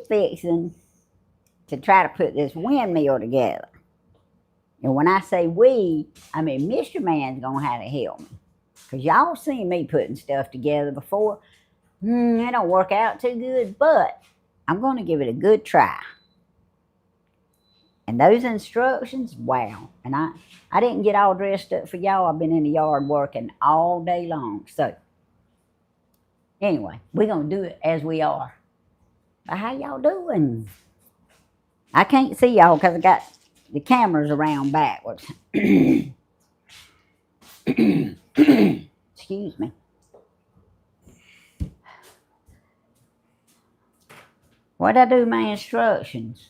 fixing to try to put this windmill together. And when I say we, I mean Mr. Man's gonna have to help me. Because y'all seen me putting stuff together before. It don't work out too good, but I'm gonna give it a good try. And those instructions, wow. And I didn't get all dressed up for y'all. I've been in the yard working all day long. So anyway, we're gonna do it as we are. But how y'all doing? I can't see y'all because I got the cameras around backwards. Excuse me. What'd I do my instructions?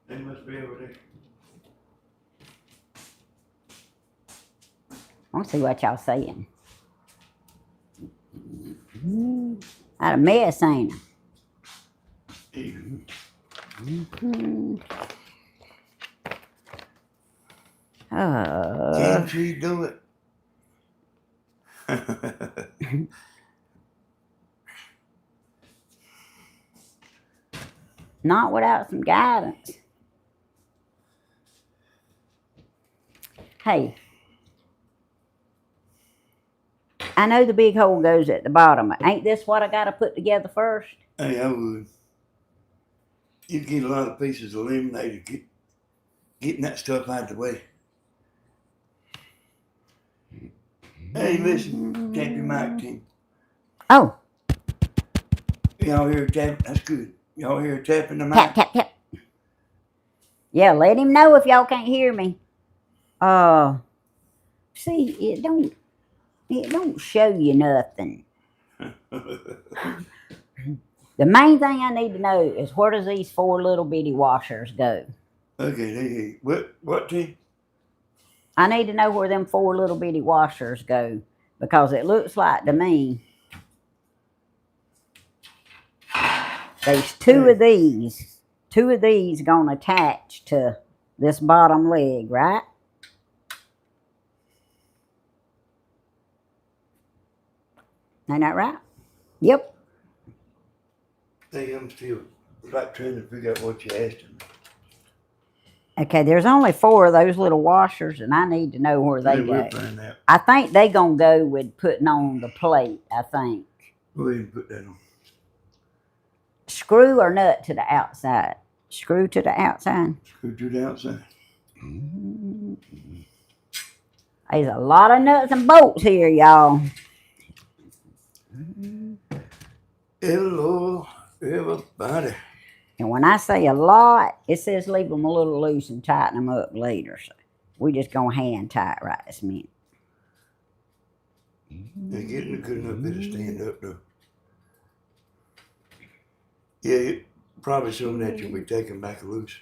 They must be over there. I want to see what y'all saying. Not a mess, ain't it? Can she do it? Not without some guidance. Hey, I know the big hole goes at the bottom. Ain't this what I got to put together first? Hey, I would. You'd get a lot of pieces eliminated getting that stuff out of the way. Hey, listen, tap your mic, Tim. Oh. Y'all hear tapping? That's good. Y'all hear tapping the mic? Tap, tap, tap. Yeah, let him know if y'all can't hear me. See, it don't show you nothing. The main thing I need to know is where does these 4 little bitty washers go? Okay, what, Tim? I need to know where them 4 little bitty washers go because it looks like to me there's 2 of these. 2 of these gonna attach to this bottom leg, right? Ain't that right? Yep. Hey, I'm still like trying to figure out what you asked him. Okay, there's only 4 of those little washers, and I need to know where they go. We'll find out. I think they gonna go with putting on the plate, I think. Go ahead and put that on. Screw or nut to the outside? Screw to the outside? Screw to the outside. There's a lot of nuts and bolts here, y'all. Hello, everybody. And when I say a lot, it says leave them a little loose and tighten them up later. So we just gonna hand tie it right this minute. They're getting a good enough bit of stand up though. Yeah, probably some of that you'll be taking back loose.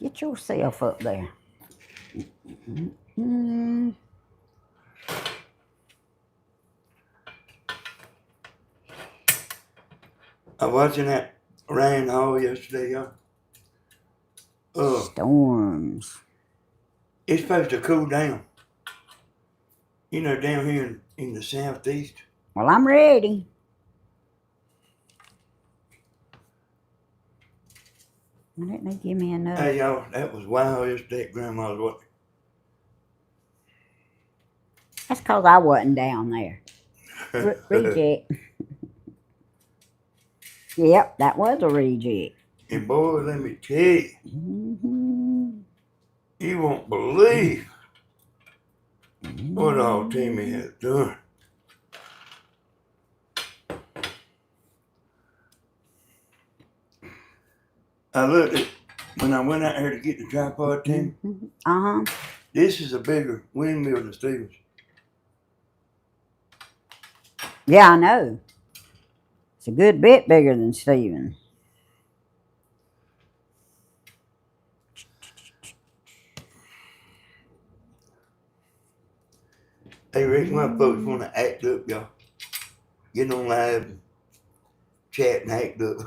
Get yourself up there. I was watching that rain haul yesterday, y'all. Storms. It's supposed to cool down. You know, down here in the southeast. Well, I'm ready. Why didn't they give me enough? Hey, y'all, that was wild yesterday at Grandma's watching. That's because I wasn't down there. Reject. Yep, that was a reject. And boy, let me tell you, you won't believe what all Tammy has done. I looked at when I went out here to get the tripod, Tammy. This is a bigger windmill than Stevens. Yeah, I know. It's a good bit bigger than Stevens. Hey, Rick, my folks want to act up, y'all. Get on live and chat and act up.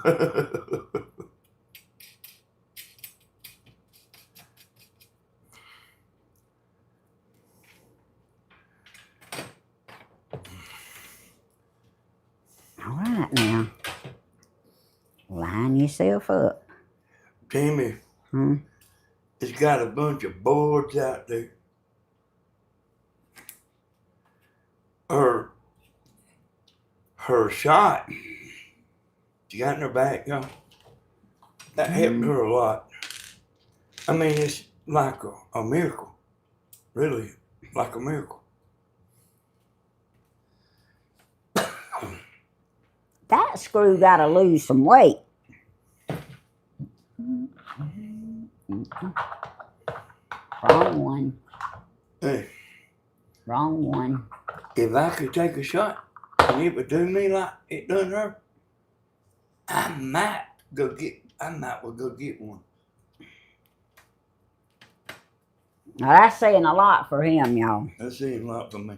right now. Line yourself up. Tammy Hmm? has got a bunch of boards out there. Her shot, she got in her back, y'all. That helped her a lot. I mean, it's like a miracle. Really, like a miracle. That screw got to lose some weight. Wrong one. Hey, Wrong one. if I could take a shot and it would do me like it done her, I might well go get one. Now that's saying a lot for him, y'all. That's saying a lot for me.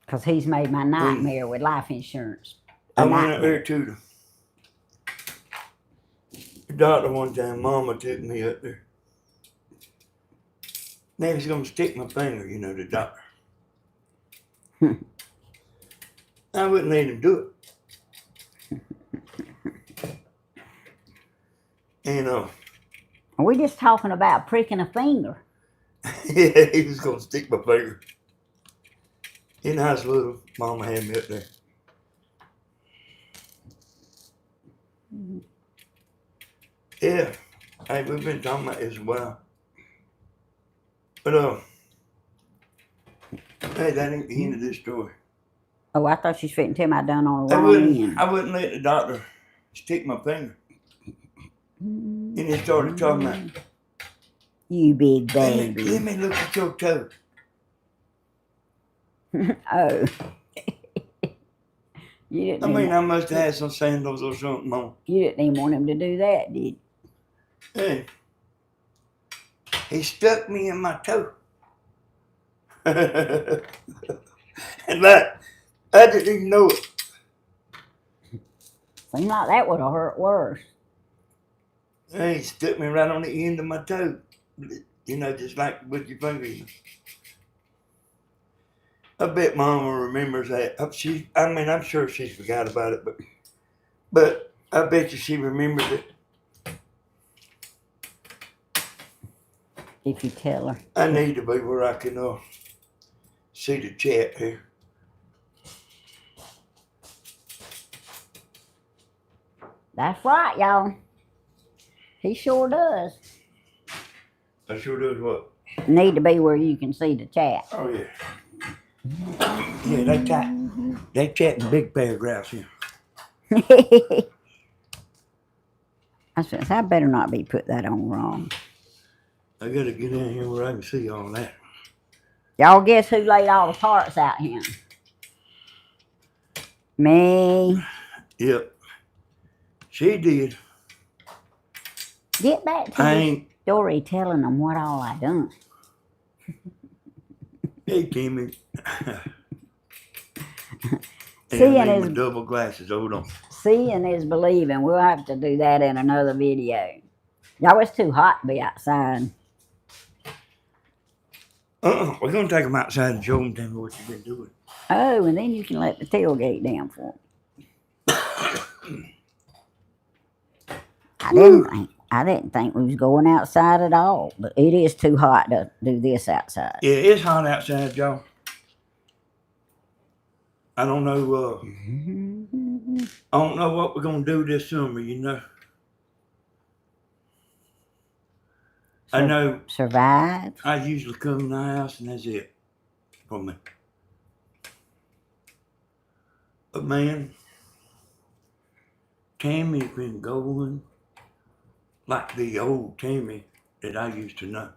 Because he's made my nightmare with life insurance. I went up there to the doctor one time. Mama took me up there. Now he's gonna stick my finger, the doctor. I wouldn't let him do it. And We're just talking about pricking a finger. yeah, he was gonna stick my finger. In the hospital, Mama had me up there. Yeah, hey, we've been talking about this a while. But hey, that ain't the end of this story. Oh, I thought she's fitting tell me I done on the wrong end. I wouldn't let the doctor stick my finger. And he started talking about, You big baby. let me look at your toe. Oh. You didn't I must have had some sandals or something on. You didn't even want him to do that, did you? Hey, he stuck me in my toe. And I didn't even know it. Seemed like that would have hurt worse. He stuck me right on the end of my toe. Just like with your finger. I bet Mama remembers that. I'm sure she's forgot about it, but I bet you she remembers it. If you tell her. I need to be where I can see the chat here. That's right, y'all. He sure does. I sure does what? Need to be where you can see the chat. Oh yeah. Yeah, they chat in big paragraphs here. I better not be put that on wrong. I gotta get in here where I can see all that. Y'all guess who laid all the parts out here? Me. Yep. She did. Get back to the story telling them what all I done. Hey, Tammy. Seeing is double glasses. Hold on. Seeing is believing. We'll have to do that in another video. Y'all, it's too hot to be outside. We're gonna take them outside and show them, Tammy, what you've been doing. Oh, and then you can let the tailgate down for them. I didn't think we was going outside at all, but it is too hot to do this outside. Yeah, it's hot outside, y'all. I don't know. I don't know what we're gonna do this summer. I know. Survive. I usually come in the house and that's it for me. But man, Tammy's been going like the old Tammy that I used to know.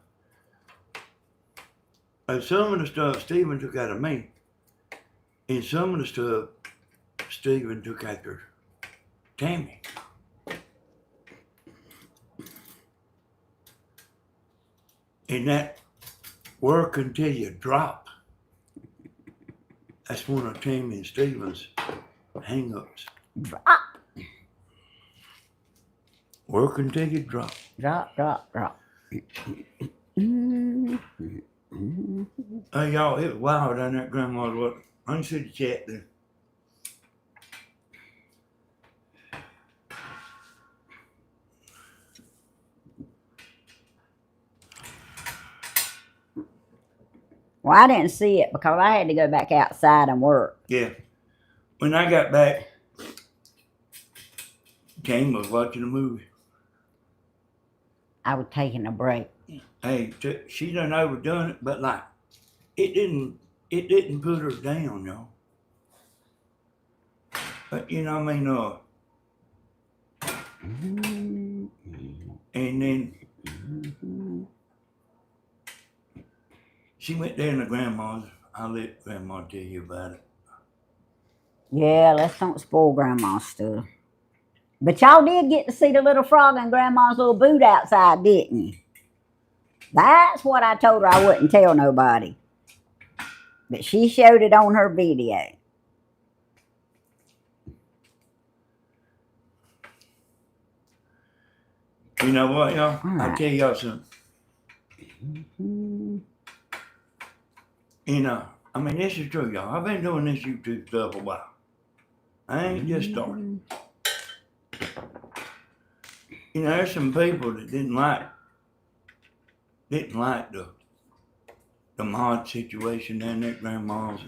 And some of the stuff Stephen took out of me, and some of the stuff Stephen took after Tammy. And that work until you drop, that's one of Tammy and Stephen's hang-ups. Drop. Work until you drop. Drop. Hey, y'all, it was wild down there at Grandma's. What? I can see the chat there. Well, I didn't see it because I had to go back outside and work. Yeah. When I got back, Jane was watching a movie. I was taking a break. Hey, she done overdone it, but like, it didn't put her down, y'all. But you know what I mean, and then she went there to Grandma's. I'll let Grandma tell you about it. Yeah, let's don't spoil Grandma's stuff. But y'all did get to see the little frog in Grandma's little boot outside, didn't you? That's what I told her I wouldn't tell nobody. But she showed it on her video. You know what, y'all? Right. I'll tell y'all something. You know, I mean, this is true, y'all. I've been doing this YouTube stuff a while. I ain't just started. You know, there's some people that didn't like the mod situation down there at Grandma's.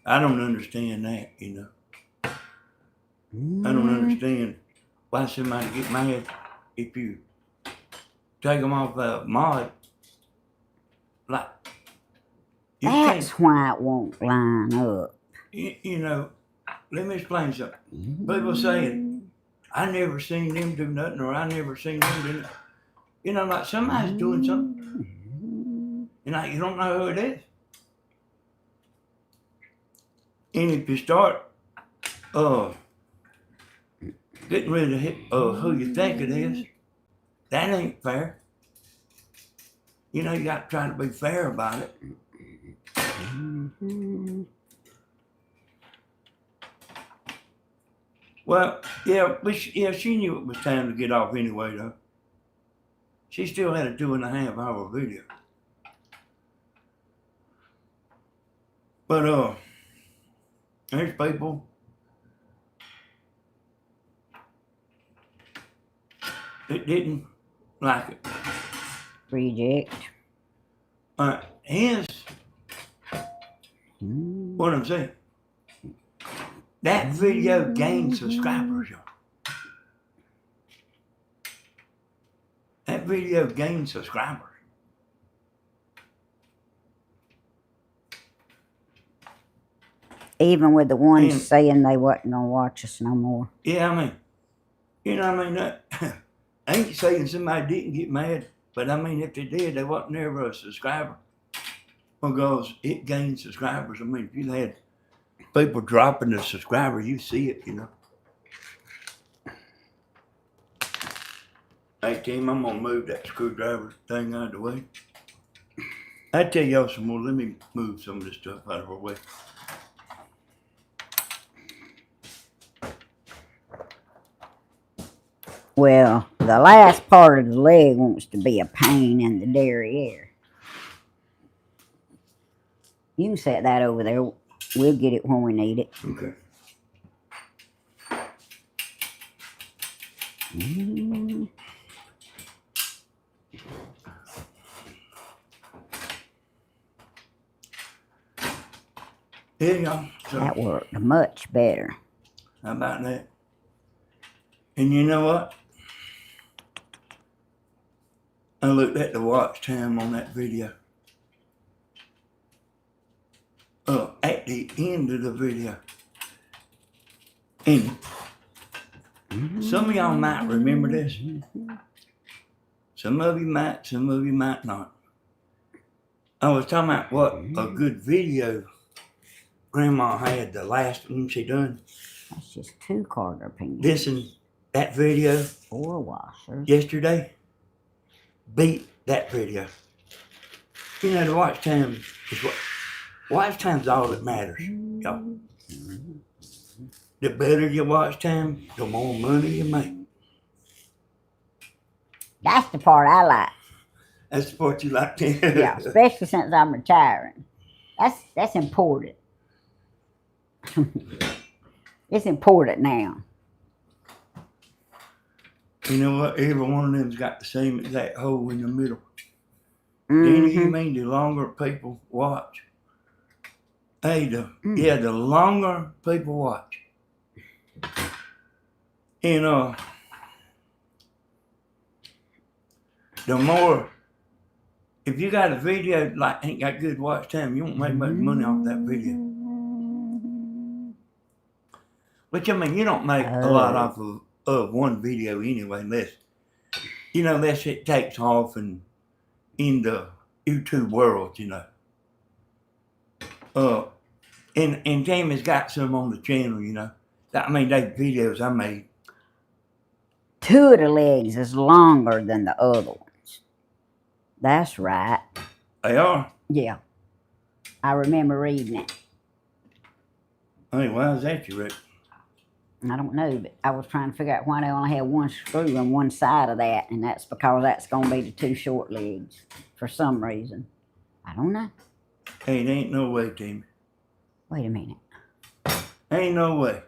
I don't understand that, you know. I don't understand why somebody get mad if you take them off a mod. Like, you That's why it won't line up. You know, let me explain something. People saying, I never seen them do nothing, or I never seen them do nothing. You know, like somebody's doing something. You know, you don't know who it is. And if you start getting rid of who you think it is, that ain't fair. You know, you got to try to be fair about it. Well, yeah, she knew it was time to get off anyway, though. She still had a 2.5 hour video. But, there's people that didn't like it. Reject. What I'm saying, that video gained subscribers, y'all. That video gained subscribers. Even with the ones saying they wasn't gonna watch us no more. Yeah, I mean, you know what I mean? I ain't saying somebody didn't get mad, but I mean, if they did, they wasn't never a subscriber. Because it gained subscribers. I mean, if you had people dropping the subscribers, you see it, you know. Hey, team, I'm gonna move that screwdriver thing out of the way. I'll tell y'all some more. Let me move some of this stuff out of our way. Well, the last part of the leg wants to be a pain in the derriere. You can set that over there. We'll get it when we need it. Okay. Here you go. So, That worked much better. how about that? And you know what? I looked at the watch time on that video. At the end of the video. And some of y'all might remember this. Some of you might not. I was talking about what a good video Grandma had, the last one she done. That's just 2 Carter pins. Listen, that video 4 washers. yesterday beat that video. You know, the watch time is watch time's all that matters, y'all. The better your watch time, the more money you make. That's the part I like. That's the part you like to Yeah, especially since I'm retiring. That's important. It's important now. You know what? Every one of them's got the same exact hole in the middle. Danny, you mean the longer people watch? Hey, the longer people watch. You know, the more, if you got a video like ain't got good watch time, you won't make much money off that video. Which I mean, you don't make a lot off of one video anyway, unless it takes off and in the YouTube world, And Tammy's got some on the channel, I mean, they videos I made. 2 of the legs is longer than the other ones. That's right. They are? Yeah. I remember reading it. Hey, why is that, you reckon? I don't know, but I was trying to figure out why they only have one screw on one side of that, and that's because that's going to be the 2 short legs for some reason. I don't know. Hey, there ain't no way, Tammy. Wait a minute. Ain't no way.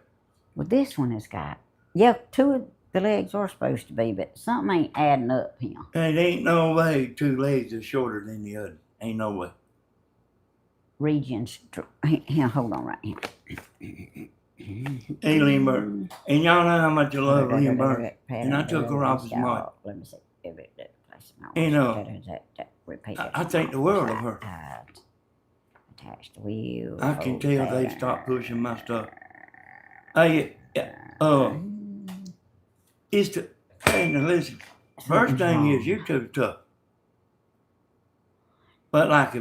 Well, this one has got, yeah, 2 of the legs are supposed to be, but something ain't adding up here. Hey, there ain't no way 2 legs are shorter than the other. Ain't no way. Here, hold on right here. Hey, Lindbergh. And y'all know how much I love Lindbergh. And I took her off his mic. Let me see. And I think the world of her. Attach the wheel. I can tell they stopped pushing my stuff. Hey, hey, now listen. First thing is you're too tough. But like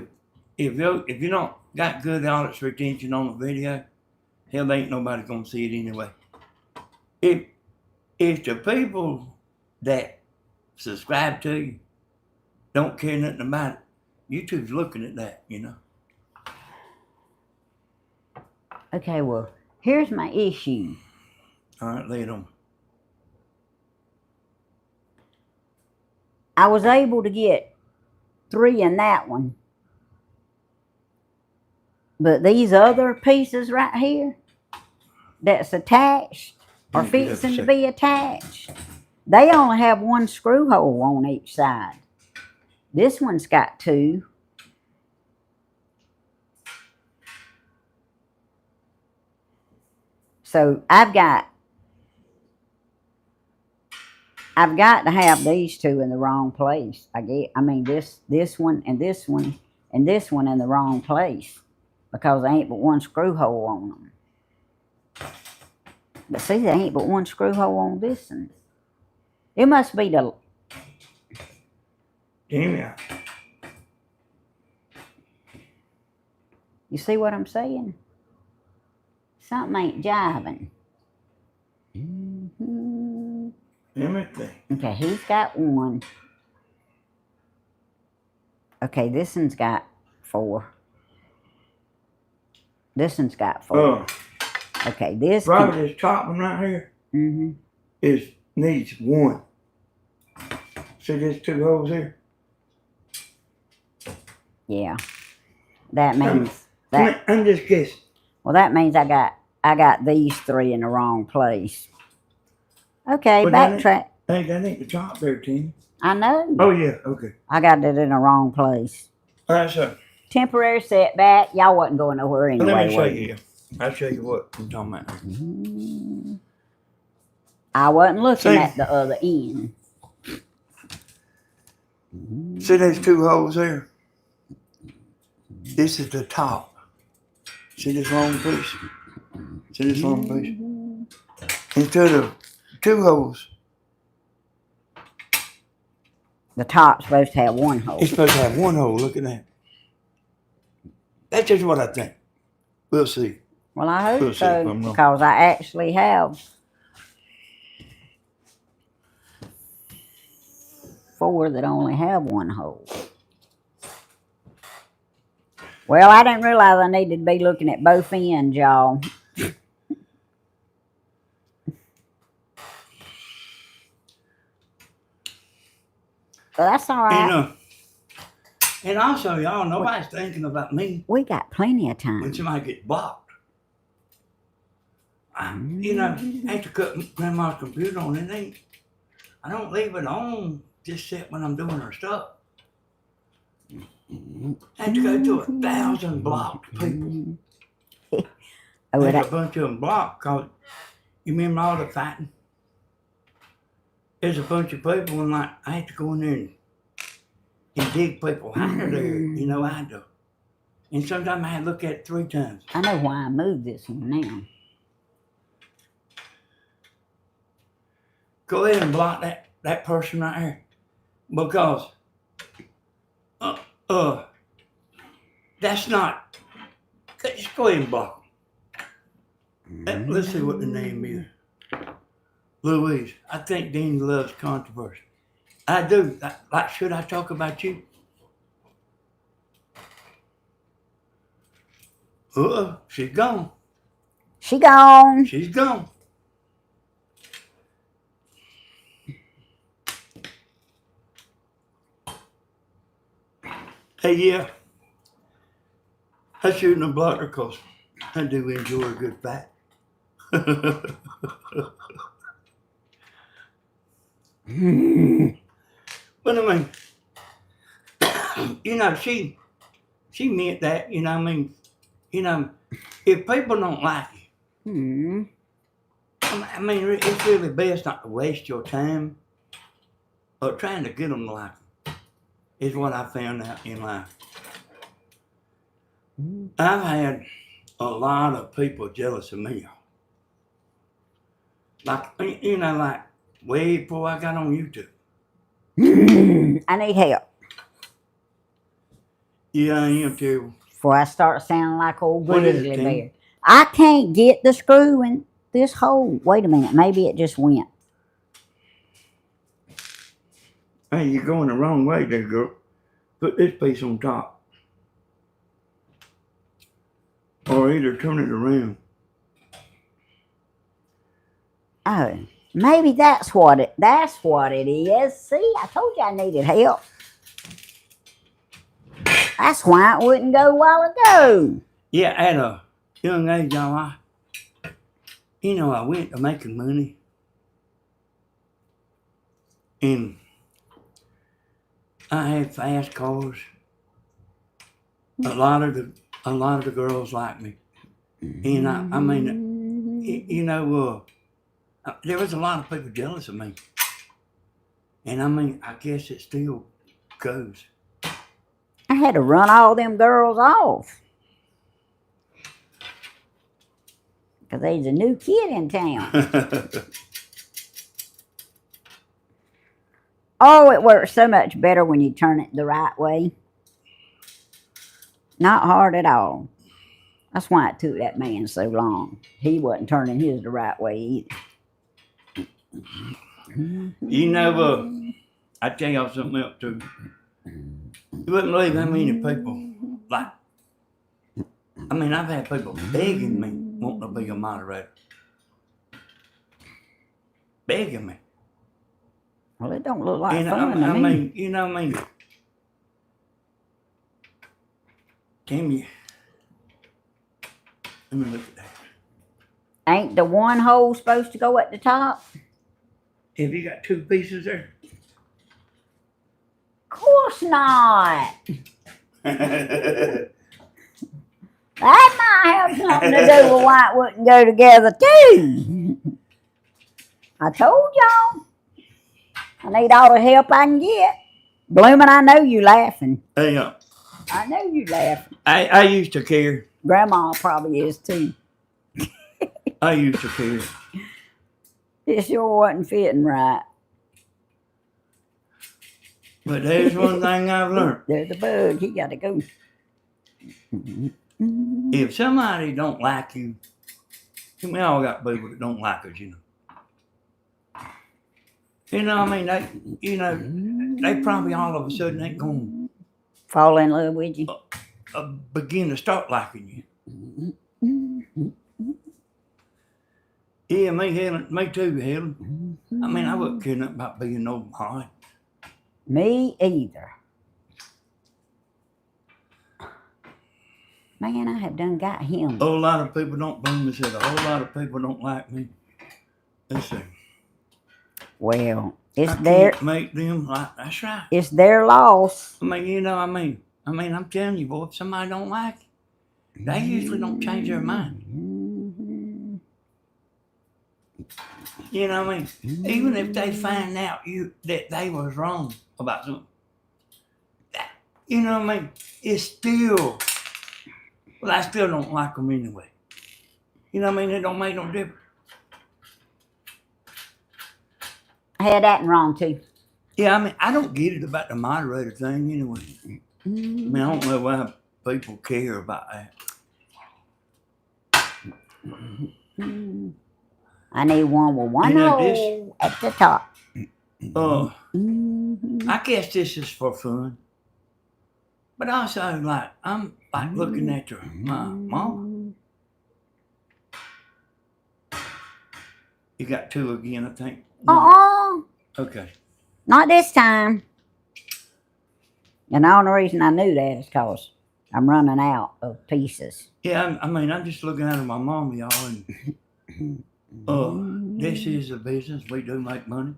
if you don't got good audience retention on the video, hell, ain't nobody gonna see it anyway. If the people that subscribe to you don't care nothing about it, YouTube's looking at that, Okay, well, here's my issue. All right, lay it on. I was able to get 3 in that one. But these other pieces right here that's attached or fixing to be attached, they only have 1 screw hole on each side. This one's got 2. So I've got to have these 2 in the wrong place. I mean this one and this one and this one in the wrong place because there ain't but 1 screw hole on them. But see, there ain't but 1 screw hole on this one. It must be the. Damn. You see what I'm saying? Something ain't jiving. Okay, he's got 1. Okay, this one's got 4. This one's got 4. Okay, this. Probably this top one right here. Needs 1. See there's 2 holes here. Yeah, that means that. I'm just guessing. Well, that means I got these 3 in the wrong place. Okay, well, backtrack. Hey, that ain't the top there, Tim. I know. Oh yeah, okay. I got it in the wrong place. All right, so. Temporary setback. Y'all wasn't going nowhere anyway. Let me show you. I'll show you what I'm talking about. I wasn't looking at the other end. See those 2 holes there? This is the top. See this long piece? See this long piece? Instead of 2 holes. The top's supposed to have 1 hole. It's supposed to have 1 hole. Look at that. That's just what I think. We'll see. Well, I hope so, because I actually have 4 that only have 1 hole. Well, I didn't realize I needed to be looking at both ends, y'all. But that's all right. And also, y'all, nobody's thinking about me We got plenty of when time. somebody gets blocked. You know, after cutting Grandma's computer on, I don't leave it on just sit when I'm doing her stuff. I have to go to 1,000 blocked people. Oh, There's a bunch of them blocked because you remember all the fighting? There's a bunch of people and like I had to go in there and dig people out of there. You know, I had to. And sometimes I had to look at it 3 times. I know why I moved this one now. Go ahead and block that person right there. Because that's not. Just go ahead and block them. Let's see what the name is. Louise. I think Danny loves controversy. I do. Like, should I talk about you? She's gone. She gone. She's gone. Hey, yeah. I shouldn't have blocked her because I do enjoy a good fight. But I mean, you know, she meant that, you know, I mean, you know, if people don't like you, I mean, it's really best not to waste your time or trying to get them to like you, is what I found out in life. I've had a lot of people jealous of me. Like, you know, like way before I got on YouTube. I need help. Yeah, I am too. Before I start sounding like old What is it, grizzly Tammy? bear. I can't get the screw in this hole. Wait a minute. Maybe it just went. Hey, you're going the wrong way there, girl. Put this piece on top. Or either turn it around. Oh, maybe that's what it is. See, I told you I needed help. That's why it wouldn't go a while ago. Yeah, at a young age, y'all, I went to making money. And I had fast cars. A lot of the girls liked me. And I mean, you know, there was a lot of people jealous of me. And I mean, I guess it still goes. I had to run all them girls off. Because there's a new kid in town. Oh, it works so much better when you turn it the right way. Not hard at all. That's why it took that man so long. He wasn't turning his the right way either. You know, I tell y'all something else too. You wouldn't believe how many people, like, I mean, I've had people begging me, wanting to be a moderator. Begging me. Well, it don't look like And fun to I me. mean, you know what I mean? Tammy, let me look at that. Ain't the one hole supposed to go at the top? Have you got 2 pieces there? Of course not. That might have something to do with why it wouldn't go together too. I told y'all. I need all the help I can get. Bloomin', I know you laughing. Hey, I know you laughing. I used to care. Grandma probably is too. I used to care. It sure wasn't fitting right. But there's one thing I've learned. There's a bug. He got to go. If somebody don't like you, we all got people that don't like us, you know. You know, I mean, they probably all of a sudden ain't going Fall in love with you. to begin to start liking you. Yeah, me too, Helen. I mean, I wouldn't care nothing about being open-hearted. Me either. Man, I have done got him. A whole lot of people don't believe me. Said a whole lot of people don't like me. Let's see. Well, it's I their can't make them like. That's right. it's their loss. I mean, you know, I mean, I'm telling you, boy, if somebody don't like it, they usually don't change their mind. Mhm. You know what I mean? Even if they find out that they was wrong about something, you know what I mean? It's still, well, I still don't like them anyway. You know what I mean? It don't make no difference. I had that wrong too. Yeah, I mean, I don't get it about the moderator thing anyway. I mean, I don't know why people care about that. I need one with one You know, hole at the top. I guess this is for fun. But also, like, I'm like looking at my mama. You got two again, I think. Okay. Not this time. And the only reason I knew that is because I'm running out of pieces. Yeah, I mean, I'm just looking at my mama, y'all, and this is a business. We do make money.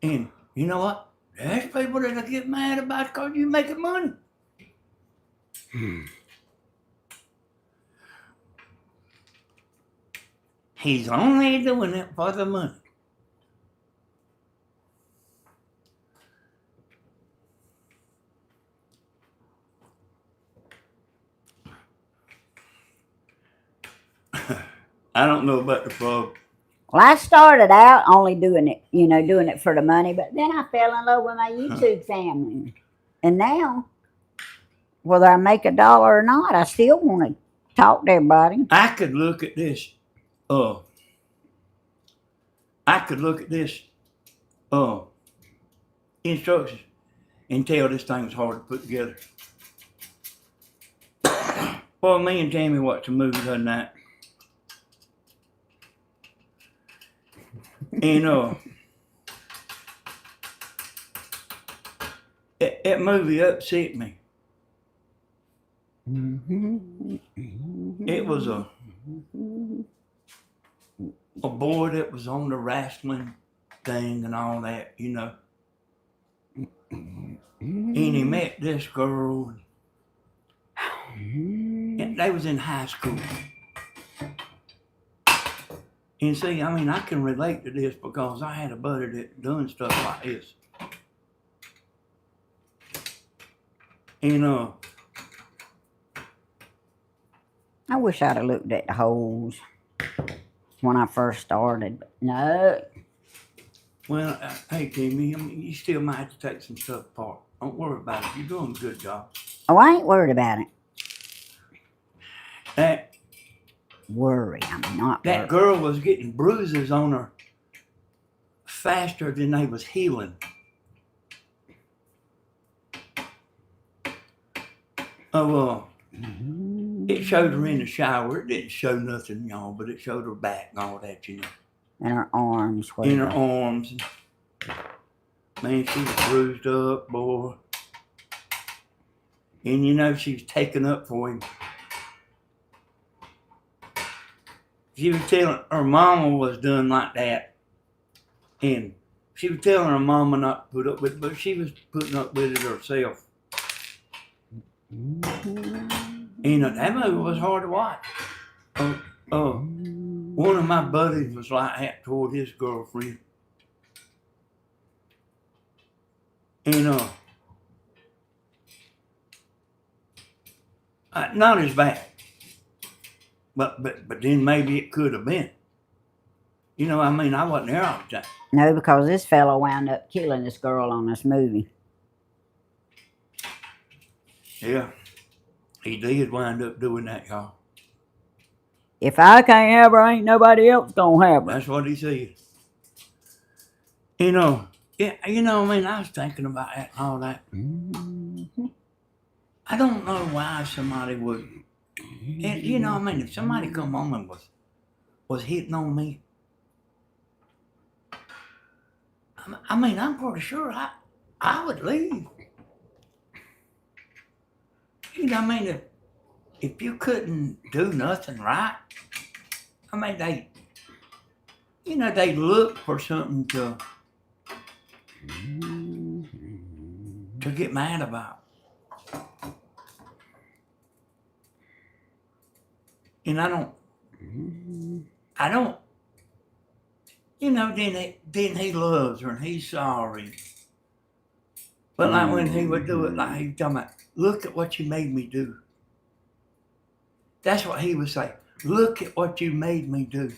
And you know what? There's people that'll get mad about it because you making money. He's only doing it for the money. I don't know about the frog. Well, I started out only doing it, doing it for the money, but then I fell in love with my YouTube family. And now, whether I make $1 or not, I still want to talk to everybody. I could look at this. Instructions and tell this thing's hard to put together. Well, me and Tammy watched a movie the other night. And that movie upset me. It was a boy that was on the wrestling thing and all that, And he met this girl. And they was in high school. And see, I mean, I can relate to this because I had a buddy that done stuff like this. And I wish I'd have looked at the holes when I first started, but no. well, hey, Timmy, I mean, you still might have to take some stuff apart. Don't worry about it. You're doing a good job. Oh, I ain't worried about it. That I'm not that worried. girl was getting bruises on her faster than they was healing. It showed her in the shower. It didn't show nothing, y'all, but it showed her back and all that, And her arms. In her arms. Man, she was bruised up, boy. And she was taken up for him. She was telling her mama was done like that. And she was telling her mama not to put up with it, but she was putting up with it herself. That movie was hard to watch. One of my buddies was like that toward his girlfriend. And not as bad. But then maybe it could have been. I mean, I wasn't there all the time. No, because this fellow wound up killing this girl on this movie. Yeah, he did wind up doing that, y'all. If I can't have her, ain't nobody else gonna have her. That's what he said. Yeah, I mean, I was thinking about that and all that. I don't know why somebody would. And, I mean, if somebody come on and was hitting on me, I mean, I'm pretty sure I would leave. I mean, if you couldn't do nothing right, I mean, they look for something to get mad about. And I don't, then he loves her and he's sorry. But like when he would do it, like he was talking about, look at what you made me do. That's what he would say. Look at what you made me do.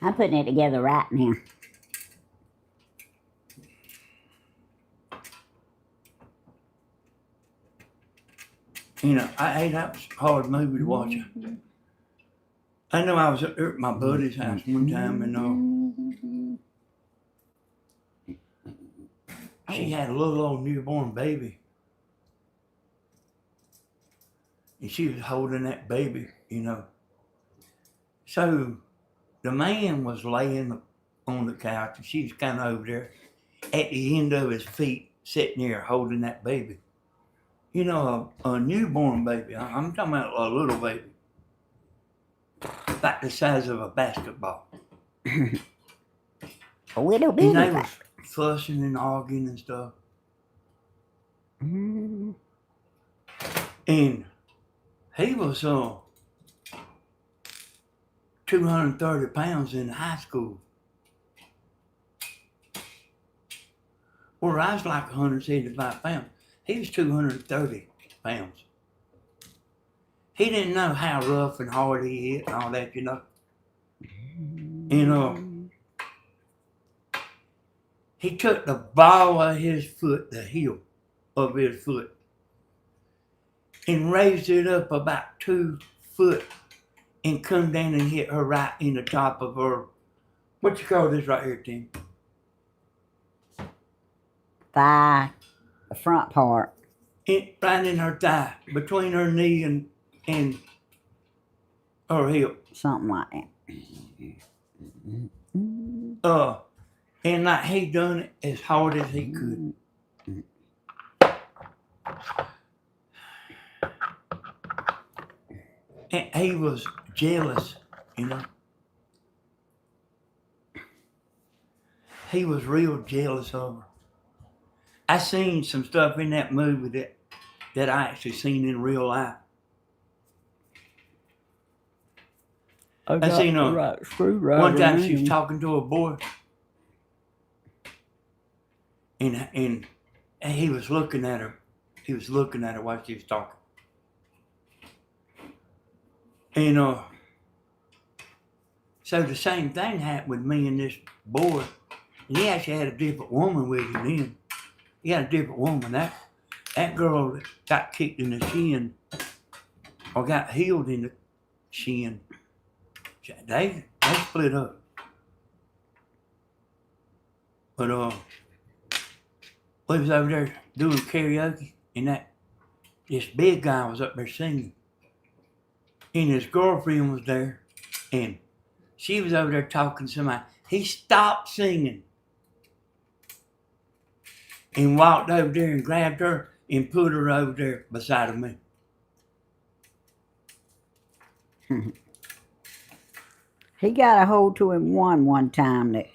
I'm putting it together right now. That was a hard movie to watch. I know I was up there at my buddy's house one time, and she had a little old newborn baby. And she was holding that baby, So the man was laying on the couch, and she was kind of over there at the end of his feet, sitting there holding that baby. A newborn baby. I'm talking about a little baby. About the size of a basketball. A little bit. And they was fussing and arguing and stuff. Mm-hmm. And he was 230 pounds in high school. Where I was like 175 pounds. He was 230 pounds. He didn't know how rough and hard he hit and all that, He took the ball of his foot, the heel of his foot, and raised it up about 2 foot and come down and hit her right in the top of her, what you call this right here, Tim? Thigh, the front part. Right in her thigh, between her knee and her hip. Something like that. And like he done it as hard as he could. And he was jealous, He was real jealous of her. I seen some stuff in that movie that I actually seen in real life. I seen one time she was talking to a boy, and he was looking at her. He was looking at her while she was talking. And so the same thing happened with me and this boy. And he actually had a different woman with him then. He had a different woman. That girl that got kicked in the shin or got healed in the shin, they split up. But we was over there doing karaoke, and this big guy was up there singing. And his girlfriend was there, and she was over there talking to somebody. He stopped singing and walked over there and grabbed her and put her over there beside of me. He got a hold to him one time that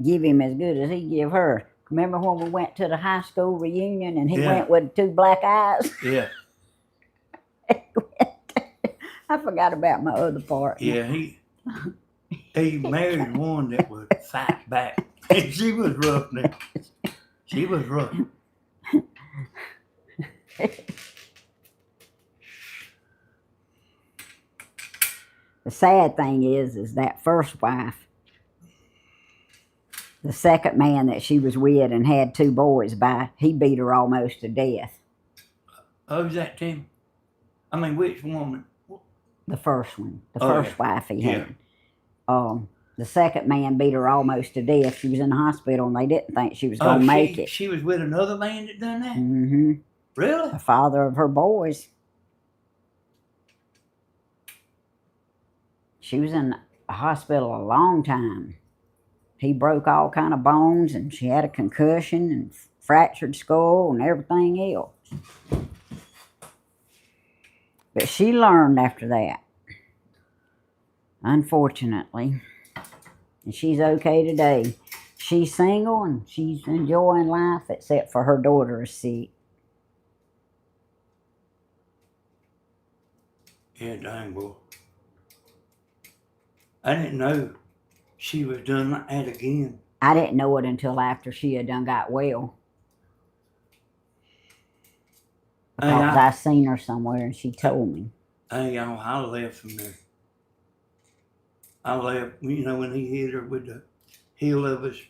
give him as good as he give her. Remember when we went to the high school reunion and he went with 2 black eyes? Yeah. I forgot about my other part. Yeah, he married one that would fight back. And she was rough now. She was rough. The sad thing is that first wife, the second man that she was with and had 2 boys by, he beat her almost to death. Oh, is that Tim? I mean, which woman? The first one, the first wife he had. The second man beat her almost to death. She was in the hospital and they didn't think she was going to make it. She was with another man that done that? Mm-hmm. Really? The father of her boys. She was in a hospital a long time. he broke all kind of bones, and she had a concussion and fractured skull and everything else. But she learned after that, unfortunately. And she's okay today. She's single and she's enjoying life, except for her daughter is sick. Yeah, dang, boy. I didn't know she was done like that again. I didn't know it until after she had done got well. Because I seen her somewhere and she told me. Hey, y'all, I left from there. I left, you know, when he hit her with the heel of his,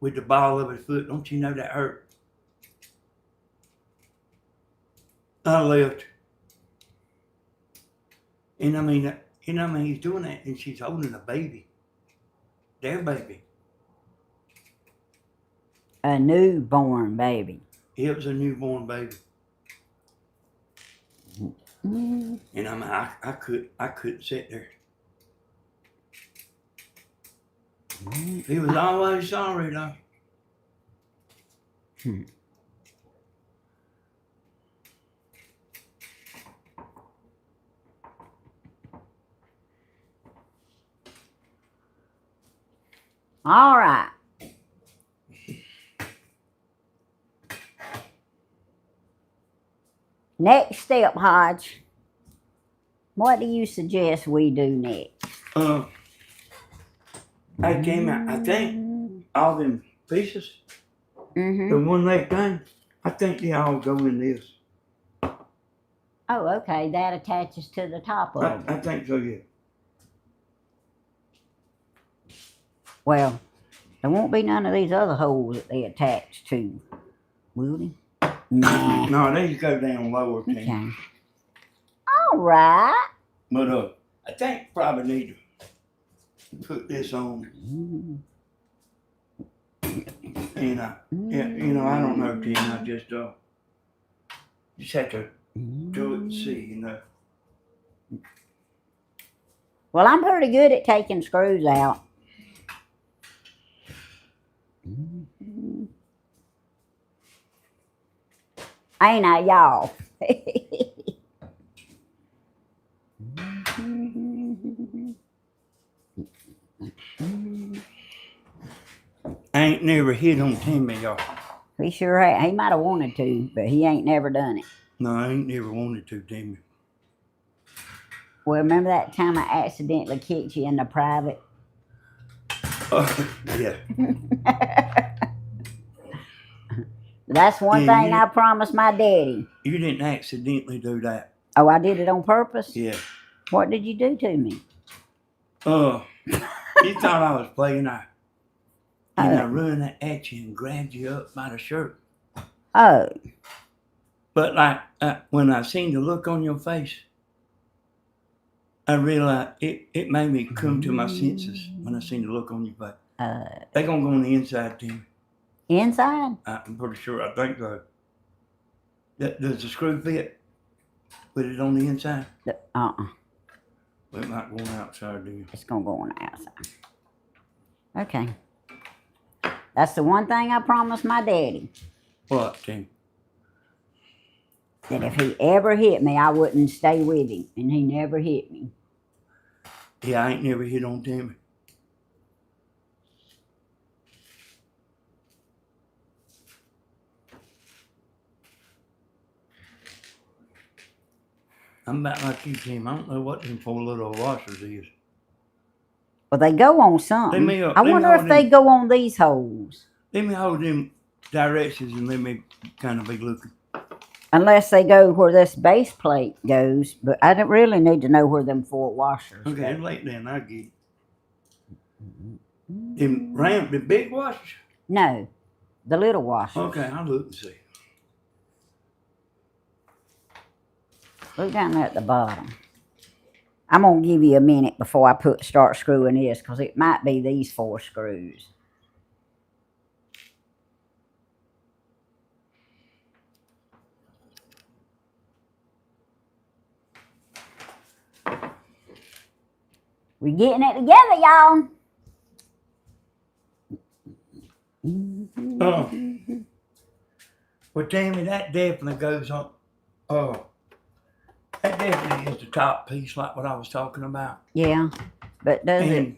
with the ball of his foot. Don't you know that hurt? I left. And I mean, he's doing that and she's holding a baby. Their baby. A newborn baby. It was a newborn baby. And I mean, I couldn't sit there. He was always sorry, though. All right. Next step, Hodge. What do you suggest we do next? I came out, I think, all them pieces, Mm-hmm. the one leg thing, I think they all go in this. Oh, okay. That attaches to the top of it. I think so, yeah. Well, there won't be none of these other holes that they attach to, will they? Nah. No, these go down lower, Tim. Okay. All right. But I think probably need to put this on. And yeah, you know, I don't know, Tim. I just have to do it and see, you know. Well, I'm pretty good at taking screws out. Ain't I, y'all? I ain't never hit on Tammy, y'all. He sure had. He might have wanted to, but he ain't never done it. No, I ain't never wanted to, Tammy. Well, remember that time I accidentally kicked you in the private? Yeah. That's one thing I promised my daddy. You didn't accidentally do that. Oh, I did it on purpose? Yeah. What did you do to me? You thought I was playing out. And I run at you and grabbed you up by the shirt. Oh. But like when I seen the look on your face, I realized it made me come to my senses when I seen the look on your face. They gonna go on the inside, Tim. Inside? I'm pretty sure. I think so. Does the screw fit? Put it on the inside? Uh-uh. It might go on outside, do you? It's gonna go on the outside. Okay. That's the one thing I promised my daddy. What, Tim? That if he ever hit me, I wouldn't stay with him. And he never hit me. Yeah, I ain't never hit on Tammy. I'm about like you, Tim. I don't know what them 4 little washers is. Well, they go on something. I wonder if they go on these holes. Let me hold them directions and let me kind of be looking. Unless they go where this base plate goes, but I don't really need to know where them 4 washers Okay, go. late then, I get it. The big washers? No, the little washers. Okay, I'll look and see. Look down there at the bottom. I'm going to give you a minute before I start screwing this, because it might be these 4 screws. We're getting it together, y'all. Well, Tammy, that definitely goes on. That definitely is the top piece, like what I was talking about. Yeah, but does And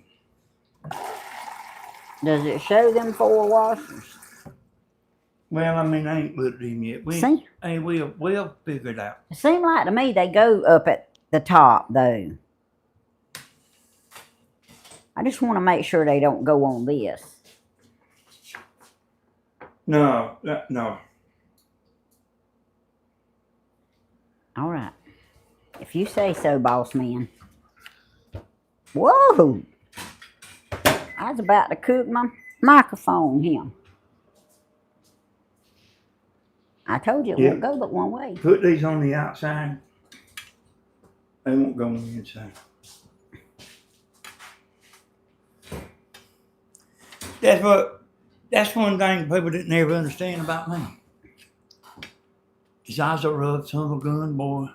it show them 4 washers? well, I mean, I ain't looked at him yet. See? We'll figure it out. It seemed like to me they go up at the top though. I just want to make sure they don't go on this. No. All right. If you say so, boss man. Whoa! I was about to cook my microphone here. I told you it won't go but one way. Put these on the outside. They won't go on the inside. That's one thing people didn't ever understand about me. Is I was a rough son of a gun, boy.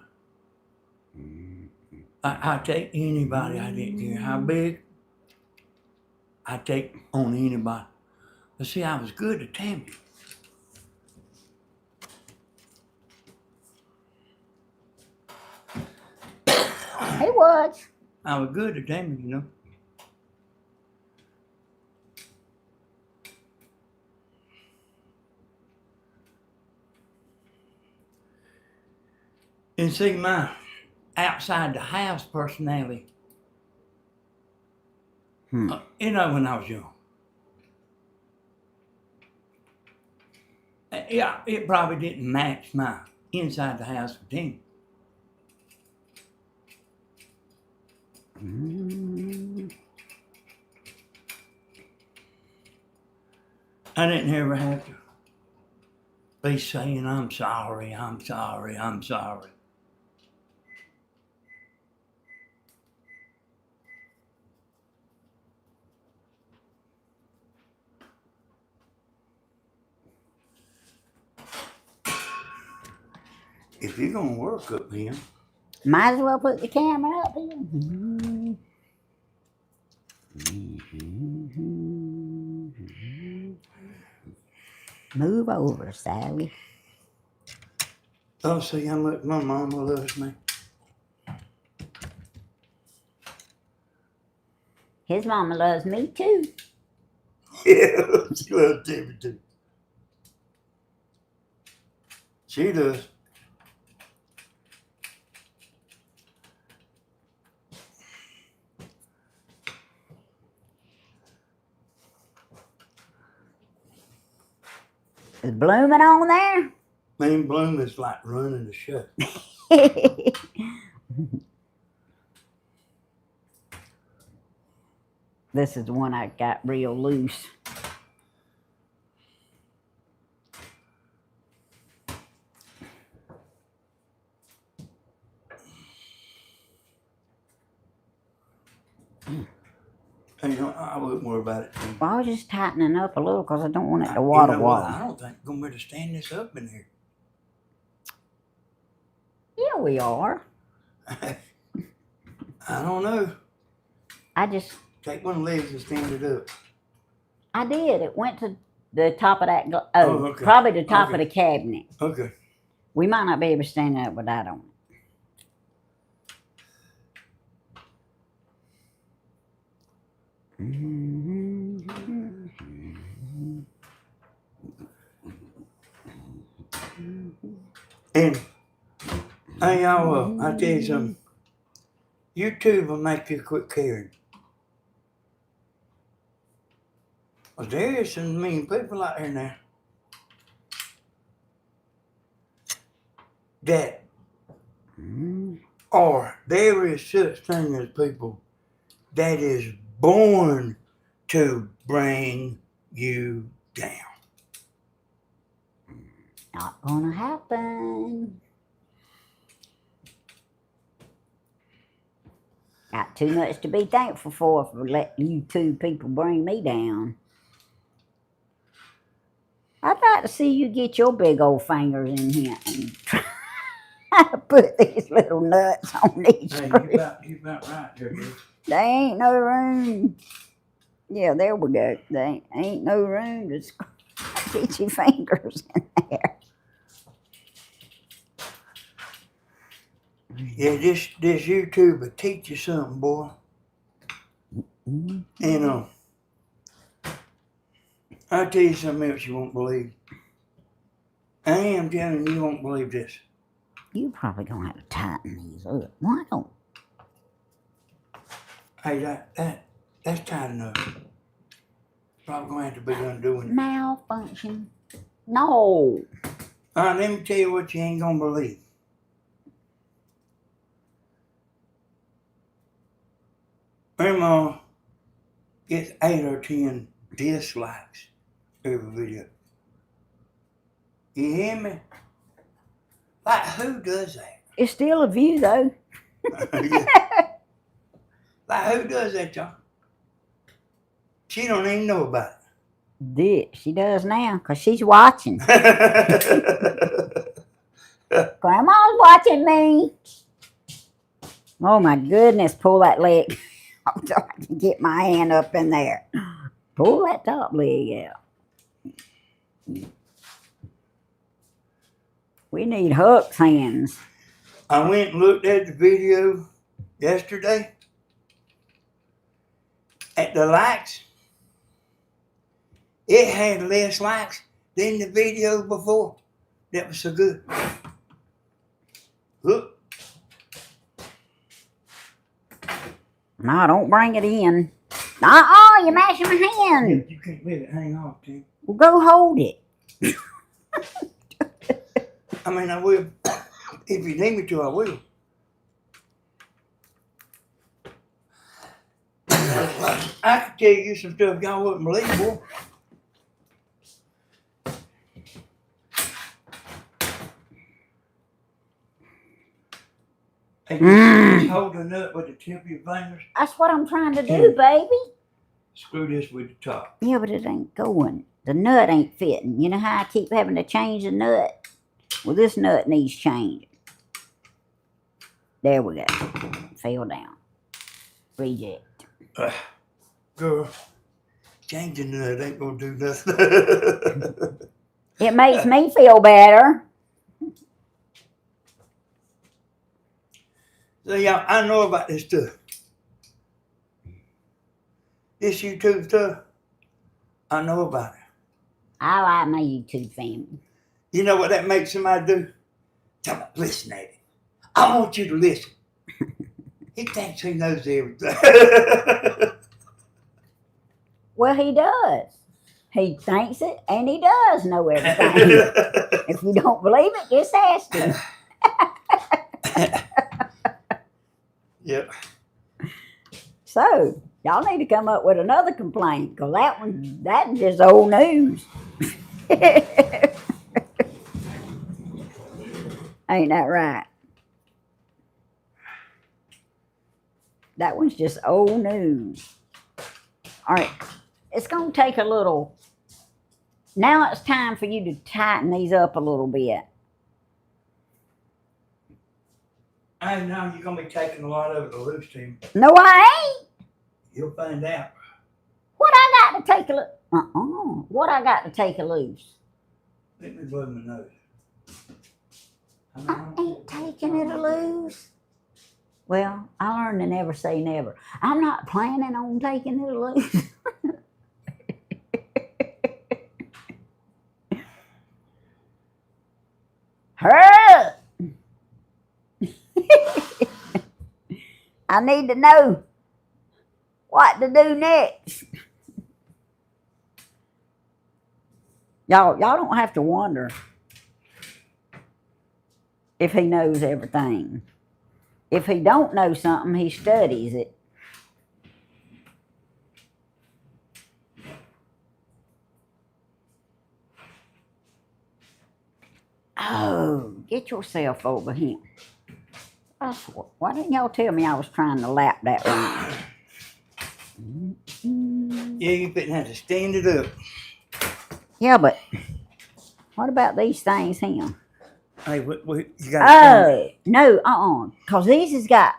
I take anybody. I didn't care how big. I take on anybody. But see, I was good at Tammy. He was. I was good at Tammy, you know. And see, my outside the house personality, you know, when I was young. Yeah, it probably didn't match my inside the house routine. I didn't ever have to be saying, I'm sorry, I'm sorry, I'm sorry. If you're going to work up here, might as well put the camera up here. Move over, Sally. oh, see how much my mama loves me. His mama loves me too. Yeah, she loves Timmy too. She does. Is Blooming on there? Me and Bloom is like running the show. This is the one I got real loose. Hey, I wouldn't worry about it. Well, I was just tightening up a little because I don't want it to water. I don't think I'm going to be able to stand this up in here. Yeah, we are. I don't know. I just... Take one of the legs and stand it up. I did. It went to the top of that... okay. Probably the top of the cabinet. Okay. We might not be able to stand it up with that on it. And hey, y'all, I'll tell you something. YouTube will make you quit caring. Well, there is some mean people out there now that or there is such thing as people that is born to bring you down. Not gonna happen. Got too much to be thankful for letting you two people bring me down. I'd like to see you get your big old fingers in here and try to put these little nuts on these. Hey, you about right there, dude. There ain't no room. Yeah, there we go. There ain't no room to get your fingers in there. Yeah, this YouTube will teach you something, boy. And I'll tell you something else you won't believe. I am telling you, you won't believe this. You probably gonna have to tighten these up. Why don't? Hey, that's tight enough. Probably gonna have to be undoing it. Malfunction? No. All right, let me tell you what you ain't gonna believe. Grandma gets 8 or 10 dislikes every video. You hear me? Like, who does that? It's still a view though. Yeah. Like, who does that, y'all? She don't even know about She does now, because she's watching. it. Grandma's watching me. Oh my goodness, pull that leg. I'm trying to get my hand up in there. Pull that top leg out. We need Huck's hands. I went and looked at the video yesterday. At the likes, it had less likes than the video before. That was so good. Look. No, don't bring it in. You're mashing my hand. You can't let it hang off, Tim. Well, go hold it. I mean, I will. If you need me to, I will. I could tell you some stuff y'all wouldn't believe, boy. Hey, just hold the nut with the tip of your fingers. That's what I'm trying to do, baby. Screw this with the top. Yeah, but it ain't going. The nut ain't fitting. You know how I keep having to change the nut? Well, this nut needs changing. There we go. Fell down. Reject. Girl, changing the nut ain't gonna do nothing. It makes me feel better. So, y'all, I know about this stuff. This YouTube stuff, I know about it. I like my YouTube family. You know what that makes somebody do? Tell me, listen at it. I want you to listen. He thinks he knows everything. Well, he does. He thinks it, and he does know everything. If you don't believe it, just ask him. Yep. So, y'all need to come up with another complaint, because that's just old news. Ain't that right? That one's just old news. All right, it's going to take a little. Now it's time for you to tighten these up a little bit. I know you're going to be taking a lot of it loose, Tim. No, I ain't. You'll find out. What I got to take a loose? What I got to take a loose? Let me blow my nose. I ain't taking it a loose. Well, I learned to never say never. I'm not planning on taking it a loose. Hurry up. I need to know what to do next. Y'all don't have to wonder if he knows everything. If he don't know something, he studies it. Oh, get yourself over here. Why didn't y'all tell me I was trying to lap that one? Yeah, you couldn't have to stand it up. Yeah, but what about these things here? Hey, what you got? Oh, no, because these has got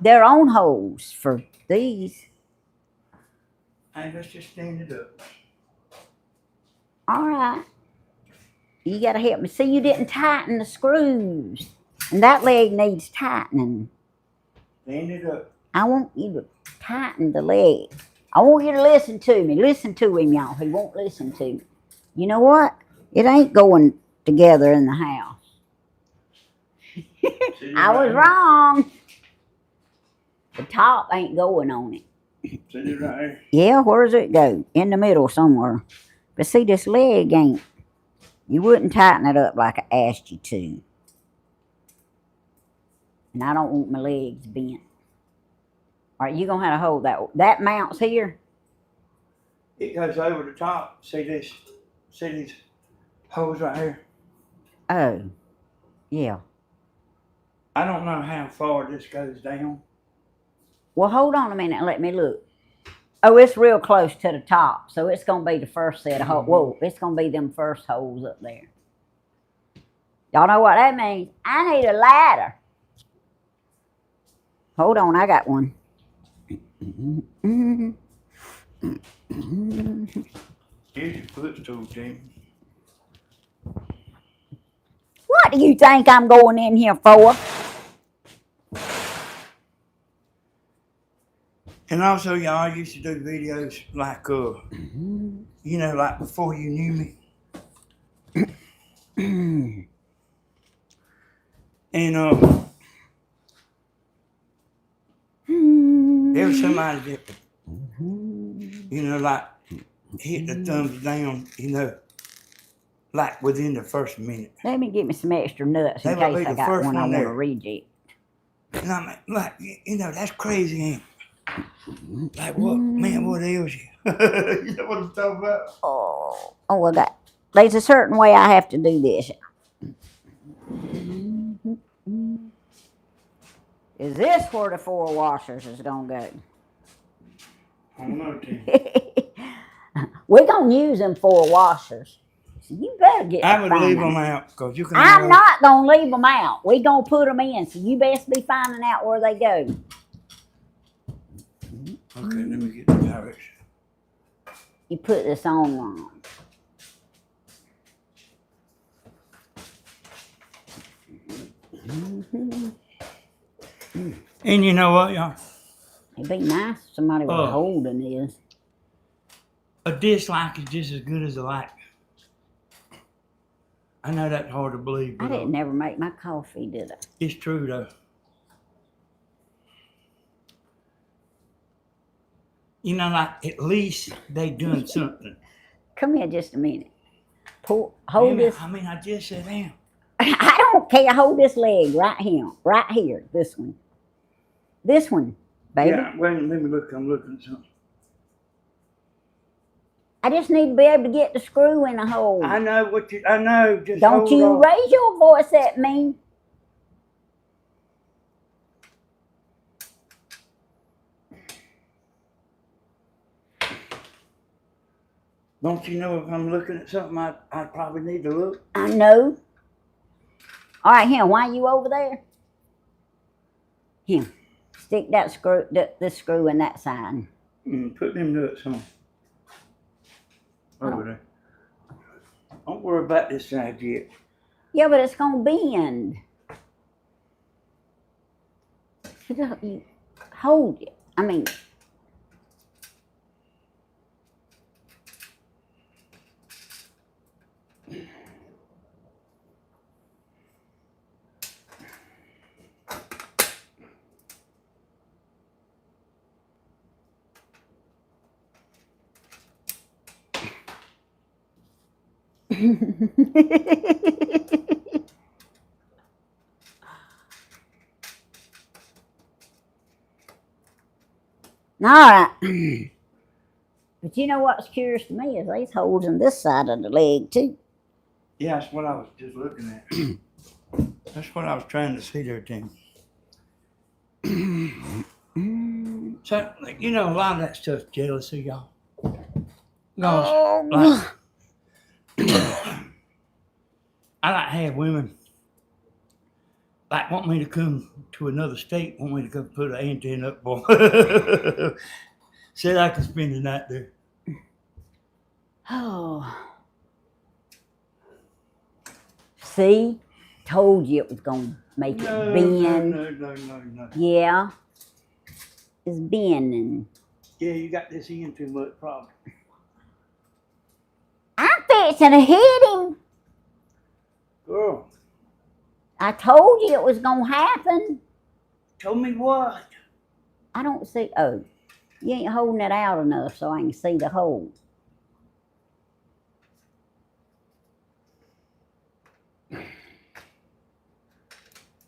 their own holes for these. Hey, let's just stand it up. All right. You gotta help me. See, you didn't tighten the screws. And that leg needs tightening. Stand it up. I want you to tighten the leg. I want you to listen to me. Listen to him, y'all. He won't listen to me. You know what? It ain't going together in the house. I was wrong. The top ain't going on it. See it right here? Yeah, where does it go? In the middle somewhere. But see, this leg ain't. You wouldn't tighten it up like I asked you to. And I don't want my legs bent. All right, you're going to have to hold that. That mounts here. It goes over the top. See this? See these holes right here? Oh, yeah. I don't know how far this goes down. Well, hold on a minute and let me look. Oh, it's real close to the top. So it's going to be the first set of holes. Whoa, it's going to be them first holes up there. Y'all know what that means? I need a ladder. Hold on, I got one. Here's your footstool, Jamie. What do you think I'm going in here for? And also, y'all, I used to do videos like, you know, like before you knew me. And there was somebody that, you know, like hit the thumbs down, you know, like within the first minute. Let me get me some extra nuts in That would case be I the got first one I one want to there. reject. And I mean, like, you know, that's crazy, ain't it? Like, what, man, what ails you? You know what I'm talking about? Oh, I got. There's a certain way I have to do this. Is this where the 4 washers is gonna go? I don't know, Tim. We're gonna use them 4 washers. So you better get. I would leave them out because you can. I'm not gonna leave them out. We gonna put them in. So you best be finding out where they go. Okay, let me get the direction. You put this on wrong. And you know what, y'all? It'd be nice if somebody was holding this. A dislike is just as good as a like. I know that's hard to believe, I but didn't never make my coffee, did I? it's true though. You know, like at least they doing something. Come here just a minute. Hold this. I mean, I just sat down. I don't care. Hold this leg right here. Right here. This one. This one, baby. Yeah, wait, let me look. I'm looking at something. I just need to be able to get the screw in the hole. I know what you. I know. Just don't hold you on. raise your voice at me. Don't you know if I'm looking at something, I probably need to look. I know. All right, here. Why are you over there? Here. Stick that screw, the screw in that side. Put them nuts on. Over there. Don't worry about this side yet. Yeah, but it's gonna bend. You hold it. I mean. All right. But you know what's curious to me is these holes in this side of the leg too. Yeah, that's what I was just looking at. That's what I was trying to see there, Tim. So, like, you know, a lot of that stuff's jealousy, y'all. Like, I like to have women like want me to come to another state, want me to come put an antenna up for. Said I could spend the night there. Oh. See? Told you it was going to make it bend. No. Yeah. It's bending. Yeah, you got this in too much problem. I'm fixing to hit him. Girl, I told you it was going to happen. told me what? I don't see. Oh, you ain't holding it out enough so I can see the hole.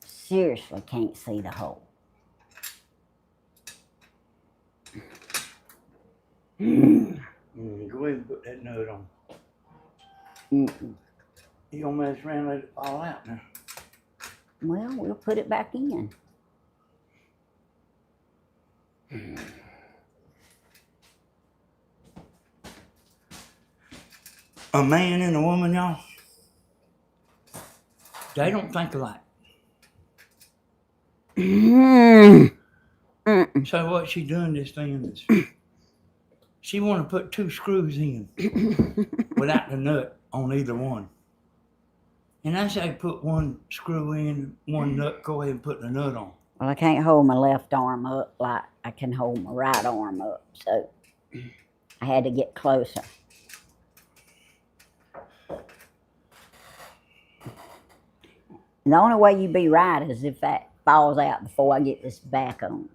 Seriously can't see the hole. Go ahead and put that nut on. Mm-mm. You gonna mess around and let it fall out now? Well, we'll put it back in. A man and a woman, y'all, they don't think alike. So what she done this thing is she want to put 2 screws in without the nut on either one. And I say put 1 screw in, 1 nut, go ahead and put the nut on. Well, I can't hold my left arm up like I can hold my right arm up, so I had to get closer. And the only way you be right is if that falls out before I get this back on.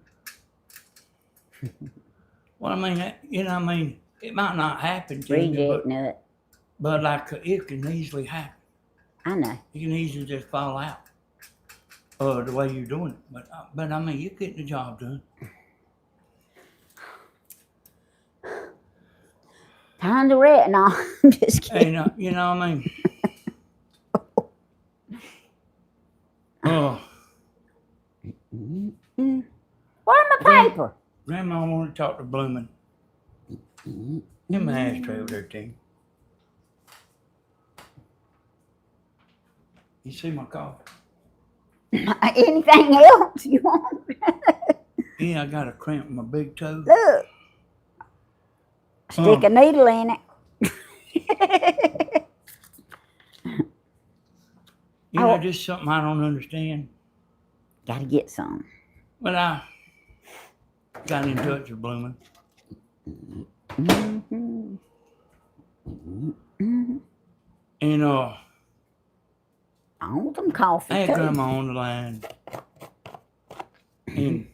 Well, I mean, it might not happen to you, Reject nut. but like it can easily happen. I know. You can easily just fall out. The way you're doing it, but I mean, you're getting the job done. Time to rest. No, I'm just kidding. Hey, you know what I mean? Oh, Where's my paper? Grandma wanted to talk to Bloomin'. Give me an ashtray over there, Tim. You see my coffee? Anything else you want? Yeah, I got a cramp in my big toe. Look. Stick a needle in it. You know, just something I don't understand. Gotta get some. But I got in touch with Bloomin'. And I want some coffee I had too. Grandma on the line. And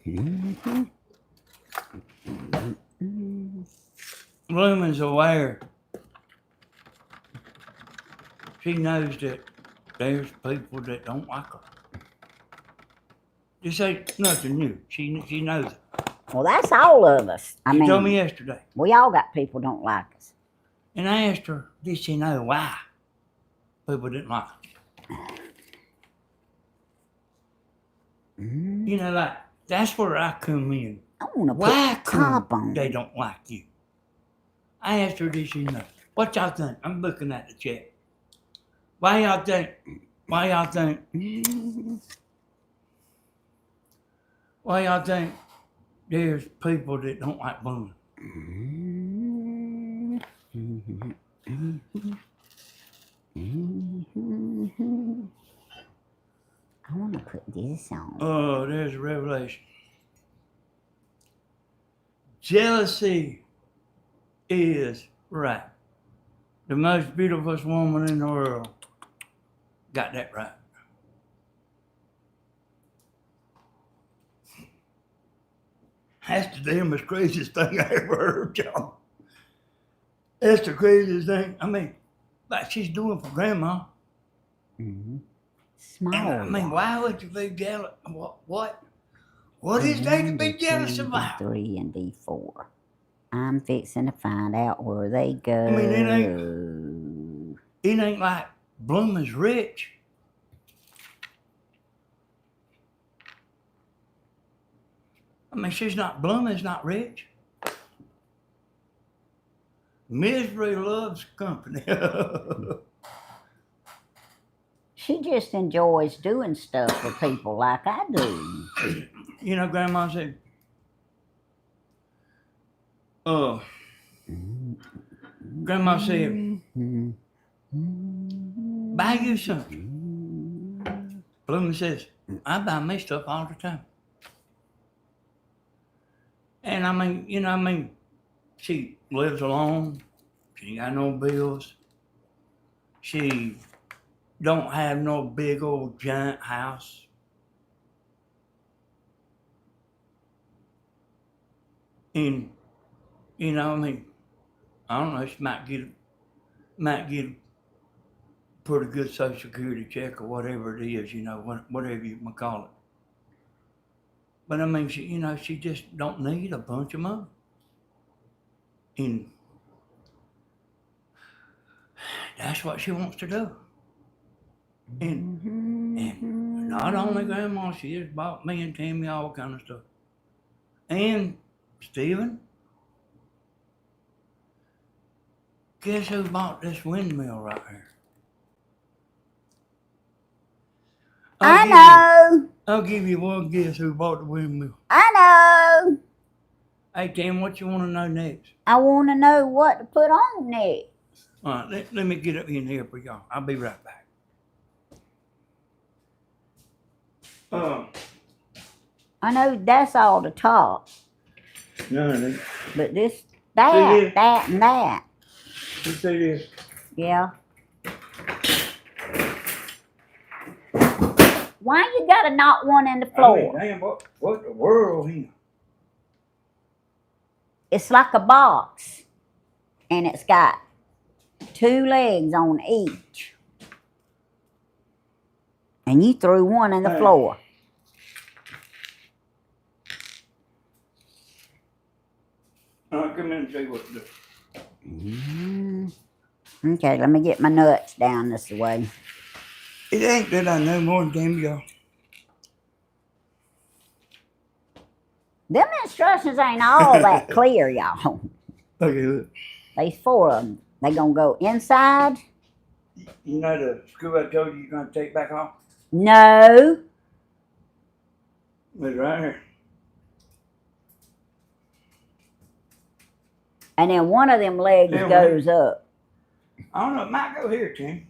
Bloomin's aware. She knows that there's people that don't like her. This ain't nothing new. She knows it. Well, that's all of us. I She mean, told me yesterday. we all got people don't like us. And I asked her, did she know why people didn't like her? You know, like, that's where I come in. I want to Why put top come on. they don't like you? I asked her, did she know? What y'all think? I'm looking at the check. Why y'all think there's people that don't like Bloomin'? I want to put this on. Oh, there's a revelation. Jealousy is right. The most beautiful woman in the world got that right. That's the damnest craziest thing I ever heard, y'all. That's the craziest thing. I mean, like she's doing for Grandma. Small. And I mean, why would you be jealous? What is there to be jealous about? D3 and D4. I'm fixing to find out where they go. I mean, it ain't like Bloomin's rich. I mean, Bloomin's not rich. Misery loves company. She just enjoys doing stuff for people like I do. You know, Grandma said, Grandma said, buy you something. Bloomin' says, I buy me stuff all the time. And I mean, she lives alone. She ain't got no bills. She don't have no big old giant house. And, I mean, I don't know, she might get a pretty good Social Security check or whatever it is, whatever you might call it. But I mean, she just don't need a bunch of money. And that's what she wants to do. And not only Grandma, she has bought me and Tammy all kind of stuff. And Stephen, guess who bought this windmill right here? I'll give you one guess who bought the windmill. I know. Hey, Tam, what you want to know next? I want to know what to put on next. All right, let me get up in here for y'all. I'll be right back. I know that's all the top. No, But this, See that, this? that, and that. you see this? Yeah. Why you gotta knock one in the floor? I mean, damn, what the world here? It's like a box. And it's got 2 legs on each. And you threw one in the Hey. floor. All right, come in and show you what to do. Okay, let me get my nuts down this way. It ain't that I know more than them, y'all. Them instructions ain't all that clear, y'all. Okay, look. There's 4 of them. They gonna go inside? You know the screw I told you you're going to take back off? No. It's right here. And then one of them legs Yeah, goes up. I don't know. It might go here, Tim.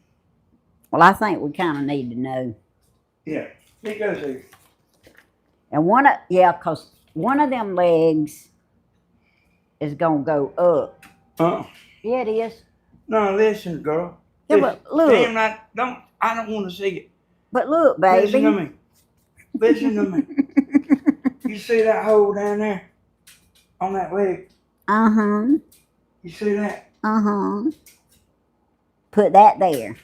Well, I think we kind of need to know. Yeah, it goes here. And because one of them legs is gonna go up. Yeah, it is. No, listen, girl. Yeah, Listen. but look. Damn, I don't want to see it. But look, baby. Listen to me. Listen to me. You see that hole down there on that leg? Uh-huh. You see that? Uh-huh. Put that there.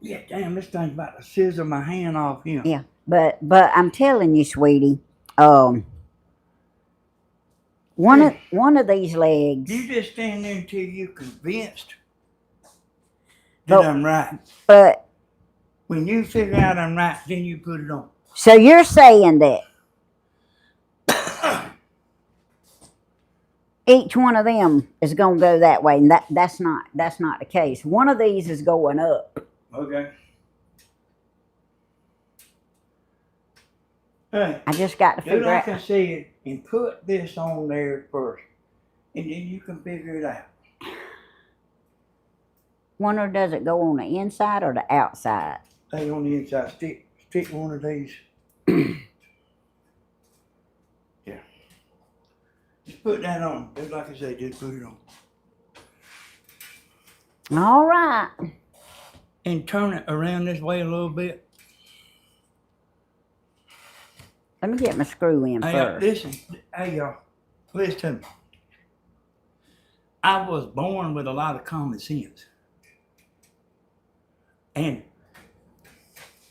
Yeah, damn, this thing's about to scissor my hand off here. Yeah. But I'm telling you, sweetie, one of these legs. You just stand there until you're convinced But- that I'm right. But When you figure out I'm right, then you put it on. so you're saying that each one of them is gonna go that way, and that's not the case. One of these is going up. Okay. Hey, I just got to do figure like out. I said and put this on there first, and then you can figure it out. Wonder, does it go on the inside or the outside? Stay on the inside. Stick one of these. Yeah. Just put that on. Just like I said, just put it on. All right. And turn it around this way a little bit. Let me get my screw in Hey, first. listen. Hey, y'all. Listen to me. I was born with a lot of common sense. And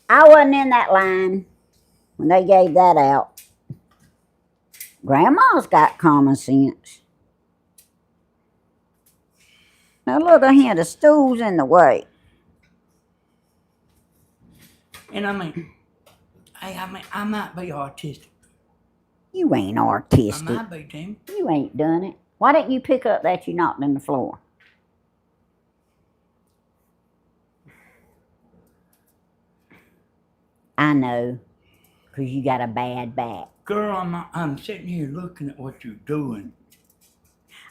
I wasn't in that line when they gave that out. Grandma's got common sense. Now look at here, the stool's in the way. I mean, I might be artistic. You ain't I artistic. might be, Tim. You ain't done it. Why didn't you pick up that you knocked in the floor? I know, 'cause you got a bad back. Girl, I'm sitting here looking at what you're doing.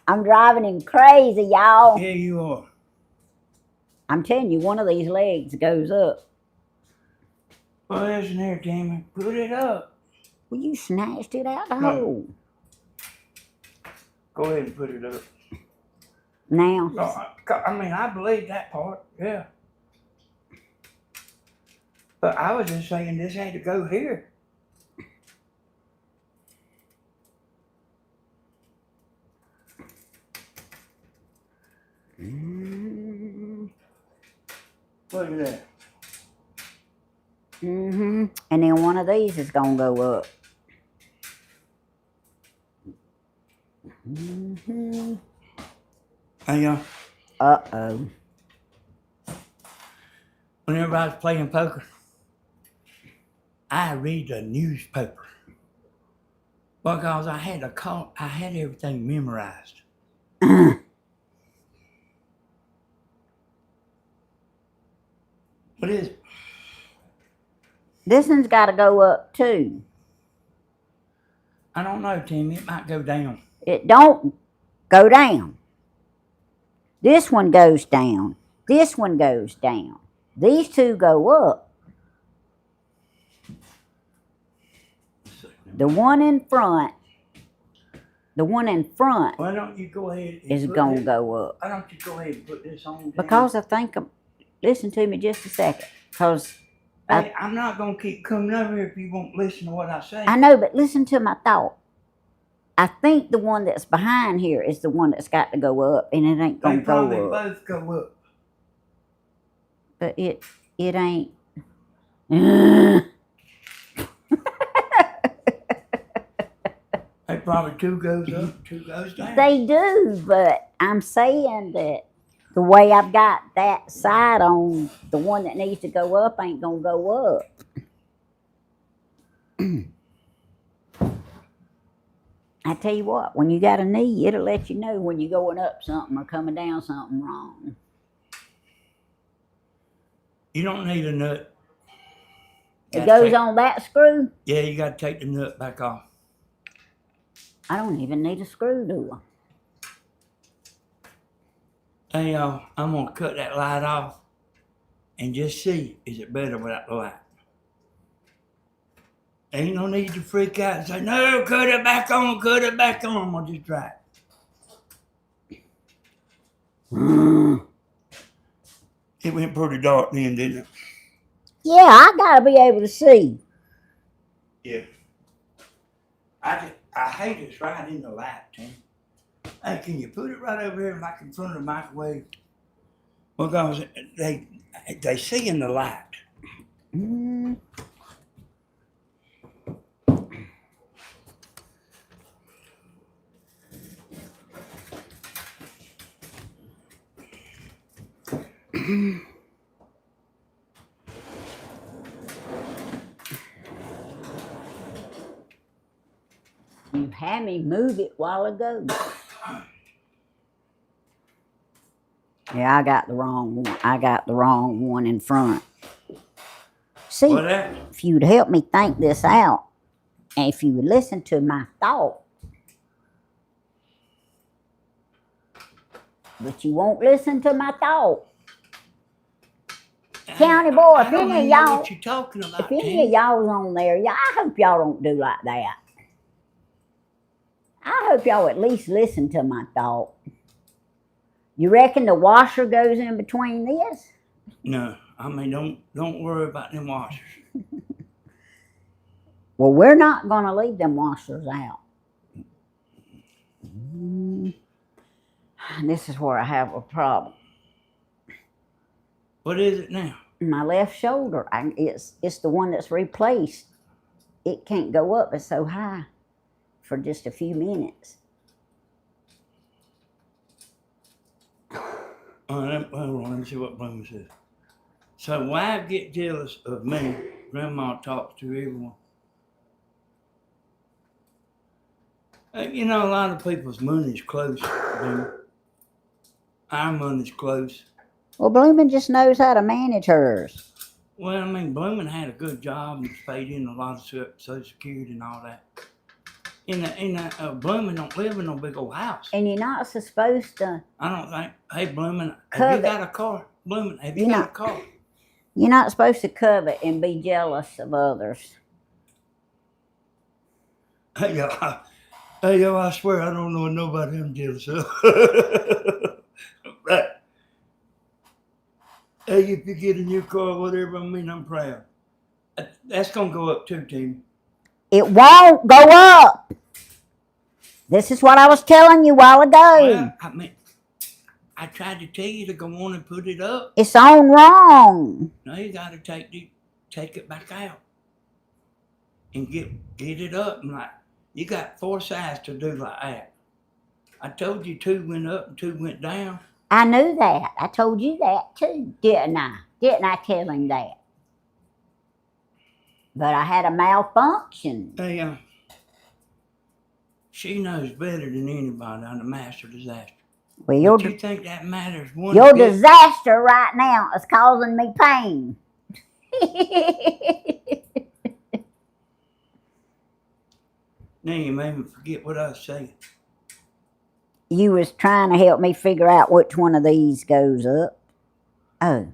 I'm driving him crazy, y'all. Yeah, you are. I'm telling you, one of these legs goes up. Well, listen here, Tammy. Put it up. Well, you snatched it out the No. hole. Go ahead and put it up. Now, No, I mean, I believe that part, yeah. But I was just saying this had to go here. Look at that. and then one of these is gonna go up. Hey, Uh-oh. whenever I was playing poker, I read the newspaper because I had everything memorized. What is it? This one's got to go up too. I don't know, Timmy. It might go down. It don't go down. This one goes down. This one goes down. These two go up. The one in front Why don't you go ahead and is put going to this- go up. Why don't you go ahead and put this on? Tammy? Because I think, listen to me just a second. Because Hey, I'm not going to keep coming over here if you won't listen to what I say. I know, but listen to my thought. I think the one that's behind here is the one that's got to go up, and it ain't They going to probably go up. both go up. But it ain't. They probably two goes up, two goes down. They do, but I'm saying that the way I've got that side on, the one that needs to go up ain't gonna go up. I tell you what, when you got a knee, it'll let you know when you're going up something or coming down something wrong. You don't need a nut. It goes on that screw. Yeah, you got to take the nut back off. I don't even need a screw, do I? Hey, I'm going to cut that light off and just see, is it better without the light? Ain't no need to freak out and say, no, cut it back on, cut it back on. I'm going to just try it. It went pretty dark then, didn't it? Yeah, I gotta be able to see. Yeah. I hate it's right in the light, Tim. Hey, can you put it right over here like in front of the microwave? Because they see in the light. Mm. You've had me move it while ago. Yeah, I got the wrong one. I got the wrong one in front. See, What that? if you'd help me think this out, and if you would listen to my thought, but you won't listen to my thought. County boy, if I don't any of even know y'all, what you're talking about, if any Tim. of y'all's on there, I hope y'all don't do like that. I hope y'all at least listen to my thought. You reckon the washer goes in between this? No, I mean don't worry about them washers. Well, we're not going to leave them washers out. This is where I have a problem. What is it now? My left shoulder, it's the one that's replaced. It can't go up, it's so high for just a few minutes. Hold on, let me see what Bloom says. So wives get jealous of me. Grandma talks to everyone. You know, a lot of people's money's close, Bloom. Our money's close. Well, Bloomin' just knows how to manage hers. Well, I mean, Bloomin' had a good job and paid in a lot of Social Security and all that. Blooming don't live in no big old house. And you're not supposed to. I don't think. Hey, Blooming, have Covet. you got a car? Blooming, have you You're got not- a car? You're not supposed to covet and be jealous of others. Hey, yo, I swear I don't know nobody I'm jealous of. Right. Hey, if you get a new car, whatever, I mean, I'm proud. That's gonna go up too, Tammy. It won't go up. This is what I was telling you a while ago. Well, I mean, I tried to tell you to go on and put it up. It's on wrong. Now you gotta take it back out and get it up. And like, you got 4 sides to do like that. I told you 2 went up and 2 went down. I knew that. I told you that too, didn't I? Didn't I tell him that? But I had a malfunction. Hey, she knows better than anybody on the master disaster. Well, your, Do you think that matters one your bit? disaster right now is causing me pain. Now you made me forget what I was saying. You was trying to help me figure out which one of these goes up. Oh.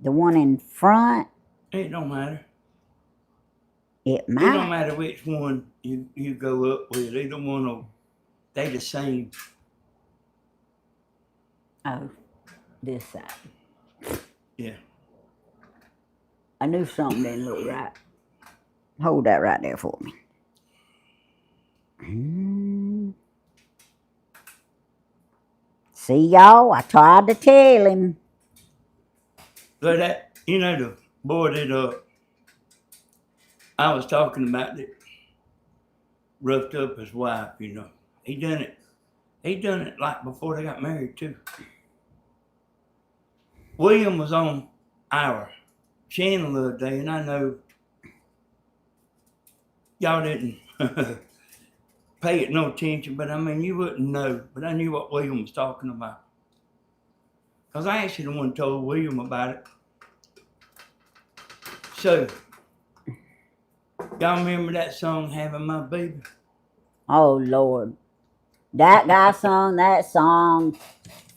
The one in front? It don't matter. It It don't might. matter which one you go up with. Either one will, they the same. Oh, this side. Yeah. I knew something didn't look right. Hold that right there for me. See, y'all, I tried to tell him. But that, the boy that I was talking about that roughed up his wife, He done it like before they got married too. William was on our channel the other day, and I know y'all didn't pay it no attention, but I mean, you wouldn't know. But I knew what William was talking about. Because I actually the one told William about it. So, y'all remember that song, Having My Baby? Oh, Lord. That guy sung that song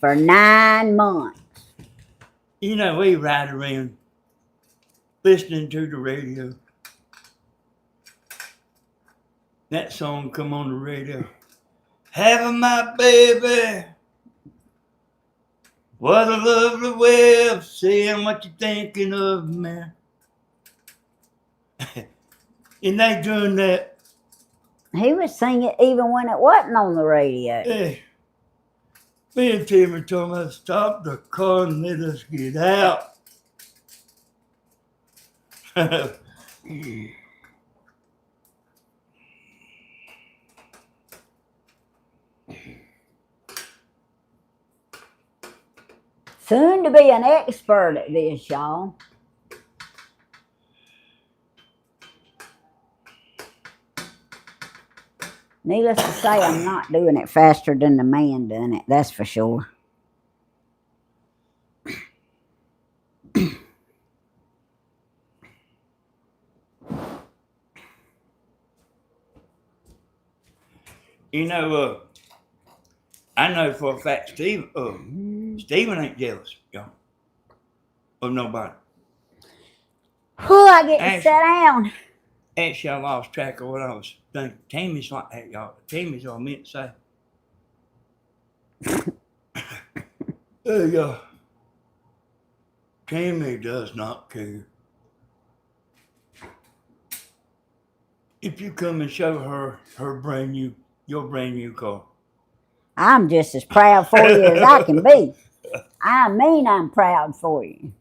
for 9 months. We ride around listening to the radio. That song come on the radio. Having my baby. What a lovely way of saying what you're thinking of, man. And they doing that. He was singing even when it wasn't on the radio. Hey, me and Tammy told me to stop the car and let us get out. Soon to be an expert at this, y'all. Needless to say, I'm not doing it faster than the man doing it, that's for sure. I know for a fact Stephen ain't jealous, y'all, of nobody. Whew, I get to sit down. Actually, I lost track of what I was thinking. Tammy's like that, y'all. Tammy's all I meant to say. Tammy does not care. If you come and show her your brand new car. I'm just as proud for you as I can be. I mean, I'm proud for you.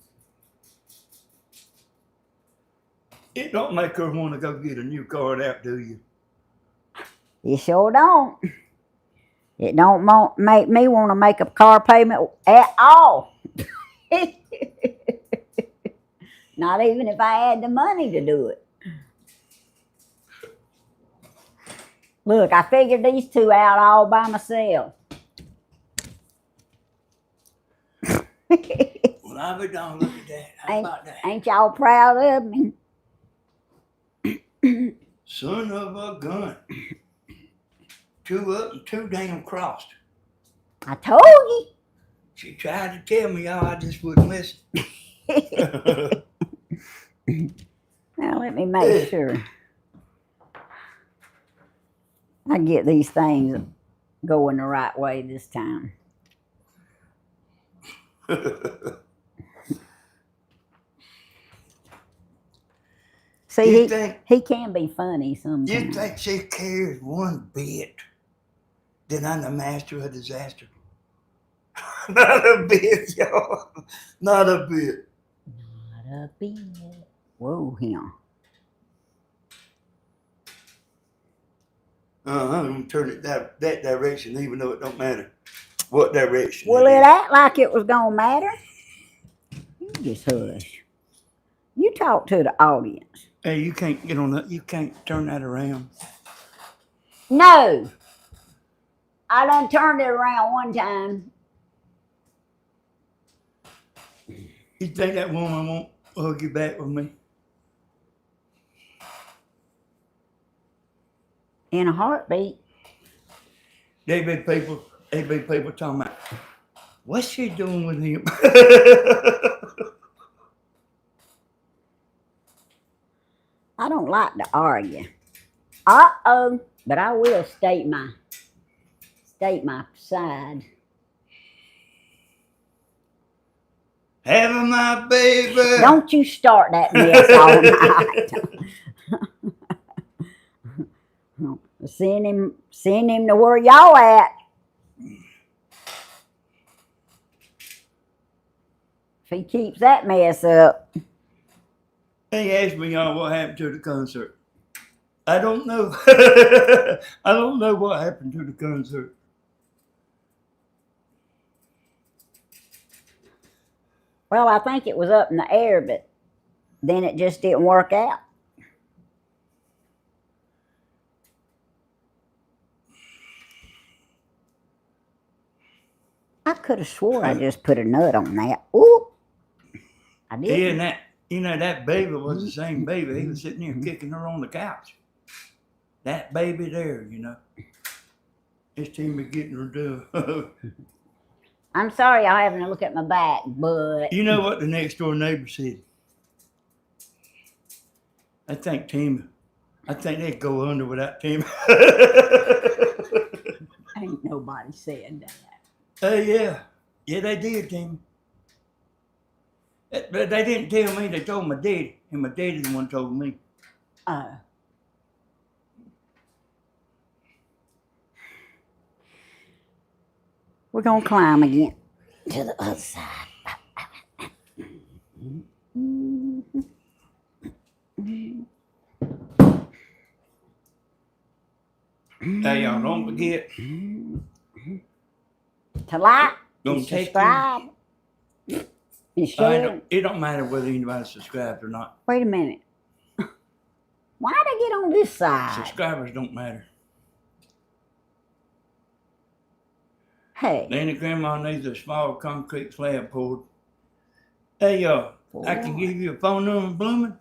It don't make her want to go get a new car out, do you? You sure don't. It don't make me want to make a car payment at all. Not even if I had the money to do it. Look, I figured these two out all by myself. Well, I'll be done. Look at that. How about that? Ain't y'all proud of me? Son of a gun. 2 up and 2 down crossed. I told you. She tried to tell me, y'all, I just wouldn't listen. Now let me make sure I get these things going the right way this time. See, he can be funny sometimes. You think she cares one bit that I'm the master of disaster? Not a bit, y'all. Not a bit. Not a bit. Whoa, him. I'm going to turn it that direction, even though it don't matter what direction. Well, it act like it was going to matter. You just hush. You talk to the audience. Hey, you can't get on that. You can't turn that around. No. I done turned it around one time. You think that woman won't hug you back with me? In a heartbeat. They be people talking about, what's she doing with him? I don't like to argue. Uh-oh. But I will state my side. Having my baby. Don't you start that mess all night. Send him to where y'all at. If he keeps that mess up. They asked me, y'all, what happened to the concert. I don't know. I don't know what happened to the concert. Well, I think it was up in the air, but then it just didn't work out. I could have swore I just put a nut on that. Ooh. I did. Yeah, and that baby was the same baby. He was sitting there kicking her on the couch. That baby there, It's Tammy getting her done. I'm sorry y'all having to look at my back, but... You know what the next door neighbor said? I think they'd go under without Tammy. Ain't nobody said that. Yeah. Yeah, they did, Tammy. But they didn't tell me. They told my daddy. And my daddy's the one told me. We're going to climb again to the other side. Hey, y'all, don't forget. To like, Don't subscribe, and share. It don't matter whether anybody subscribes or not. Wait a minute. Why'd I get on this side? Subscribers don't matter. Hey. Then the grandma needs a small concrete slab poured. Hey, I can give you a phone number, Blooming,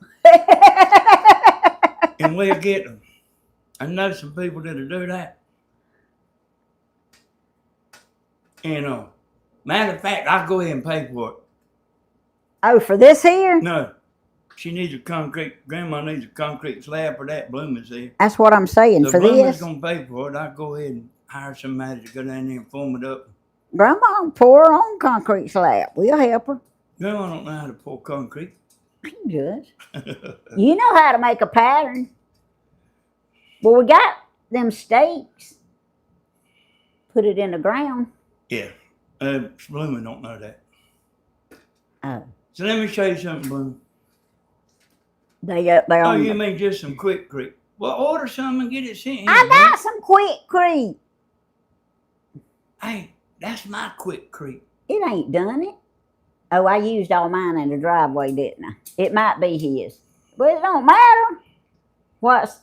and we'll get them. I know some people that'll do that. And matter of fact, I'll go ahead and pay for it. Oh, for this here? No. Grandma needs a concrete slab for that, Blooming said. That's what I'm saying, So for Blooming's this. going to pay for it. I'll go ahead and hire somebody to go down there and form it up. Grandma will pour her own concrete slab. We'll help her. Grandma don't know how to pour concrete. She does. You know how to make a pattern. Well, we got them stakes. Put it in the ground. Yeah. Blooming don't know that. Oh. So let me show you something, Blooming. Oh, you mean just some Quikrete? Well, order some and get it sent here. I got some Quikrete. Hey, that's my Quikrete. It ain't done it. Oh, I used all mine in the driveway, didn't I? It might be his. But it don't matter. What's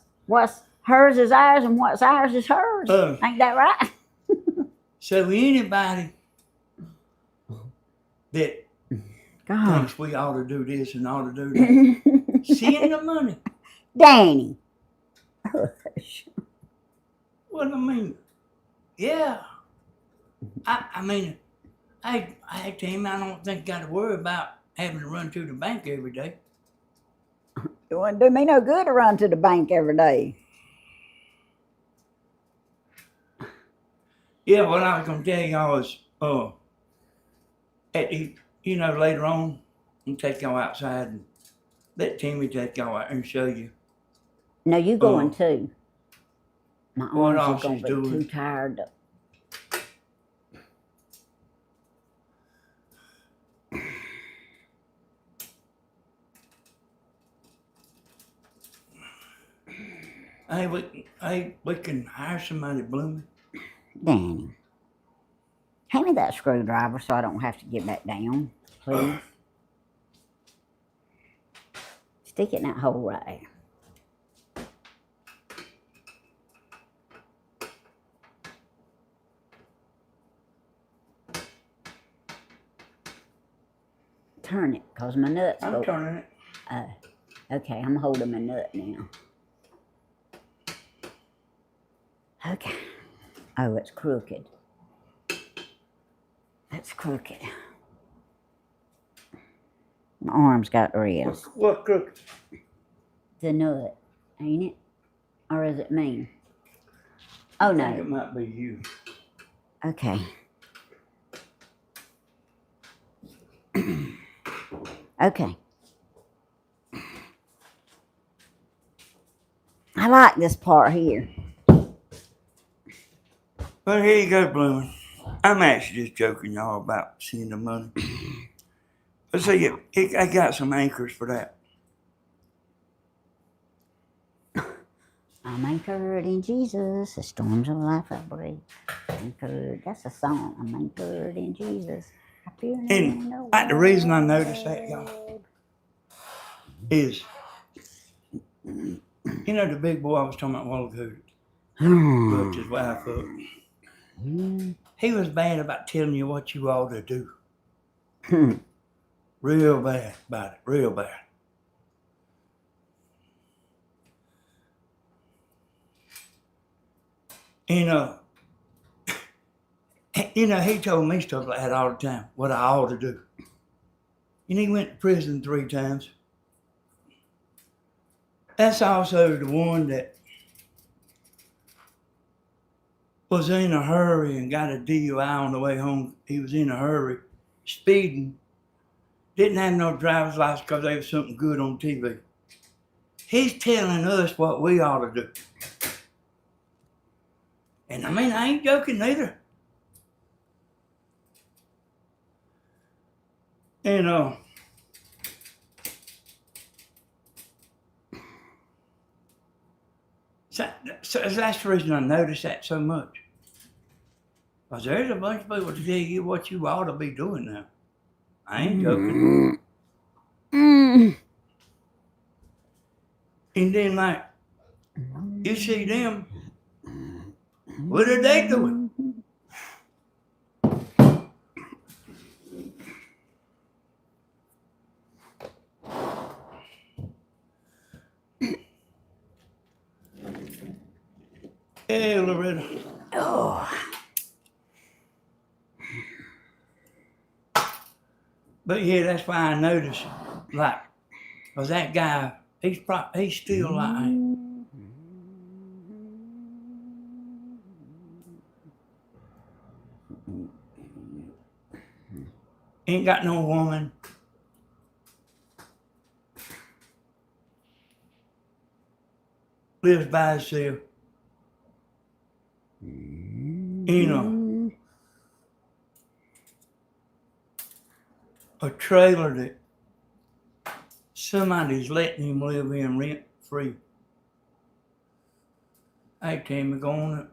hers is ours and what's ours is hers. Ain't that right? So anybody that thinks we ought to do this and ought to do that, send the money. Danny, Hush. Well, I mean, yeah. I mean, I Tammy, I don't think got to worry about having to run to the bank every day. It wouldn't do me no good to run to the bank every day. Yeah, what I was gonna tell y'all is, later on, and take y'all outside and let Tammy take y'all out and show you No, you going too. My what arms are all gonna she's be doing. too tired. We can hire somebody blooming. Danny, hand me that screwdriver so I don't have to get back down, please. Stick it in that hole right there. Turn it, cause my nuts I'm go. turning it. Okay, I'm holding my nut now. Okay. Oh, it's crooked. It's crooked. My arm's got rest. What crooked? The nut, ain't it? Or is it me? Oh I think no. it might be you. Okay. Okay. I like this part here. Well, here you go, blooming. I'm actually just joking y'all about seeing the money. But see, I got some anchors for that. I'm anchored in Jesus, the storms of life I brave. Anchored, that's a song. I'm anchored in Jesus. I fear no And no the reason I noticed that, y'all, is, the big boy I was talking about a while ago, looked his wife up. He was bad about telling you what you ought to do. Real bad about it, real bad. He told me stuff like that all the time, what I ought to do. And he went to prison 3 times. That's also the one that was in a hurry and got a DUI on the way home. He was in a hurry, speeding. Didn't have no driver's license because there was something good on TV. He's telling us what we ought to do. And I mean, I ain't joking neither. So that's the reason I noticed that so much. Because there's a bunch of people to tell you what you ought to be doing now. I ain't joking. And then, like, you see them, what are they doing? Hey, Loretta. Oh. But yeah, that's why I noticed, like, because that guy, he's still like, ain't got no woman. Lives by himself. A trailer that somebody's letting him live in rent free. Hey, Tammy, go on it.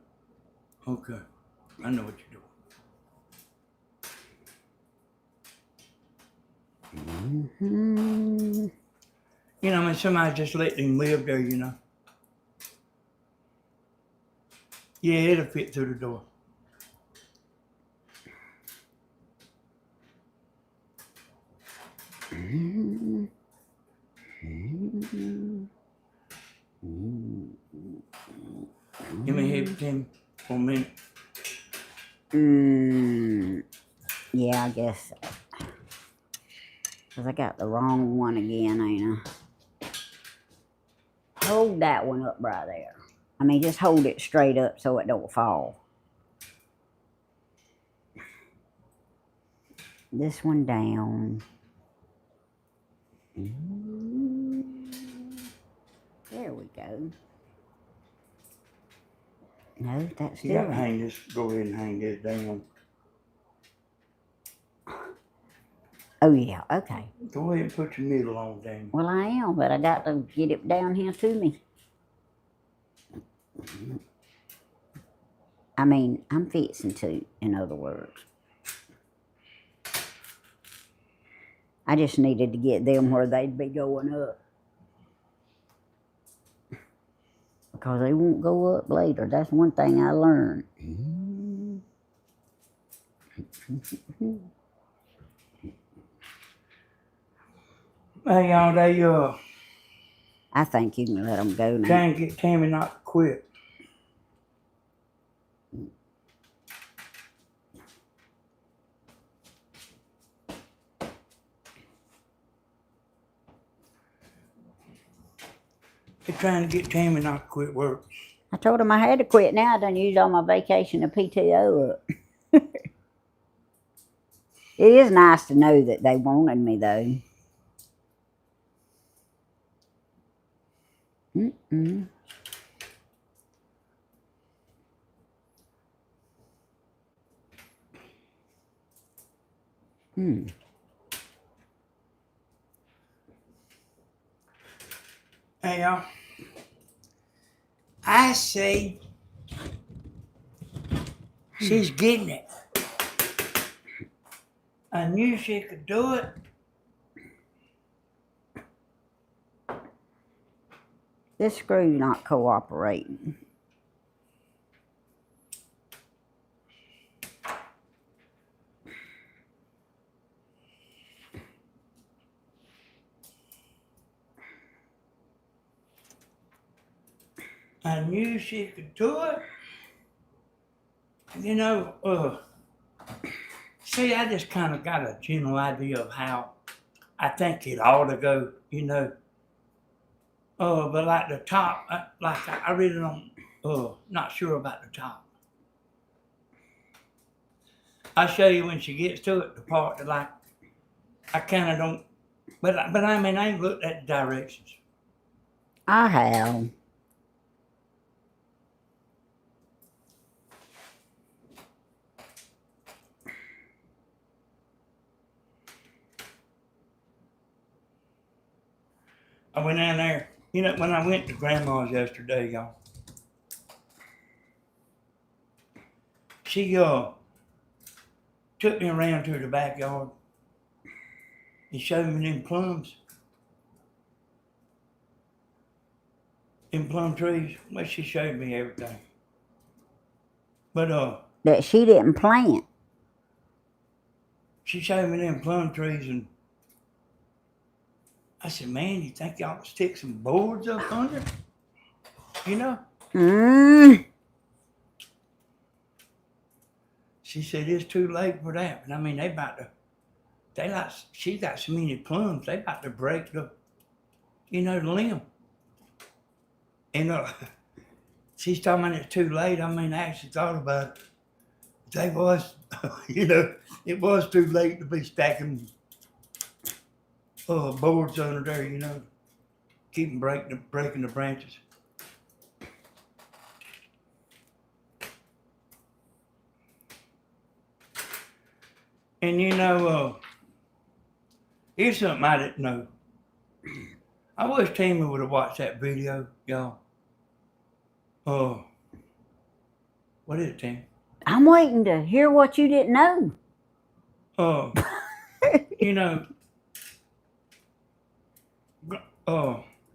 Okay, I know what you're doing. Somebody just letting him live there, Yeah, it'll fit through the door. Tim, for a minute? Yeah, I guess so. Because I got the wrong one again, ain't I? Hold that one up right there. I mean, just hold it straight up so it don't fall. This one down. There we go. No, that's You still got to hang this, go ahead and hang this down. Oh, yeah, okay. Go ahead and put your needle on, Tammy. Well, I am, but I got to get it down here to me. I mean, I'm fixing to, in other words. I just needed to get them where they'd be going up. Because they won't go up later. That's one thing I learned. Hey, y'all, I think you can let them go now. trying to get Tammy not to quit. They're trying to get Tammy not to quit work. I told them I had to quit now. I done used all my vacation and PTO up. It is nice to know that they wanted me, though. Hey, y'all. I say she's getting it. I knew she could do it. This screw not cooperating. I knew she could do it. You know, see, I just kind of got a general idea of how I think it ought to go, you know. But like the top, like I really don't, not sure about the top. I'll show you when she gets to it, the part that like, I kind of don't, but I mean, I ain't looked at the directions. I have. I went down there, you know, when I went to Grandma's yesterday, y'all. She took me around to the backyard and showed me them plums. Them plum trees. Well, she showed me everything. But That she didn't plant. she showed me them plum trees, and I said, "Man, you think y'all could stick some boards up under? You know?" She said it's too late for that. But I mean, she got so many plums, they about to break the limb. And she's talking about it's too late. I mean, I actually thought about it. They was, it was too late to be stacking boards under there, keep them breaking the branches. And here's something I didn't know. I wish Tammy would have watched that video, y'all. What is it, Tammy? I'm waiting to hear what you didn't know.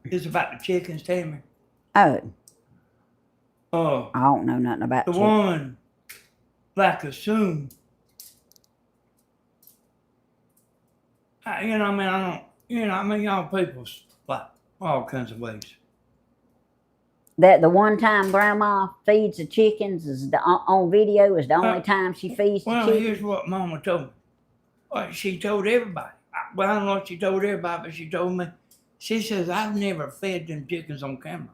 It's about the chickens, Tammy. I don't know nothing about the chickens. woman, like assumed. I don't, y'all people's like all kinds of ways. That the one time Grandma feeds the chickens is on video is the only time she feeds the Well, chickens? here's what Mama told me. Well, she told everybody. Well, I don't know if she told everybody, but she told me. She says, I've never fed them chickens on camera.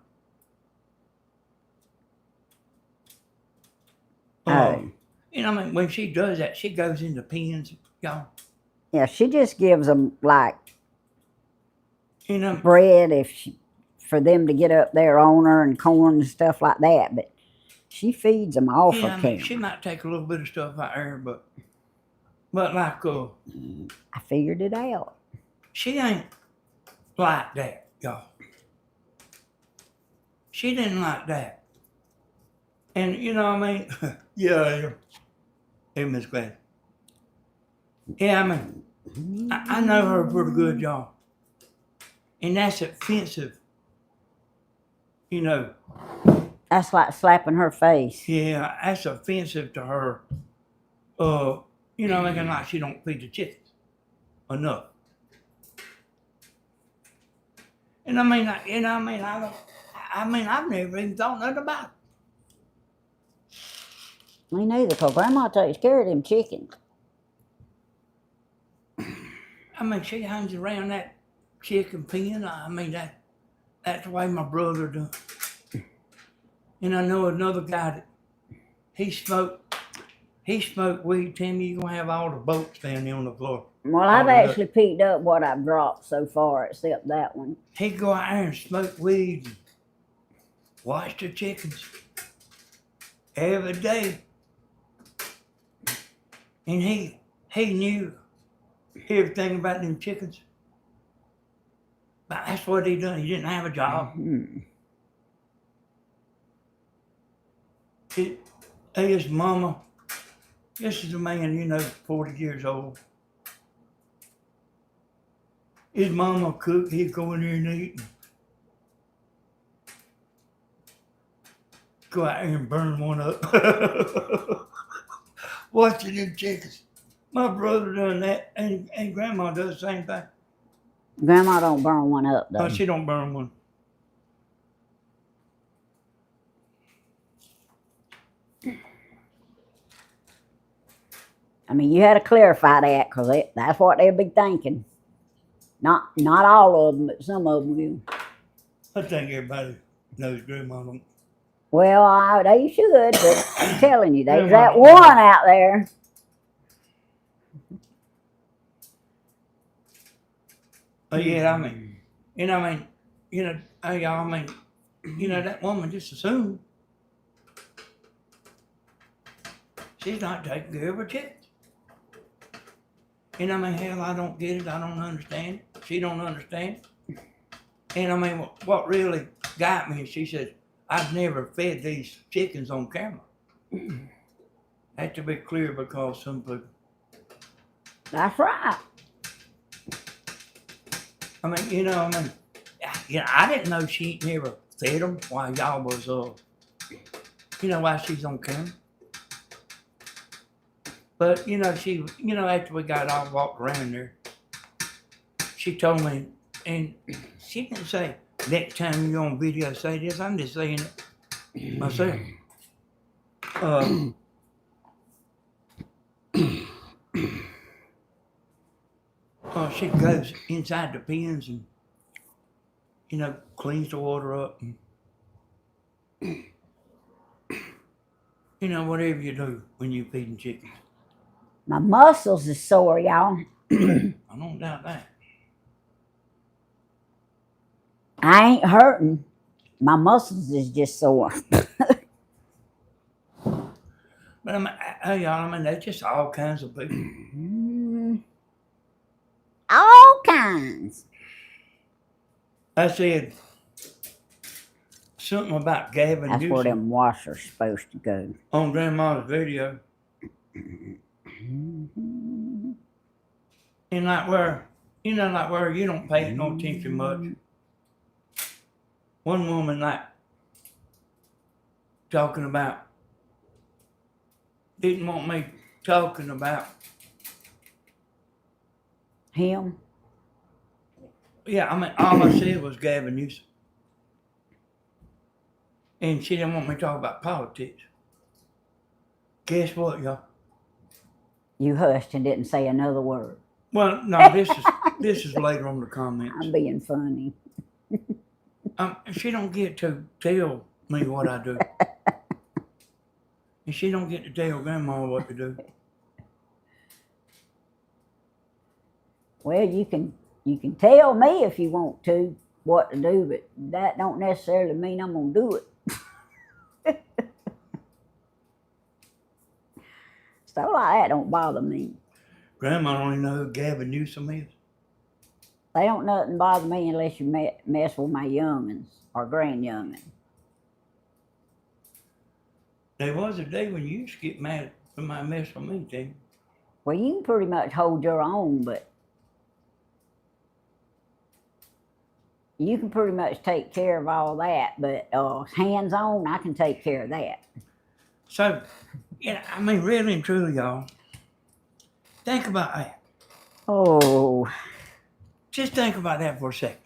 Oh. You know, I mean, when she does that, she goes into pens, y'all. Yeah, she just gives them like You know, bread for them to get up there on her and corn and stuff like that. But she feeds them off yeah, of I mean, camera. she might take a little bit of stuff out there, but like, I figured it out. she ain't like that, y'all. She didn't like that. And, you know, I mean, yeah. Hey, Miss Gladys. Yeah, I mean, I know her pretty good, y'all. And that's offensive. You know. That's like slapping her face. Yeah, that's offensive to her. You know, making like she don't feed the chickens enough. And I mean, I've never even thought nothing about it. Me neither, because Grandma takes care of them chickens. I mean, she hangs around that chicken pen. I mean, that's the way my brother does. And I know another guy that he smoked weed. Tammy, you're gonna have all the boats down there on the floor. Well, I've actually picked up what I've dropped so far, except that one. He'd go out there and smoke weed and watch the chickens every day. And he knew everything about them chickens. But that's what he done. He didn't have a job. Mm-hmm. His mama, this is a man, you know, 40 years old. His mama cooked, he'd go in there and eat. Go out there and burn one up. Watching them chickens. My brother done that, and Grandma does the same thing. Grandma don't burn one up, though. Oh, she don't burn one. I mean, you had to clarify that, because that's what they'll be thinking. Not all of them, but some of them will. I think everybody knows Grandma don't. Well, they should, but I'm telling you, there's that one out there. Oh, yeah, I mean, that woman just assumed she's not taking care of her chickens. And I mean, hell, I don't get it. I don't understand it. She don't understand it. And I mean, what really got me is she said, I've never fed these chickens on camera. Had to be clear because some people. That's right. I mean, I didn't know she never fed them while y'all was, while she's on camera. But, after we got all walked around there, she told me, and she didn't say, next time you're on video, say this. I'm just saying it myself. She goes inside the pens and, cleans the water up. And, whatever you do when you're feeding chickens. My muscles is sore, y'all. I don't doubt that. I ain't hurting. My muscles is just sore. But y'all, there's just all kinds of people. All kinds. I said something about Gavin That's Newsom where them washers supposed to go. on Grandma's video. And like where you don't pay no attention much. One woman talking about, didn't want me talking about him. Yeah, all I said was Gavin Newsom. and she didn't want me to talk about politics. Guess what, y'all? You hushed and didn't say another word. Well, no, this is later on the comments. I'm being funny. She don't get to tell me what I do. And she don't get to tell Grandma what to do. Well, you can tell me if you want to what to do, but that don't necessarily mean I'm gonna do it. Stuff like that don't bother me. Grandma don't even know who Gavin Newsom is. They don't nothing bother me unless you mess with my young'uns or grand-young'un. There was a day when you used to get mad when I mess with me, Tammy. Well, you can pretty much hold your own, but you can pretty much take care of all that. But hands-on, I can take care of that. So, yeah, I mean, really and truly, y'all, think about that. Oh, Just think about that for a second.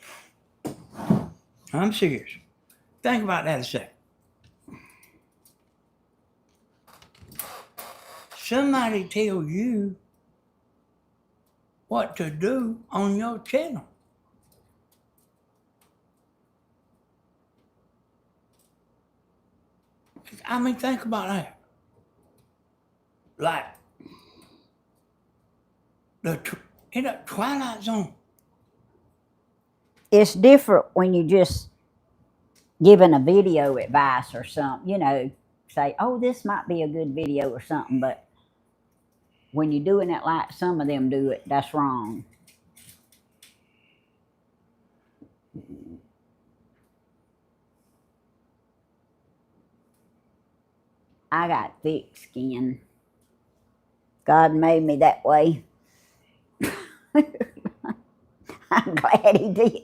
I'm serious. Think about that a second. Somebody tell you what to do on your channel. I mean, think about that. Like, in a Twilight Zone. it's different when you just giving a video advice or something, say, oh, this might be a good video or something, but when you're doing it like some of them do it, that's wrong. I got thick skin. God made me that way. I'm glad he did.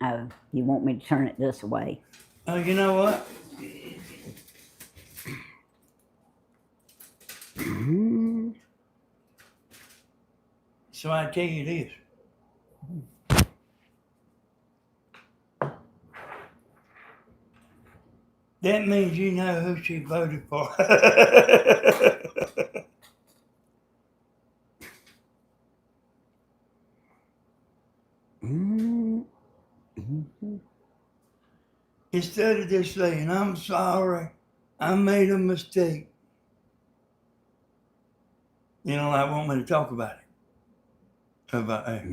Oh, you want me to turn it this way? Oh, you know what? So I tell you this. That means you know who she voted for. Instead of just saying, I'm sorry, I made a mistake. You know, I want me to talk about it. How about that?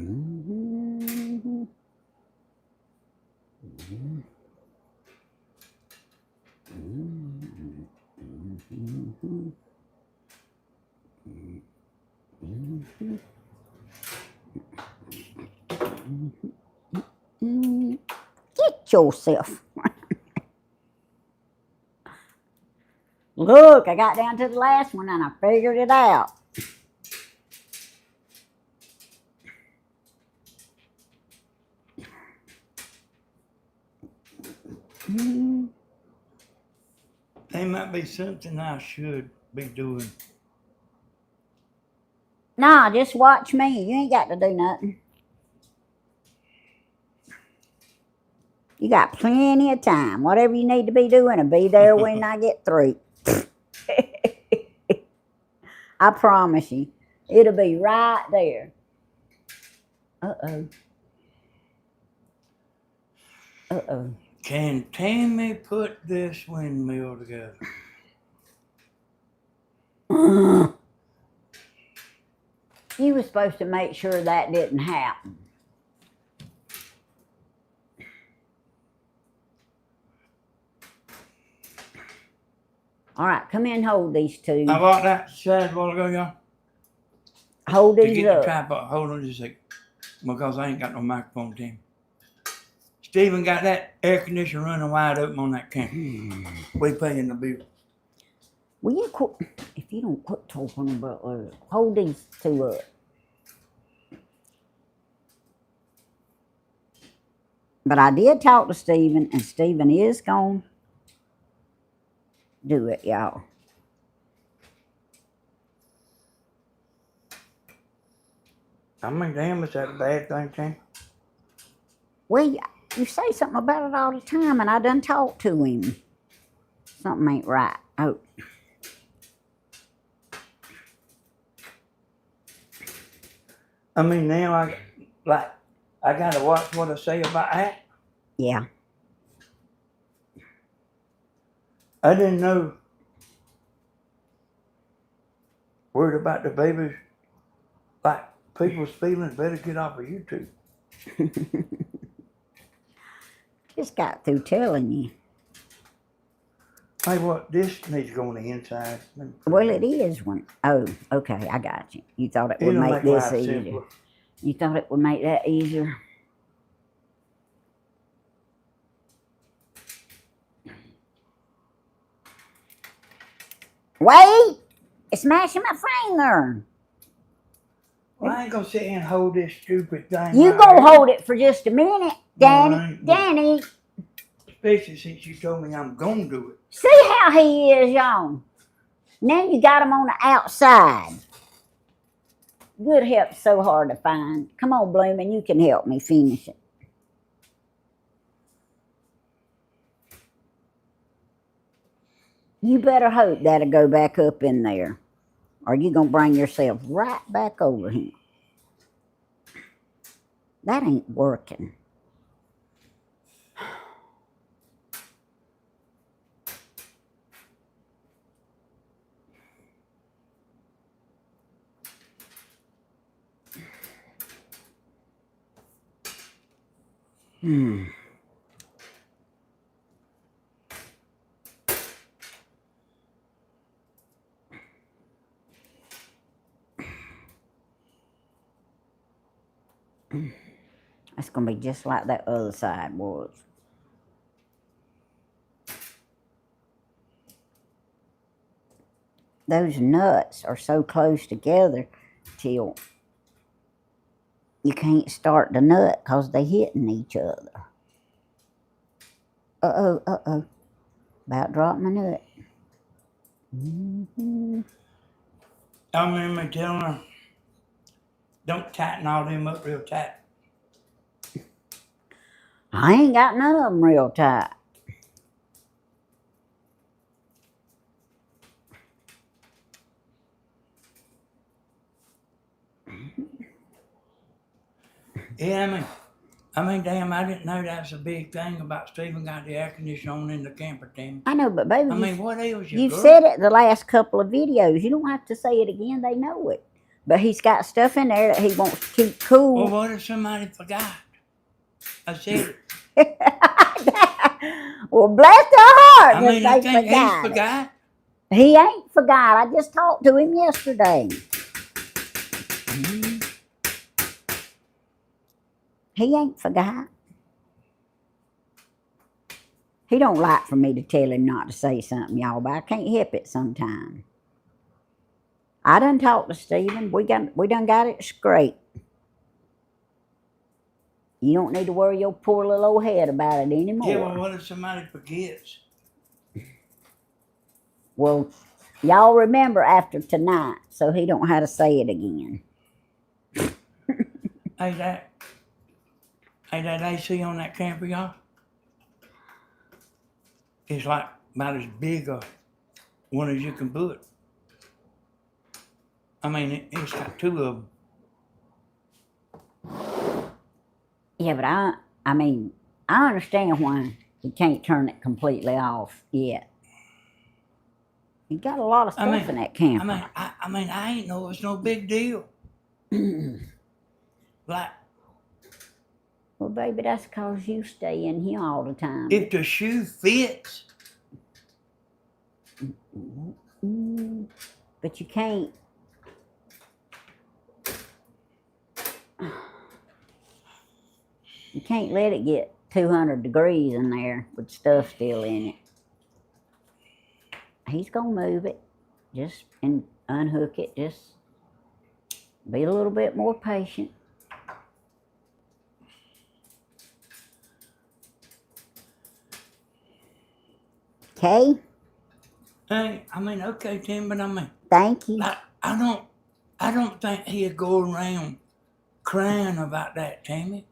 Get yourself. Look, I got down to the last one and I figured it out. There might be something I should be doing. Nah, just watch me. You ain't got to do nothing. You got plenty of time. Whatever you need to be doing will be there when I get through. I promise you. It'll be right there. Uh-oh. Uh-oh. Can Tammy put this windmill together? You were supposed to make sure that didn't happen. All right, come in and hold these two. I bought that side a while ago, y'all. Hold To these get the up. tripod. Hold on just a second. Because I ain't got no microphone, Tammy. Stephen got that air conditioner running wide open on that camera. We paying the bill. Will you quit? If you don't quit talking about that, hold these two up. But I did talk to Stephen, and Stephen is going to do it, y'all. I mean, damn, is that a bad thing, Tammy? Well, you say something about it all the time, and I done talked to him. Something ain't right. Oh. I mean, now I gotta watch what I say about that. Yeah. I didn't know. Worried about the babies. Like, people's feelings better get off of YouTube. Just got through telling you. Hey, what? This needs to go on the inside. Well, it is one. Oh, okay, I got you. You thought it would It'll make this life easier. simpler. You thought it would make that easier. Wait! It's smashing my finger. Well, I ain't gonna sit here and hold this stupid thing. You right gonna here. hold it for just a minute, No, Danny. I ain't. Danny, Especially since you told me I'm gonna do it. see how he is, y'all. Now you got him on the outside. Good help's so hard to find. Come on, Bloomin', you can help me finish it. You better hope that'll go back up in there, or you gonna bring yourself right back over him. That ain't working. That's gonna be just like that other side was. Those nuts are so close together till you can't start the nut because they hitting each other. Uh-oh, uh-oh. About dropped my nut. I remember telling her, don't tighten all them up real tight. I ain't got none of them real tight. Yeah, damn, I didn't know that's a big thing about Stephen got the air conditioner on in the camper, Tammy. I know, but baby, I mean, what else you you've girl? said it the last couple of videos. You don't have to say it again. They know it. But he's got stuff in there that he wants to keep cool. Well, what if somebody forgot? I said it. Well, bless their heart. I mean, I think he's it. forgot. He ain't forgot. I just talked to him yesterday. He ain't forgot. He don't like for me to tell him not to say something, y'all, but I can't help it sometimes. I done talked to Stephen. We done got it straight. You don't need to worry your poor little old head about it anymore. Yeah, well, what if somebody forgets? Well, y'all remember after tonight, so he don't have to say it again. Hey, that AC on that camper, y'all? It's like about as big a one as you can put. I mean, it's got two of them. Yeah, but I understand why he can't turn it completely off yet. He got a lot of stuff in that camper. I ain't know it's no big deal. Like, well, baby, that's because you stay in here all the time. If the shoe fits. But you can't. You can't let it get 200 degrees in there with stuff still in it. He's gonna move it, just and unhook it. Just be a little bit more patient. Okay. Hey, okay, Tim, but Thank you. I don't think he'd go around crying about that, Tammy.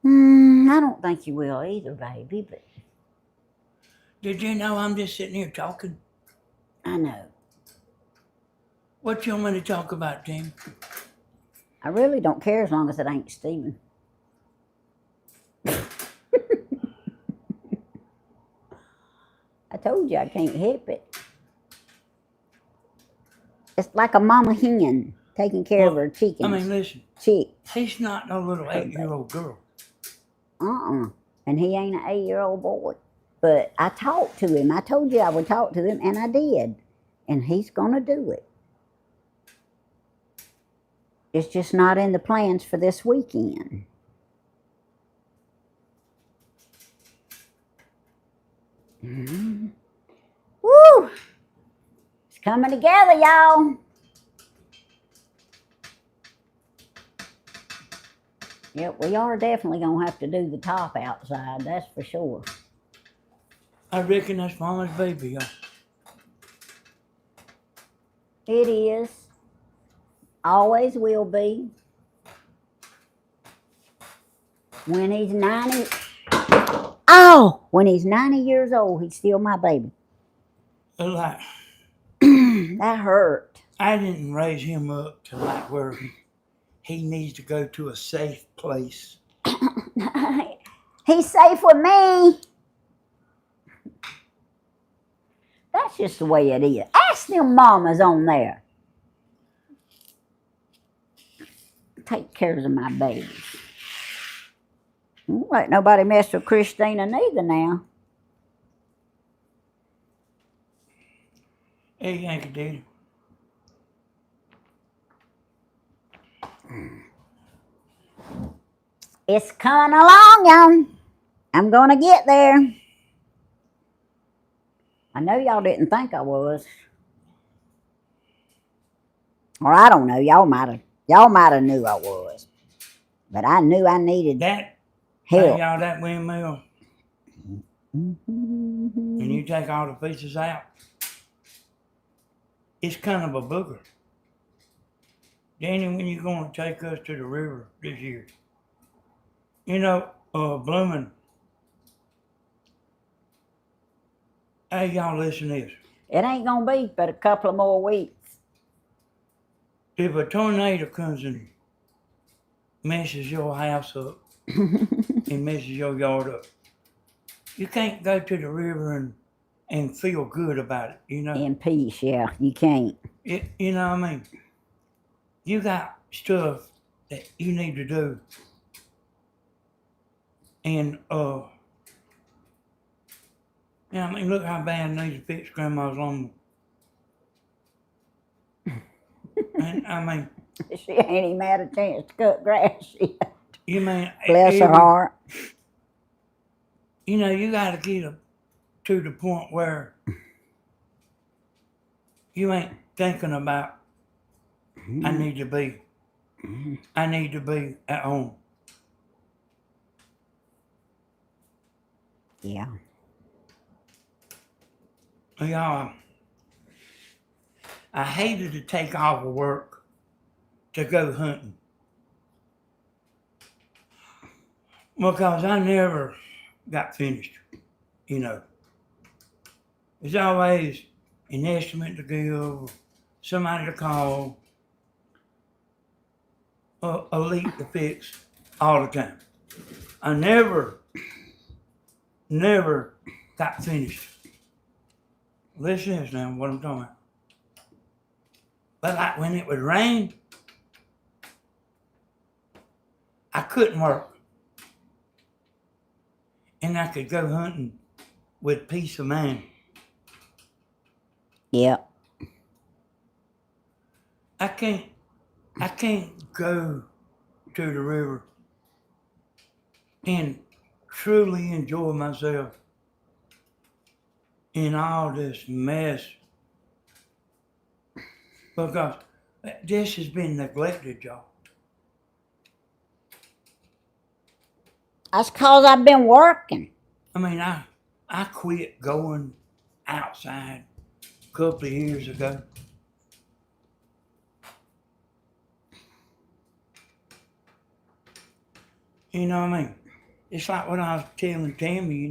I don't think you will either, baby, but Did you know I'm just sitting here talking? I know. What you want me to talk about, Tim? I really don't care as long as it ain't Stephen. I told you I can't help it. It's like a mama hen taking care of her chickens. I mean, listen. Chick. He's not no little 8-year-old girl. And he ain't an 8-year-old boy. But I talked to him. I told you I would talk to him, and I did. And he's going to do it. It's just not in the plans for this weekend. Mm-hmm. Woo! It's coming together, y'all. Yep, we are definitely going to have to do the top outside, that's for sure. I reckon that's Mama's baby, y'all. It is. Always will be. When he's 90... Oh! When he's 90 years old, he's still my baby. Like, that hurt. I didn't raise him up to like where he needs to go to a safe place. He's safe with me. That's just the way it is. Ask them mamas on there. Take care of my babies. Ain't nobody mess with Christina neither now. Hey, Yankee Daddy. It's coming along, y'all. I'm gonna get there. I know y'all didn't think I was. Or I don't know. Y'all might have knew I was. But I knew I needed that help. Y'all, that windmill. And you take all the pieces out. It's kind of a booger. Danny, when you going to take us to the river this year? You know, Blooming. Hey, y'all listen to this. It ain't going to be but a couple of more weeks. If a tornado comes and messes your house up and messes your yard up, you can't go to the river and feel good about it, you know? In peace, yeah, you can't. You know what I mean? You got stuff that you need to do. And, yeah, I mean, look how bad I need to fix Grandma's lawnmower. And, I mean... She ain't even had a chance to cut grass yet. You mean... Bless her heart. You know, you got to get to the point where you ain't thinking about, I need to be at home. Yeah. Y'all, I hated to take off of work to go hunting. Because I never got finished, you know. There's always an estimate to give, somebody to call, a leak to fix all the time. I never got finished. Listen to this now, what I'm talking about. But like when it would rain, I couldn't work. And I could go hunting with peace of mind. Yep. I can't go to the river and truly enjoy myself in all this mess because this has been neglected, y'all. That's because I've been working. I mean, I quit going outside a couple of years ago. You know what I mean? it's like what I was telling Tammy,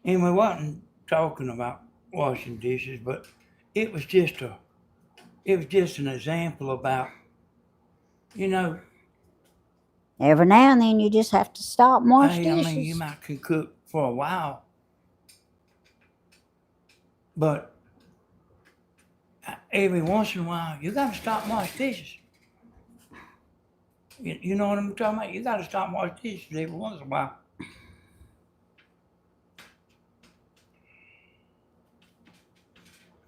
and we wasn't talking about washing dishes, but it was just an example about, you know, Every now and then you just have to stop and wash hey, I dishes. mean, you might can cook for a while, but every once in a while you got to stop and wash dishes. You know what I'm talking about? You got to stop and wash dishes every once in a while.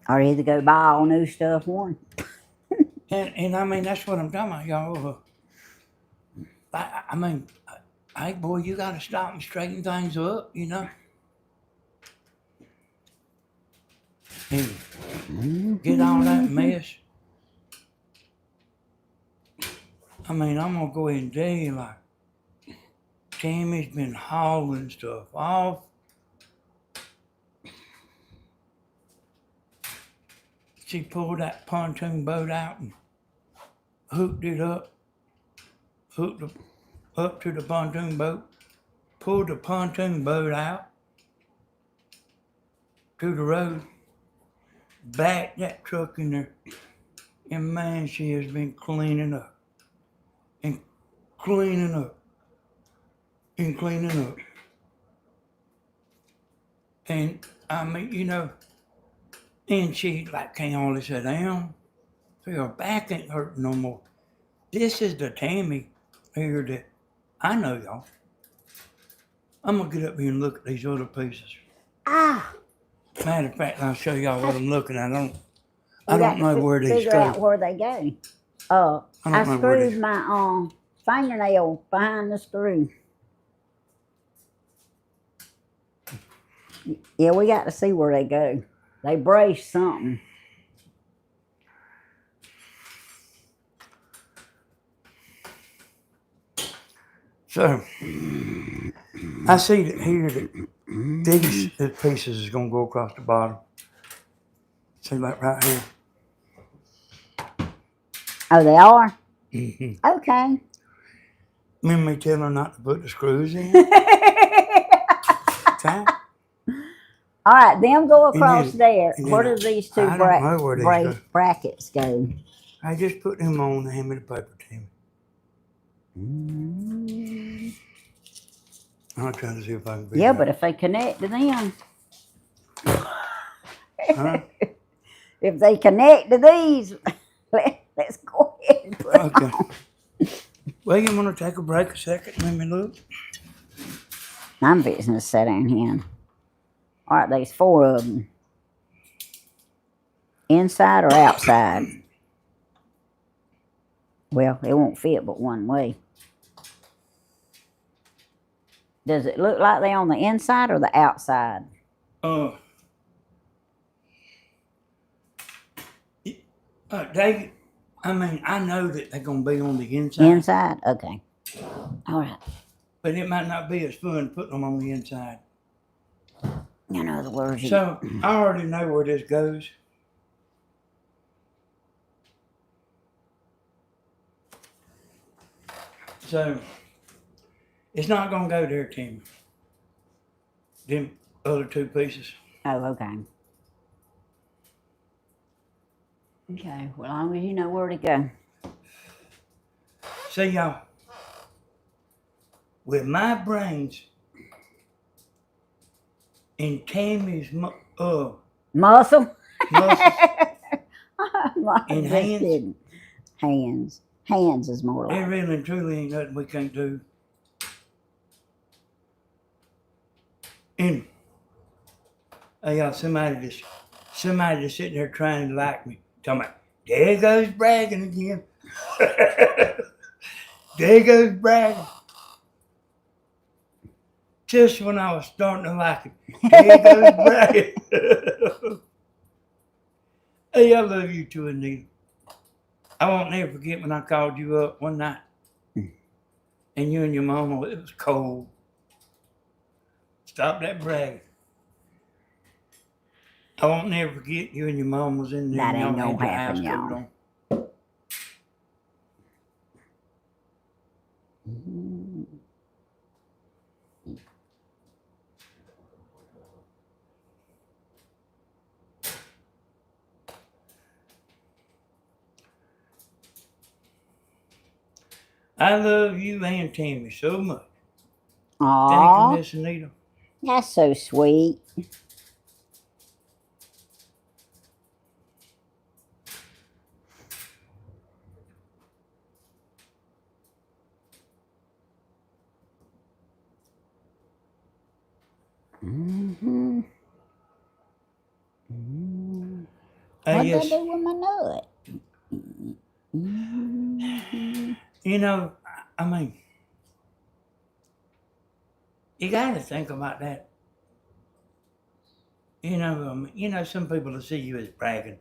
Or either go buy all new stuff one. And I mean, that's what I'm talking about, y'all. I mean, hey, boy, you got to stop and straighten things up, And get all that mess. I mean, I'm going to go ahead and tell you, like, Tammy's been hauling stuff off. She pulled that pontoon boat out and hooked it up, up to the pontoon boat, pulled the pontoon boat out to the road, backed that truck in there, and man, she has been cleaning up and cleaning up and cleaning up. And I mean, and she like can't hardly sit down. So her back ain't hurting no more. This is the Tammy here that I know, y'all. I'm gonna get up here and look at these other pieces. Ah, Matter of fact, I'll show y'all what I'm looking at. I we don't got know to where these figure out go. where they go. I I don't know where screwed my fingernail behind the screw. Yeah, we got to see where they go. They brace something. So I see that here that these pieces is gonna go across the bottom. See, like right here. Oh, they are? Mm-hmm. Okay. Remember me telling her not to put the screws in? Okay. All right, them go across then- there. and then Where do these two I don't know where these go. brackets go? I just put them on the hand me the paper, Tammy. I'll try to see if I can figure Yeah, it but out. if they connect to them, Huh? if they connect to these, let's go ahead and put them Okay. on. Well, you want to take a break a second? Let me look. I'm fixing to sit down here. All right, there's 4 of them. Inside or outside? Well, it won't fit but one way. Does it look like they're on the inside or the outside? I know that they're going to be on the inside. Inside? Okay. All right. But it might not be as fun putting them on the inside. In other words, So I already know where this goes. So it's not going to go there, Tim. Them other 2 pieces. oh, okay. Okay, well, as long as you know where to go. See, y'all, with my brains and Tammy's Muscle? muscles I'm and just hands, kidding. Hands. Hands is more there like. really and truly ain't nothing we can't do. And y'all, somebody just sitting there trying to like me, talking about, there goes bragging again. There goes bragging. Just when I was starting to like him, there goes bragging. Hey, I love you too, Anita. I won't never forget when I called you up one night, and you and your mama, it was cold. Stop that bragging. I won't never forget you and your mom was in there. That and ain't y'all gonna had your happen, house coat y'all. on. I love you and Tammy so much. Thank Aw, you, Miss Anita. that's so sweet. Mm-hmm. Mm-hmm. What'd Yes, I do with my nut? Mm-hmm. you know, I mean, you got to think about that. Some people will see you as bragging.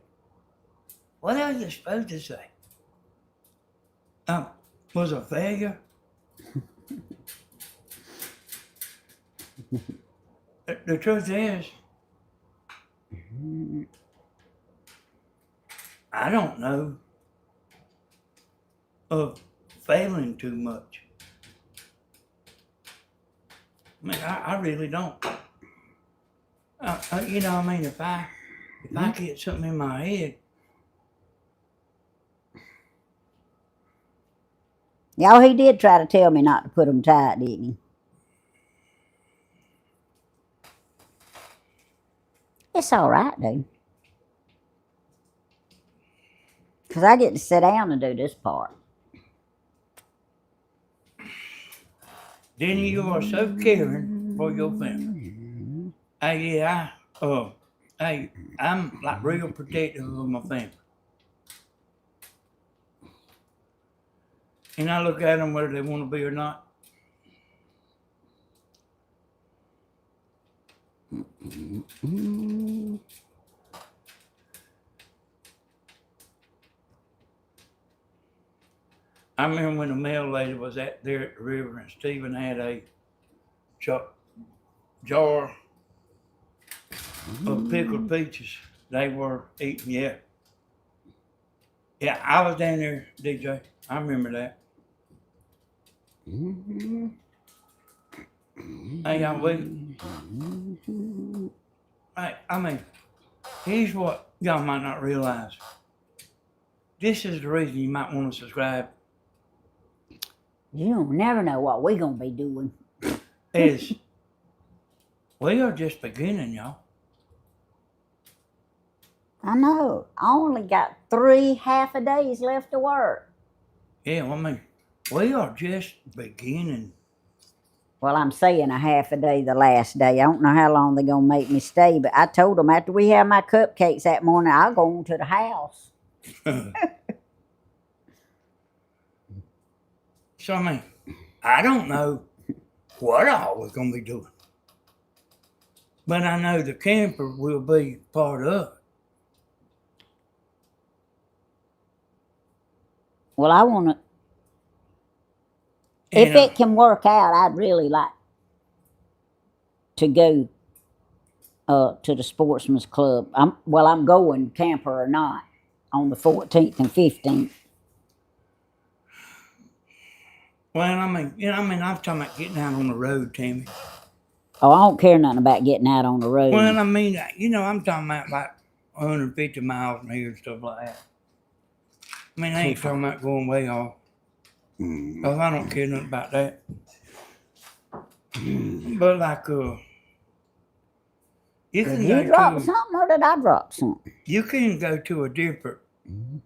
What are you supposed to say? Um, was a failure? The truth is, I don't know of failing too much. I mean, I really don't. If I get something in my head, Y'all, he did try to tell me not to put them tight, didn't he? It's all right, dude. Because I get to sit down and do this part. then you are so caring for your family. I'm like real protective of my family. And I look at them whether they want to be or not. I remember when the mail lady was there at the river and Stephen had a jar of pickled peaches. They were eating, yeah. Yeah, I was down there, DJ. I remember that. Hey, I mean, here's what y'all might not realize. This is the reason you might want to subscribe. You don't never know what we're going to be doing. Is we are just beginning, y'all. I know. I only got 3 half-a-days left to work. Yeah, I mean, we are just beginning. Well, I'm saying a half-a-day the last day. I don't know how long they're going to make me stay, but I told them after we had my cupcakes that morning, I'll go on to the house. So, I mean, I don't know what all we're going to be doing. But I know the camper will be part of it. Well, I want to, if it can work out, I'd really like to go to the Sportsman's Club. I'm going camper or not on the 14th and 15th. Well, I'm talking about getting out on the road, Tammy. Oh, I don't care nothing about getting out on the road. Well, I'm talking about like 150 miles an hour and stuff like that. I mean, I ain't talking about going way off. Because I don't care nothing about that. But like, you can Did you drop something or did I drop something? You can go to a different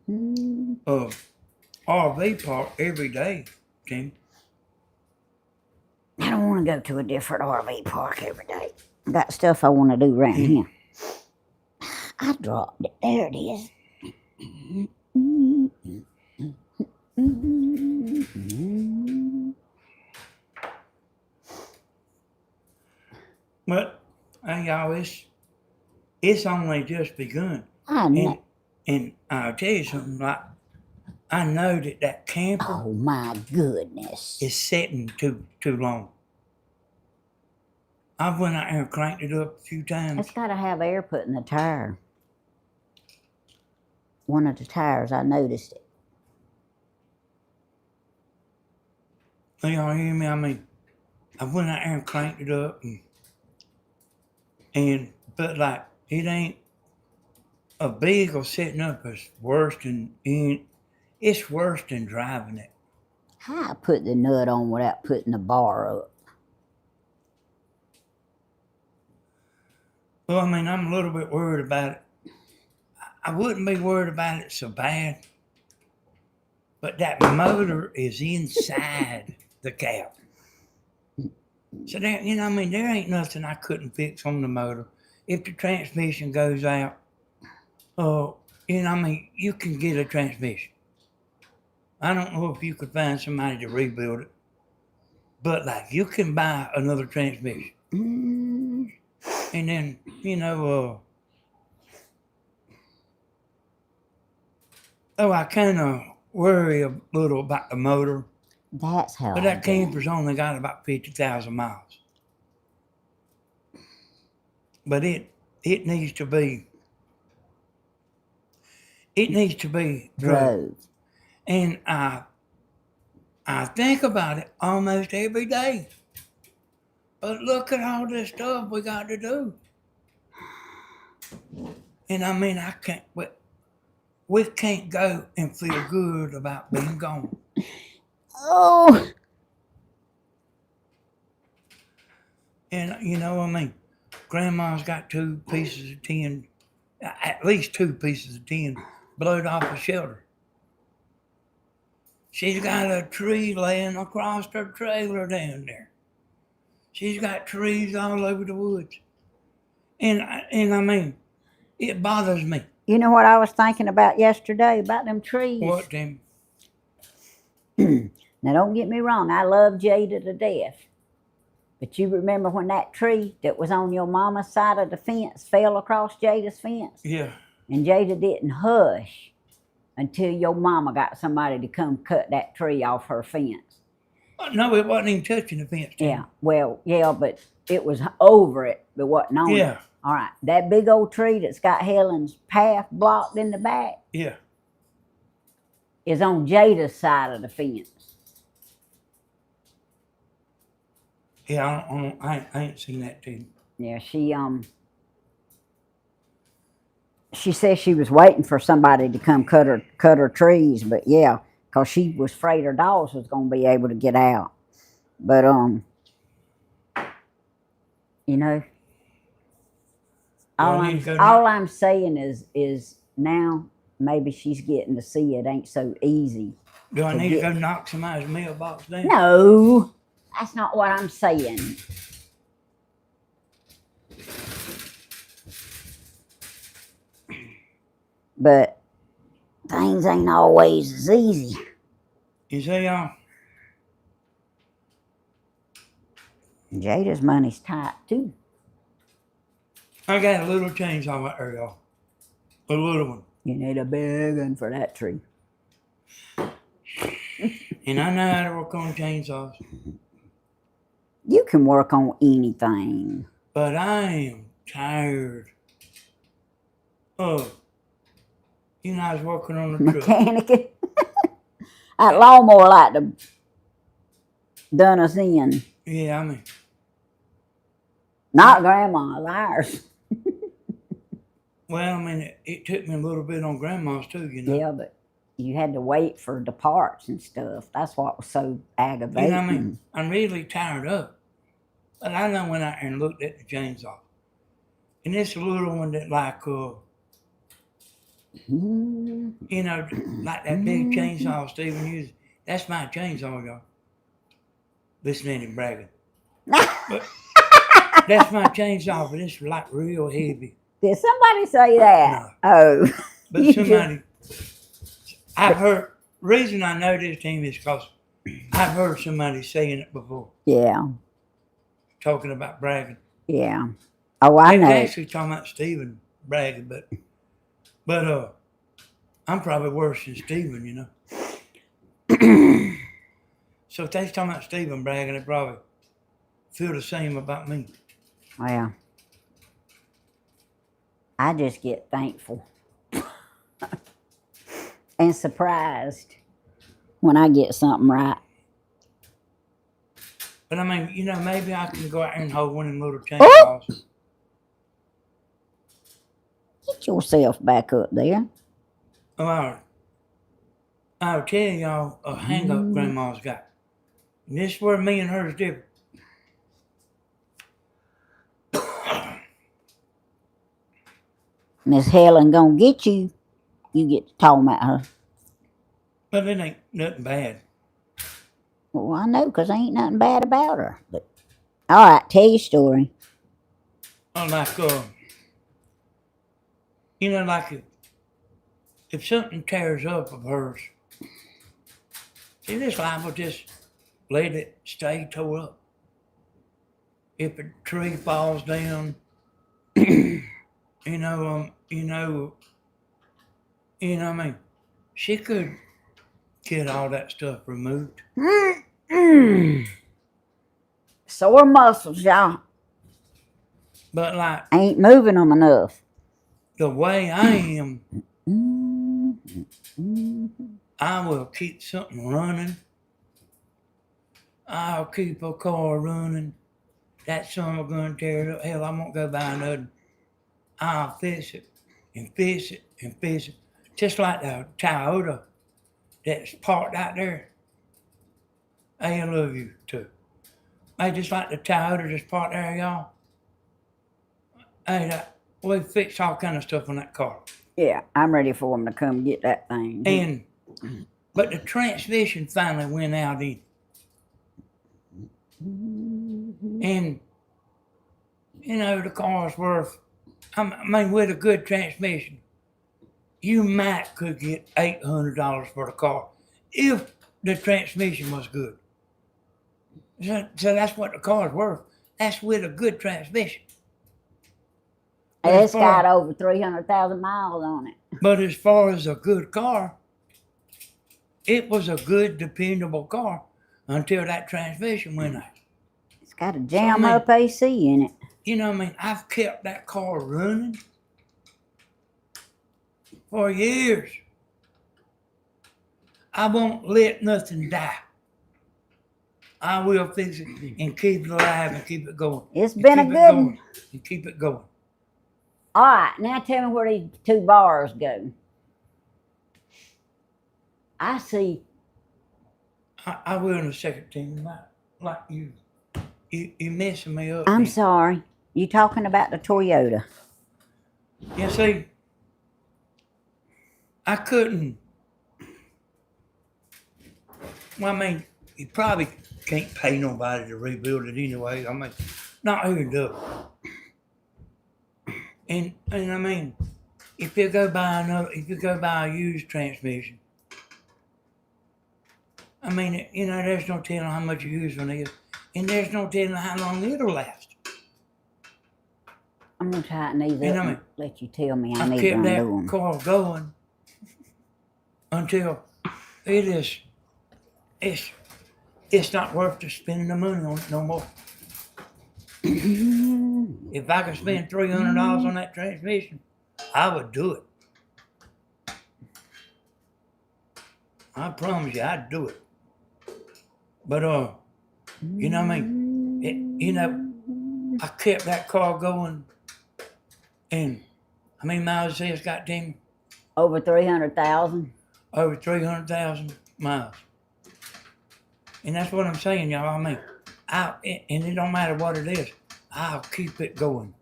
RV park every day, Tim. I don't want to go to a different RV park every day. I got stuff I want to do around here. I dropped it. There it is. But y'all, it's only just begun. I know. And I'll tell you something. Like, I know that camper. Oh my goodness! Is sitting too long. I've went out there and cranked it up a few times. It's got to have air put in the tire. One of the tires, I noticed it. Y'all hear me? I mean, I went out there and cranked it up, but like it ain't a vehicle sitting up is worse than it's worse than driving it. How I put the nut on without putting the bar up? Well, I mean, I'm a little bit worried about it. I wouldn't be worried about it so bad, but that motor is inside the cab. So there, you know, I mean, there ain't nothing I couldn't fix on the motor. If the transmission goes out, you know, I mean, you can get a transmission. I don't know if you could find somebody to rebuild it, but like you can buy another transmission. Mm, And then, you know, I kind of worry a little about the motor, that's how but I that do. camper's only got about 50,000 miles. But it needs to be, drove. Drove. And I think about it almost every day. But look at all this stuff we got to do. And I mean, we can't go and feel good about being gone. Oh, And you know, I mean, Grandma's got 2 pieces of tin, at least 2 pieces of tin, blowed off the shelter. She's got a tree laying across her trailer down there. She's got trees all over the woods. And I mean, it bothers me. you know what I was thinking about yesterday about them trees? What, Tim? Now, don't get me wrong, I love Jada to death. But you remember when that tree that was on your mama's side of the fence fell across Jada's fence? Yeah. And Jada didn't hush until your mama got somebody to come cut that tree off her fence. No, it wasn't even touching the fence, Tim. Yeah, well, yeah, but it was over it, but wasn't on it. Yeah. All right, that big old tree that's got Helen's path blocked in the back Yeah. is on Jada's side of the fence. Yeah, I ain't seen that, Tim. Yeah, she said she was waiting for somebody to come cut her trees, but yeah, because she was afraid her dogs was gonna be able to get out. But you know, all I'm saying is now maybe she's getting to see it ain't so easy. Do I need to go knock somebody's mailbox down? No, that's not what I'm saying. But things ain't always as easy. You see, y'all? Jada's money's tight too. I got a little chainsaw right there, y'all. A little one. You need a big one for that tree. And I know how to work on chainsaws. You can work on anything. But I am tired of, you know, I was working on the truck. Mechanicking. That lawnmower like to done us in. Yeah, I mean. Not Grandma's, ours. Well, I mean, it took me a little bit on Grandma's too, you know. Yeah, but you had to wait for the parts and stuff. That's what was so aggravating. You know what I mean? I'm really tired of it. But I done went out there and looked at the chainsaw. And it's a little one that like, you know, like that big chainsaw Stephen uses. That's my chainsaw, y'all. Listening and bragging. But that's my chainsaw, but it's like real heavy. Did somebody say that? No. Oh. But somebody, I've heard, reason I know this team is because I've heard somebody saying it before. Yeah. Talking about bragging. Yeah. Oh, I know. They actually talking about Stephen bragging, but I'm probably worse than Stephen, you know. So if they talking about Stephen bragging, they probably feel the same about me. Well, I just get thankful and surprised when I get something right. But I mean, you know, maybe I can go out there and hold one of them little chainsaws. Get yourself back up there. Oh, all right. I'll tell y'all a hang up Grandma's got. And this is where me and her's different. Miss Helen gonna get you. You get to talking about her. But it ain't nothing bad. Well, I know, 'cause ain't nothing bad about her. But all right, tell your story. Like, like if something tears up of hers, see, this liable just let it stay tore up. If a tree falls down, you know, I mean, she could get all that stuff removed. Sore muscles, y'all. But like Ain't moving them enough. the way I am, I will keep something running. I'll keep a car running. That son of a gun tear it up. Hell, I won't go buy another. I'll fix it and fix it and fix it. Just like the Toyota that's parked out there. Hey, I love you too. Hey, just like the Toyota that's parked there, y'all. Hey, we fixed all kind of stuff on that car. Yeah, I'm ready for them to come get that thing. But the transmission finally went out in. And, the car's worth, I mean, with a good transmission, you might could get $800 for the car if the transmission was good. So that's what the car's worth. That's with a good transmission. It's got over 300,000 miles on it. But as far as a good car, it was a good, dependable car until that transmission went out. It's got a jam up AC in it. I've kept that car running for years. I won't let nothing die. I will fix it and keep it alive and keep it going. It's been a good one. And keep it going. All right, now tell me where these two bars go. I see. I will in a second, Tim. Like you messing me up. I'm sorry. You talking about the Toyota? Yeah, see, I couldn't. Well, I mean, you probably can't pay nobody to rebuild it anyway. I mean, not here in Dublin. And I mean, if you go buy a used transmission, I mean, there's no telling how much a used one is, and there's no telling how long it'll last. I'm gonna tighten these up and let you tell me I need to kept undo them. that car going until it's not worth to spending the money on it no more. If I could spend $300 on that transmission, I would do it. I promise you, I'd do it. But you know what I mean? I kept that car going, and how many miles has it got, Tammy? Over 300,000. Over 300,000 miles. And that's what I'm saying, y'all. I mean, and it don't matter what it is, I'll keep it going.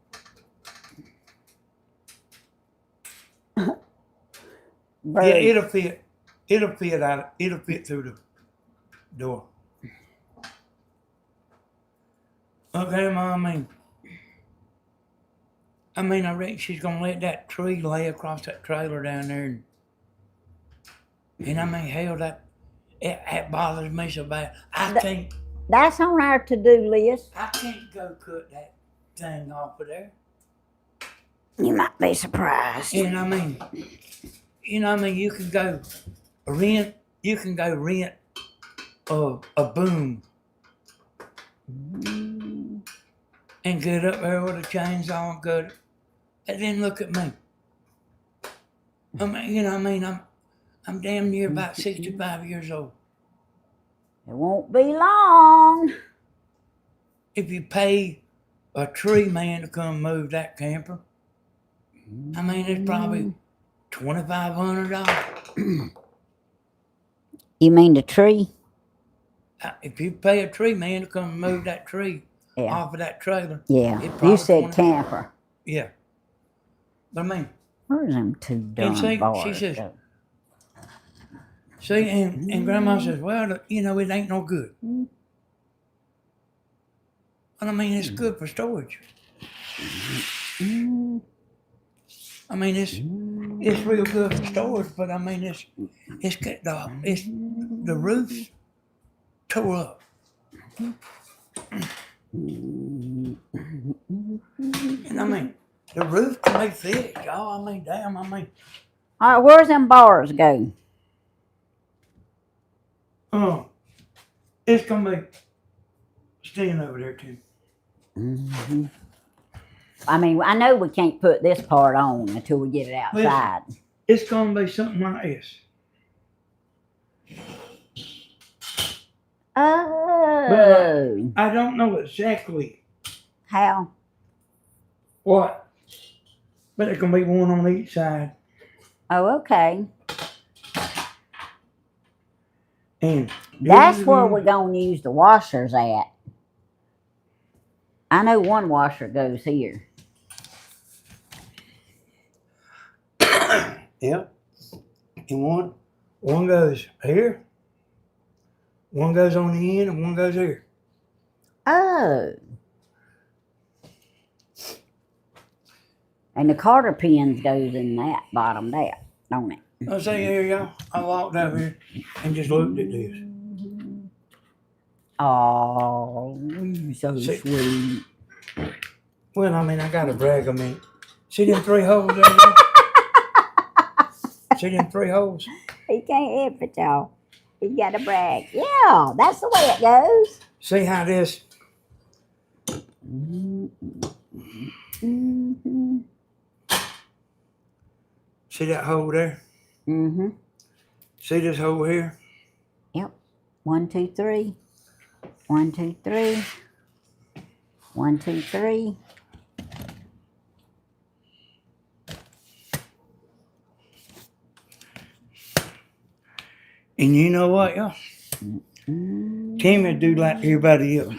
Yeah, it'll fit. It'll fit out. It'll fit through the door. Okay, Mom. I reckon she's gonna let that tree lay across that trailer down there, and hell, that bothers me so bad. That's on our to-do list. I can't go cut that thing off of there. You might be surprised. And you can go rent. You can go rent a boom and get up there with a chainsaw and cut it. And then look at me. I'm damn near about 65 years old. It won't be long. If you pay a tree man to come move that camper, it's probably $2,500. You mean the tree? If you pay a tree man to come move that tree Yeah. off of that trailer, Yeah. it You probably said 20 camper. Yeah. But I mean, Where's them two darn see, she bars says- go? see, and Grandma says, well, you know, it ain't no good. But I mean, it's good for storage. I mean, it's real good for storage, but I mean, it's the roof's tore up. And I mean, the roof can be fixed, y'all. I mean, damn, I mean. All right, where's them bars go? It's gonna be staying over there too. I mean, I know we can't put this part on until we get it outside. It's gonna be something like this. Oh. I don't know exactly How? what, but it's gonna be one on each side. Oh, okay. And That's where we're going to use the washers at. I know one washer goes here. Yep. And one goes here, one goes on the end, and one goes here. Oh. And the Carter pins goes in that bottom there, don't it? I say here, y'all. I walked over here and just looked at this. Oh, you so See- sweet. Well, I mean, I gotta brag a minute. See them 3 holes there, y'all? See them 3 holes? He can't help it, y'all. He got to brag. Yeah, that's the way it goes. See how this? Mm-hmm. See that hole there? Mm-hmm. See this hole here? Yep. 1, 2, 3. 1, 2, 3. 1, 2, 3. And you know what, y'all? Tammy do like everybody else.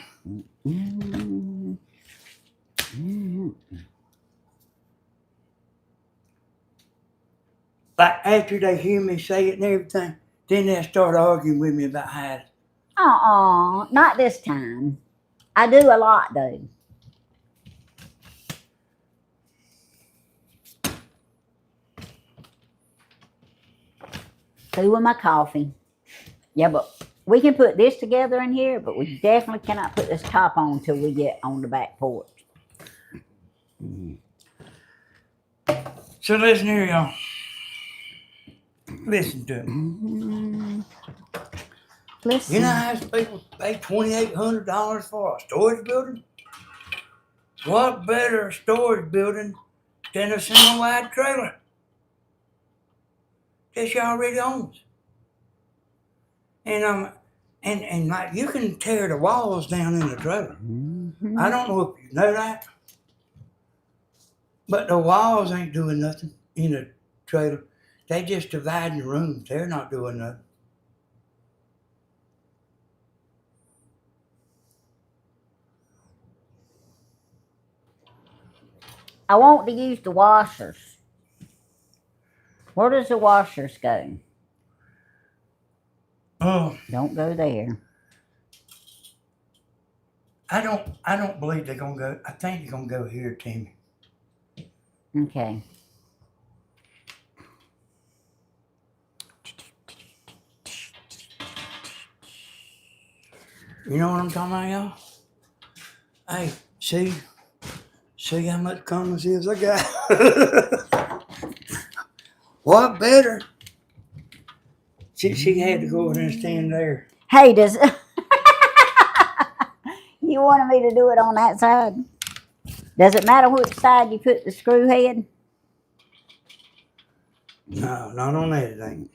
Like after they hear me say it and everything, then they start arguing with me about how. Not this time. I do a lot though. Through with my coffee. Yeah, but we can put this together in here, but we definitely cannot put this top on until we get on the back porch. So listen here, y'all. Listen to me. Listen. You know how people pay $2,800 for a storage building? What better storage building than a single wide trailer that you already owns? And like you can tear the walls down in the trailer. I don't know if you know that, but the walls ain't doing nothing in the trailer. They just dividing the rooms. They're not doing nothing. I want to use the washers. Where does the washers go? Oh, Don't go there. I don't believe they're gonna go. I think they're gonna go here, Tammy. Okay. You know what I'm talking about, y'all? Hey, see how much common sense I got. What better? She had to go over there and stand there. Hey, does you wanted me to do it on that side? Does it matter which side you put the screw head? No, not on that thing.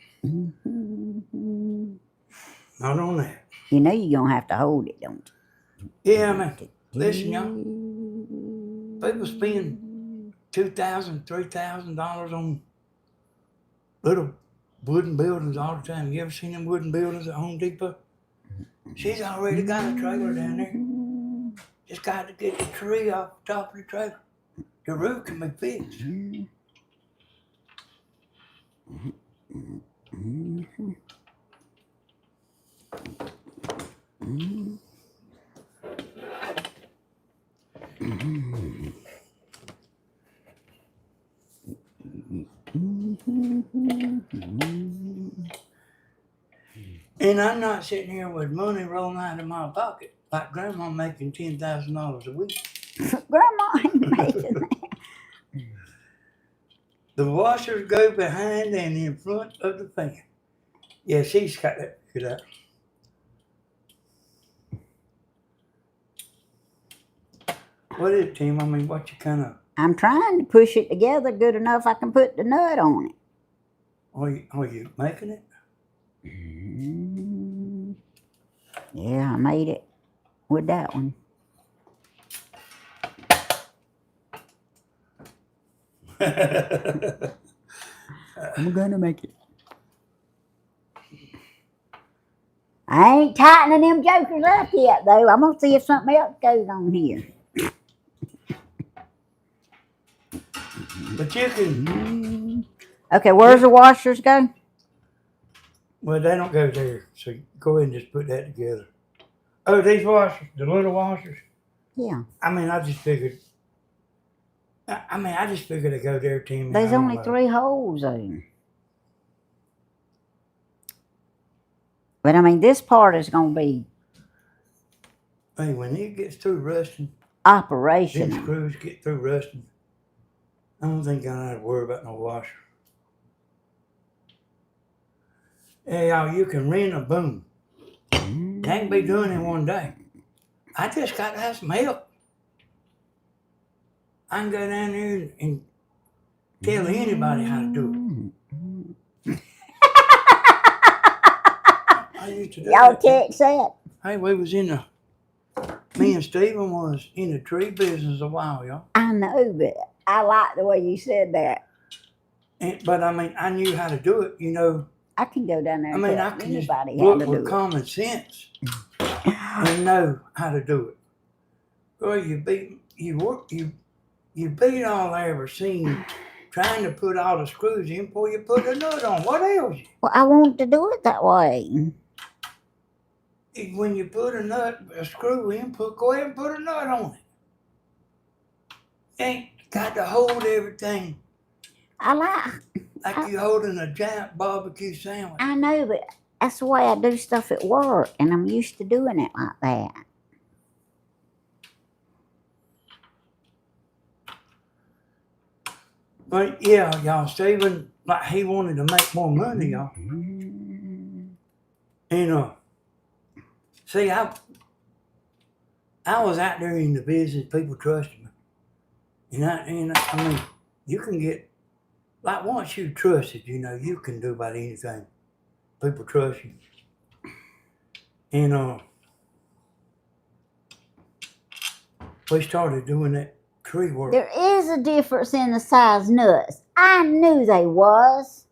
Not on that. You know you're gonna have to hold it, don't you? Yeah, man. Listen, y'all. People spend $2,000, $3,000 on little wooden buildings all the time. You ever seen them wooden buildings at Home Depot? She's already got a trailer down there. Just got to get the tree off the top of the trailer. The roof can be fixed. And I'm not sitting here with money rolling out of my pocket like Grandma making $10,000 a week. Grandma ain't making that. The washers go behind and in front of the fan. Yeah, she's got that figured out. What is it, Tim? I mean, what you kind of... I'm trying to push it together good enough I can put the nut on it. Are you making it? Yeah, I made it with that one. I'm gonna make it. I ain't tightening them jokers up yet, though. I'm gonna see if something else goes on here. But you can... Okay, where's the washers go? Well, they don't go there, so go ahead and just put that together. Oh, these washers, the little washers? Yeah. I mean, I just figured they go there, Tim. There's only 3 holes, though. But I mean, this part is gonna be Hey, when it gets through rusting, operational. them screws get through rusting, I don't think I have to worry about no washer. Hey, y'all, you can rent a boom. Can't be doing it one day. I just got to have some help. I can go down there and tell anybody how to do it. I used to do Y'all that. catch that? Hey, me and Stephen was in the tree business a while, y'all. I know, but I like the way you said that. But I mean, I knew how to do it, you know. I can go down there I and mean, tell I can just anybody how to look do with it. common sense and know how to do it. Girl, you beat all I ever seen trying to put all the screws in before you put a nut on. What else? Well, I want to do it that way. When you put a screw in, go ahead and put a nut on it. Ain't got to hold everything like you holding a giant barbecue sandwich. I know, but that's the way I do stuff at work, and I'm used to doing it like that. But yeah, y'all, Stephen, like he wanted to make more money, y'all. And see, I was out there in the business, people trusted me. And I mean, you can get, like once you trusted, you know, you can do about anything. People trust you. And we started doing that tree work. There is a difference in the size nuts. I knew they was.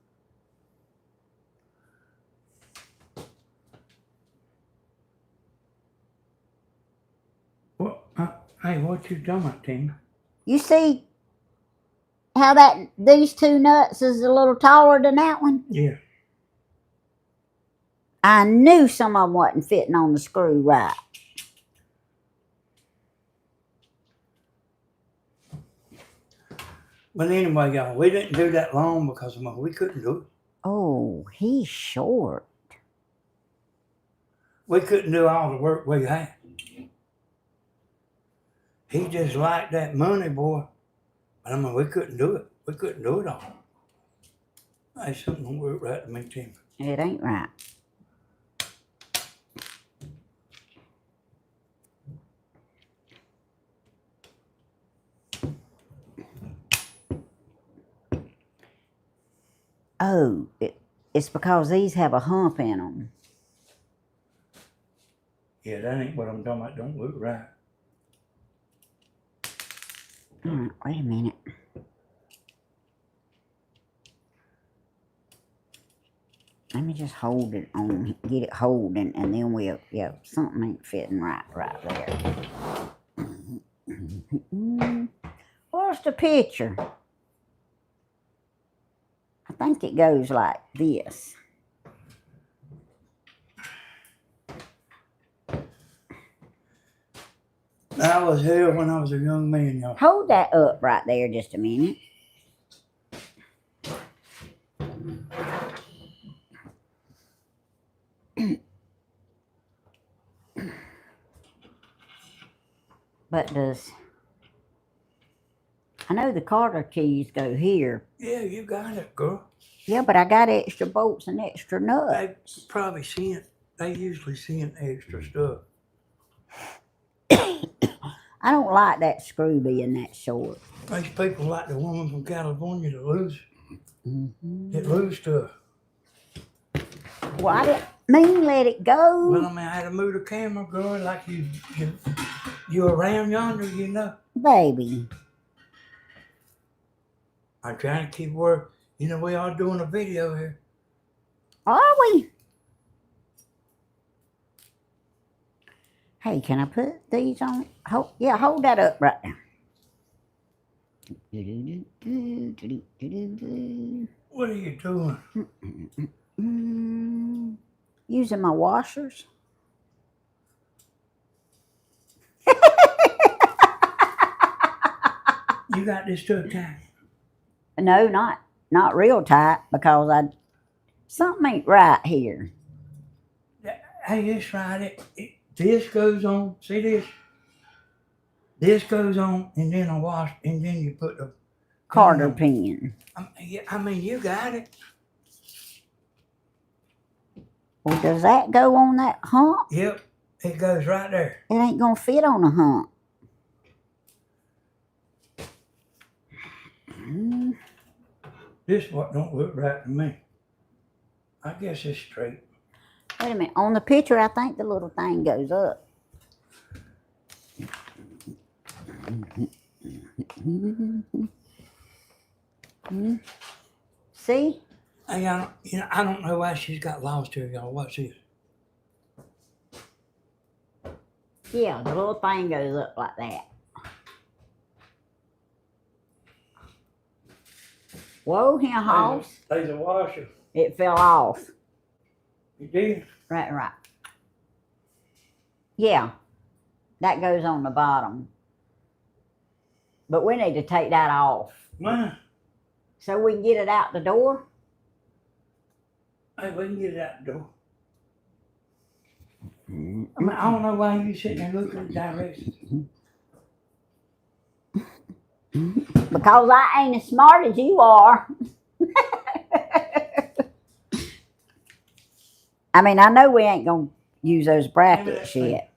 Well, hey, what you talking about, Tina? You see how these 2 nuts is a little taller than that one? Yeah. I knew some of them wasn't fitting on the screw right. But anyway, y'all, we didn't do that long because we couldn't do it. Oh, he's short. We couldn't do all the work we had. He just liked that money, boy. But I mean, we couldn't do it. We couldn't do it all. Hey, something don't work right to me, Tim. It ain't right. Oh, it's because these have a hump in them. Yeah, that ain't what I'm talking about. Don't look right. All right, wait a minute. Let me just hold it on, get it holding, and then we'll, yeah, something ain't fitting right there. Where's the picture? I think it goes like this. I was here when I was a young man, y'all. Hold that up right there just a minute. But I know the Carter keys go here. Yeah, you got it, girl. Yeah, but I got extra bolts and extra nuts. They probably they usually send extra stuff. I don't like that screw being that short. These people like the woman from California that lose stuff. Well, I didn't mean let it go. Well, I mean, I had to move the camera, girl, like you around yonder, you know. Baby. I'm trying to keep work. You know, we are doing a video here. Are we? Hey, can I put these on? Hold that up right now. What are you doing? Using my washers. You got this stuff tight? No, not real tight, because something ain't right here. Hey, it's right. This goes on. See this? This goes on, and then and then you put the Carter pin. I mean, you got it. Well, does that go on that hump? Yep, it goes right there. It ain't gonna fit on a hump. This what don't look right to me. I guess it's straight. Wait a minute. On the picture, I think the little thing goes up. See? Hey, I don't know why she's got lost here, y'all. What's this? Yeah, the little thing goes up like that. Whoa, here, Hoss. There's a washer. It fell off. You did? Right. Yeah, that goes on the bottom. But we need to take that off. Why? So we can get it out the door? Hey, we can get it out the door. I mean, I don't know why you sitting there looking at directions. Because I ain't as smart as you are. I mean, I know we ain't going to use those brackets yet.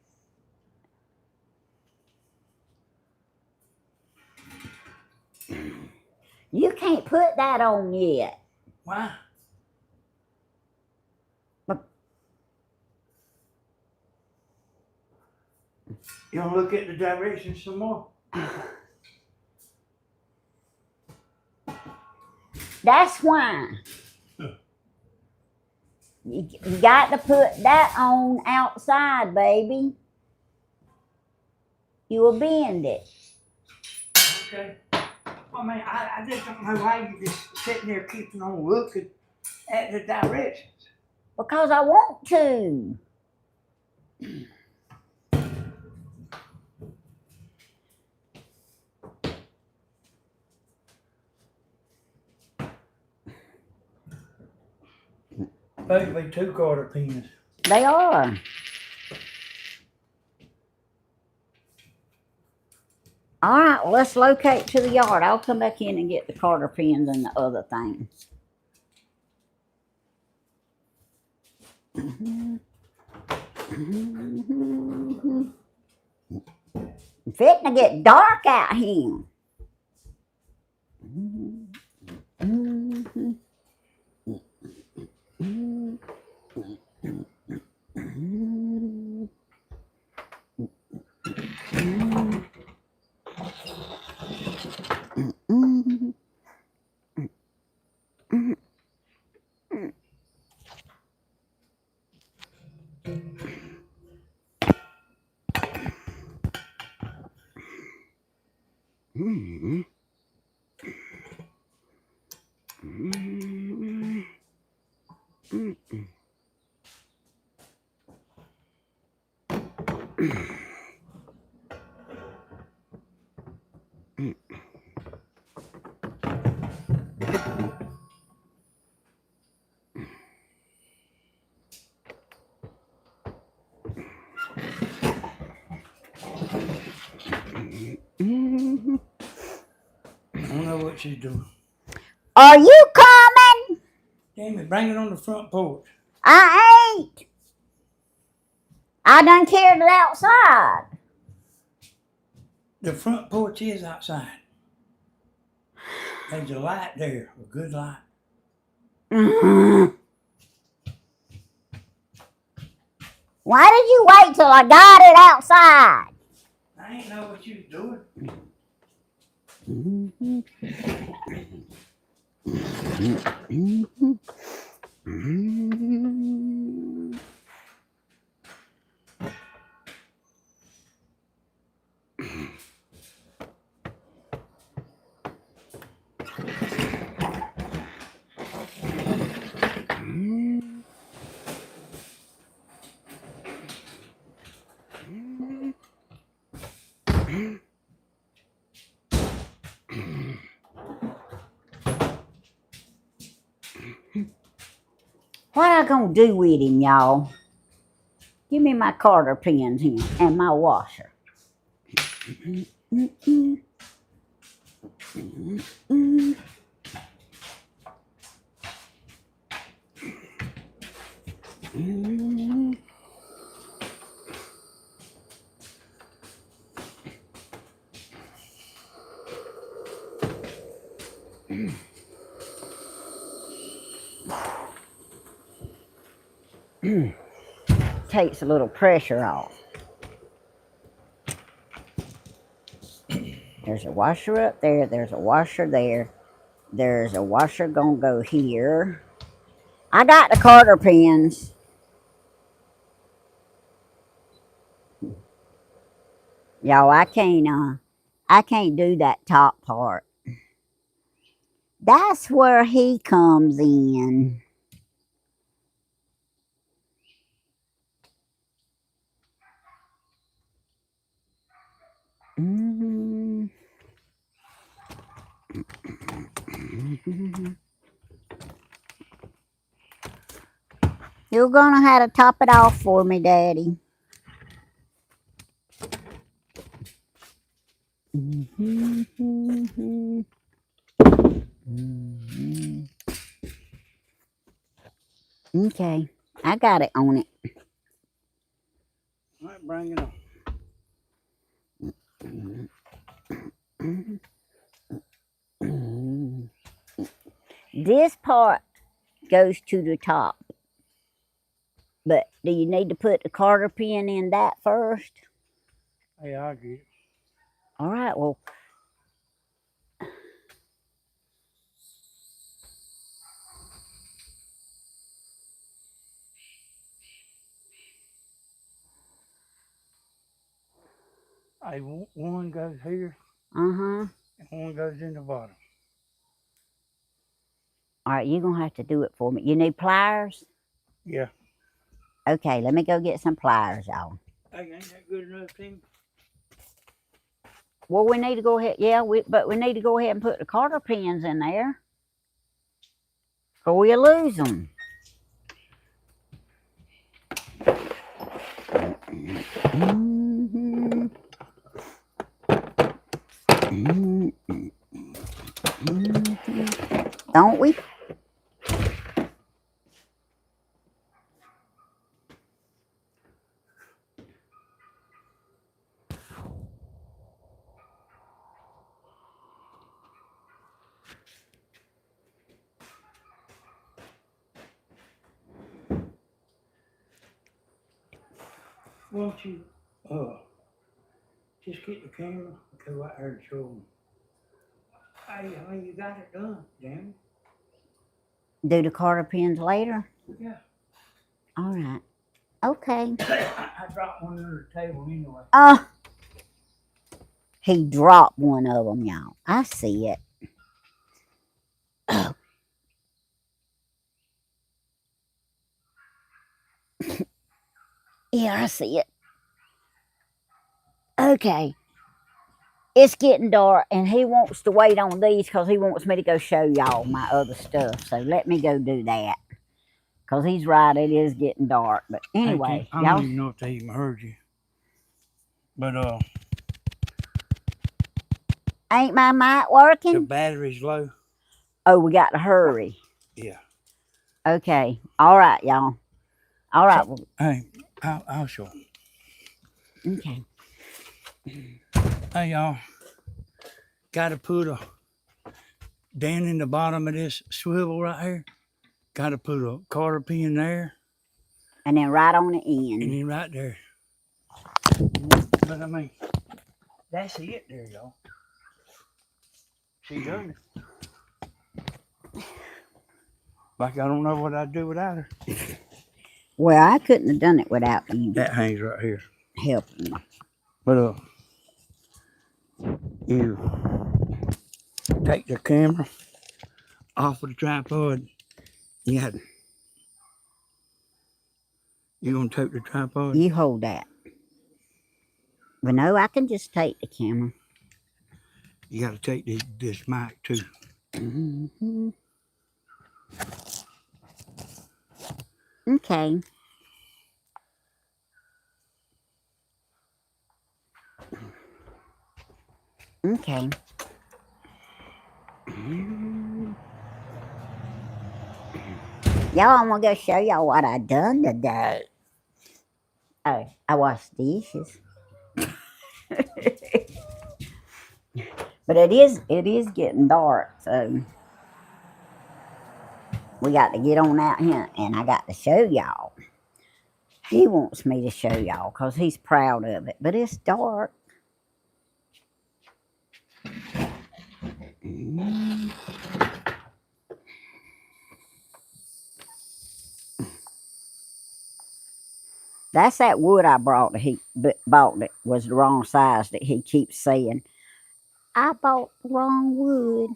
You can't put that on yet. Why? You want to look at the directions some more? That's why. You got to put that on outside, baby. You will bend it. Okay. I mean, I just don't know why you just sitting there keeping on looking at the directions. Because I want to. Basically 2 quarter pins. They are. All right, well, let's locate to the yard. I'll come back in and get the Carter pins and the other things. It's fitting to get dark out here. I don't know what she's doing. Are you coming? Tammy, bring it on the front porch. I ain't. I done carried it outside. The front porch is outside. There's a light there, a good light. Why did you wait till I got it outside? I ain't know what you was doing. What I gonna do with him, y'all? Give me my Carter pins here and my washer. Takes a little pressure off. There's a washer up there. There's a washer there. There's a washer gonna go here. I got the Carter pins. Y'all, I can't do that top part. That's where he comes in. You're gonna have to top it off for me, Daddy. Okay, I got it on it. All right, bring it on. This part goes to the top. But do you need to put the Carter pin in that first? Yeah, I get it. All right, well. One goes here Uh-huh. and one goes in the bottom. All right, you're going to have to do it for me. You need pliers? Yeah. Okay, let me go get some pliers, y'all. Hey, ain't that good enough, Tim? Well, we need to go ahead. Yeah, but we need to go ahead and put the Carter pins in there. Or we'll lose them. Don't we? Why don't you just get the camera and go out there and show them. Hey, I mean, you got it done, damn Do the Carter pins later? it. Yeah. All right. Okay. I dropped one under the table anyway. He dropped one of them, y'all. I see it. Yeah, I see it. Okay. It's getting dark, and he wants to wait on these because he wants me to go show y'all my other stuff. So let me go do that. Because he's right, it is getting dark. But anyway, I don't even know if they even heard you. But ain't my mic the working? battery's low. Oh, we got to hurry. Yeah. Okay. All right, y'all. All right. So, hey, I'll show 'em. Okay. Hey, y'all. Got to put a down in the bottom of this swivel right here. Got to put a quarter pin there. And then right on the And end. then right there. But I mean, that's it there, y'all. She done it. Like I don't know what I'd do without her. Well, I couldn't have done it without you That hangs right here. helping me. But you take the camera off of the tripod. You're gonna take the tripod? You hold that. But no, I can just take the camera. You gotta take this mic too. Mm-hmm. Okay. Okay. Y'all, I'm gonna go show y'all what I done today. Oh, I washed dishes. But it is getting dark, so we got to get on out here, and I got to show y'all. He wants me to show y'all because he's proud of it, but it's dark. That's that wood I brought that he bought that was the wrong size that he keeps saying. I bought the wrong wood.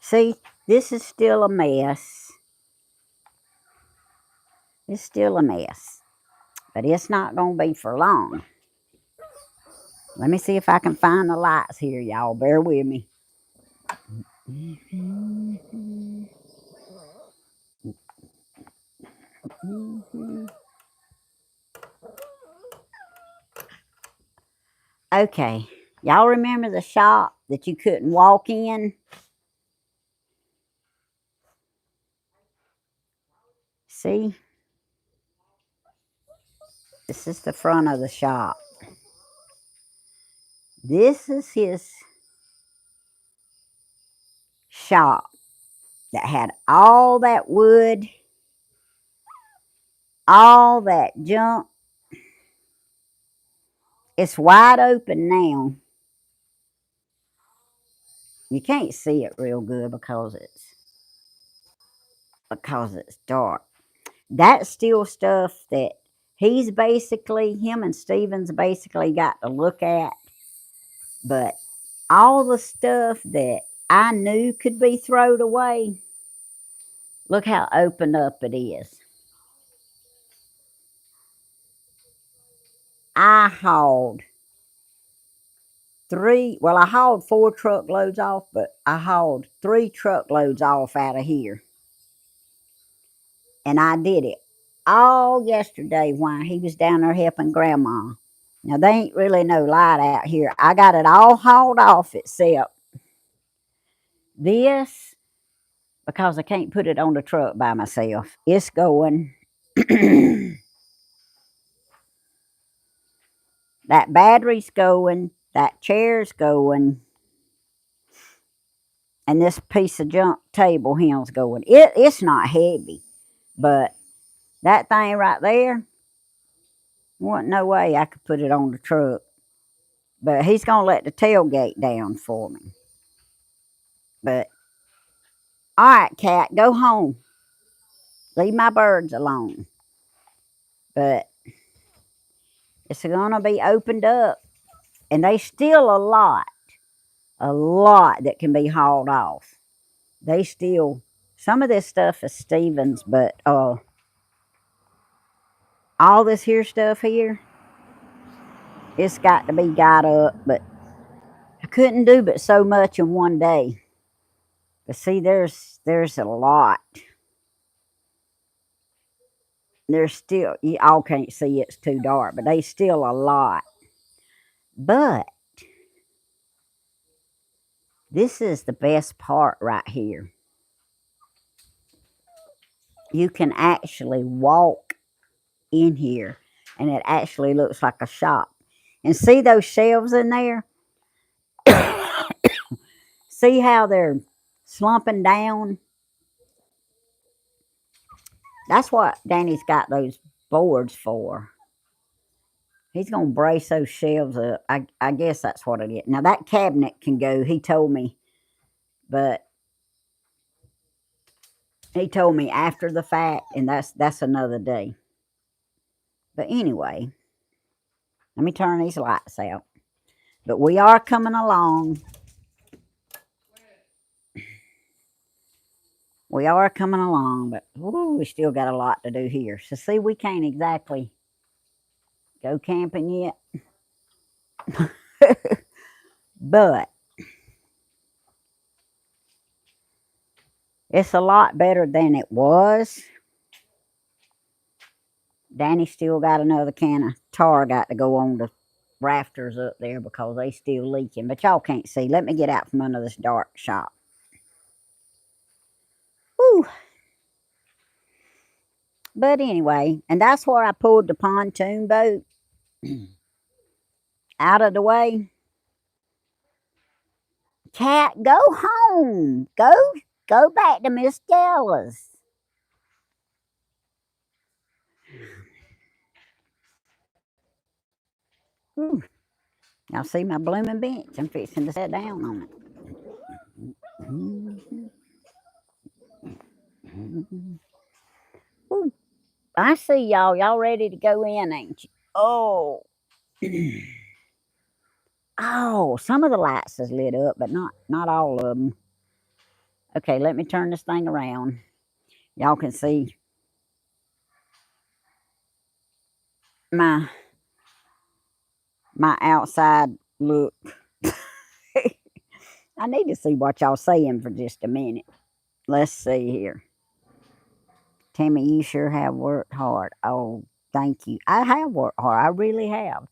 See, this is still a mess. It's still a mess. But it's not going to be for long. Let me see if I can find the lights here, y'all. Bear with me. Okay. Y'all remember the shop that you couldn't walk in? See? This is the front of the shop. This is his shop that had all that wood, all that junk. It's wide open now. You can't see it real good because it's dark. That's still stuff that him and Steven's basically got to look at. But all the stuff that I knew could be thrown away, look how opened up it is. I hauled I hauled 4 truckloads off, but I hauled 3 truckloads off out of here. And I did it all yesterday while he was down there helping Grandma. Now, there ain't really no light out here. I got it all hauled off except this, because I can't put it on the truck by myself. It's going. That battery's going. That chair's going. And this piece of junk table hill's going. It's not heavy, but that thing right there, wasn't no way I could put it on the truck. But he's going to let the tailgate down for me. But, all right, Cat, go home. Leave my birds alone. But it's going to be opened up. And there's still a lot that can be hauled off. Some of this stuff is Steven's, but all this here stuff here, it's got to be got up, but I couldn't do but so much in one day. But see, there's a lot. There's still, you all can't see, it's too dark, but there's still a lot. But this is the best part right here. You can actually walk in here and it actually looks like a shop. And see those shelves in there? See how they're slumping down? That's what Danny's got those boards for. He's going to brace those shelves up. I guess that's what it is. Now, that cabinet can go, he told me, but he told me after the fact, and that's another day. But anyway, let me turn these lights out. But we are coming along. We are coming along, but ooh, we still got a lot to do here. So see, we can't exactly go camping yet. But it's a lot better than it was. Danny still got another can of tar got to go on the rafters up there because they still leaking. But y'all can't see. Let me get out from under this dark shop. Whew. But anyway, and that's where I pulled the pontoon boat out of the way. Cat, go home. Go back to Miss Della's. Ooh. Y'all see my blooming bench? I'm fixing to sit down on it. Ooh. I see y'all. Y'all ready to go in, ain't you? Oh. Oh, some of the lights is lit up, but not all of them. Okay, let me turn this thing around. Y'all can see my outside look. I need to see what y'all saying for just a minute. Let's see here. Tammy, you sure have worked hard. Oh, thank you. I have worked hard. I really have.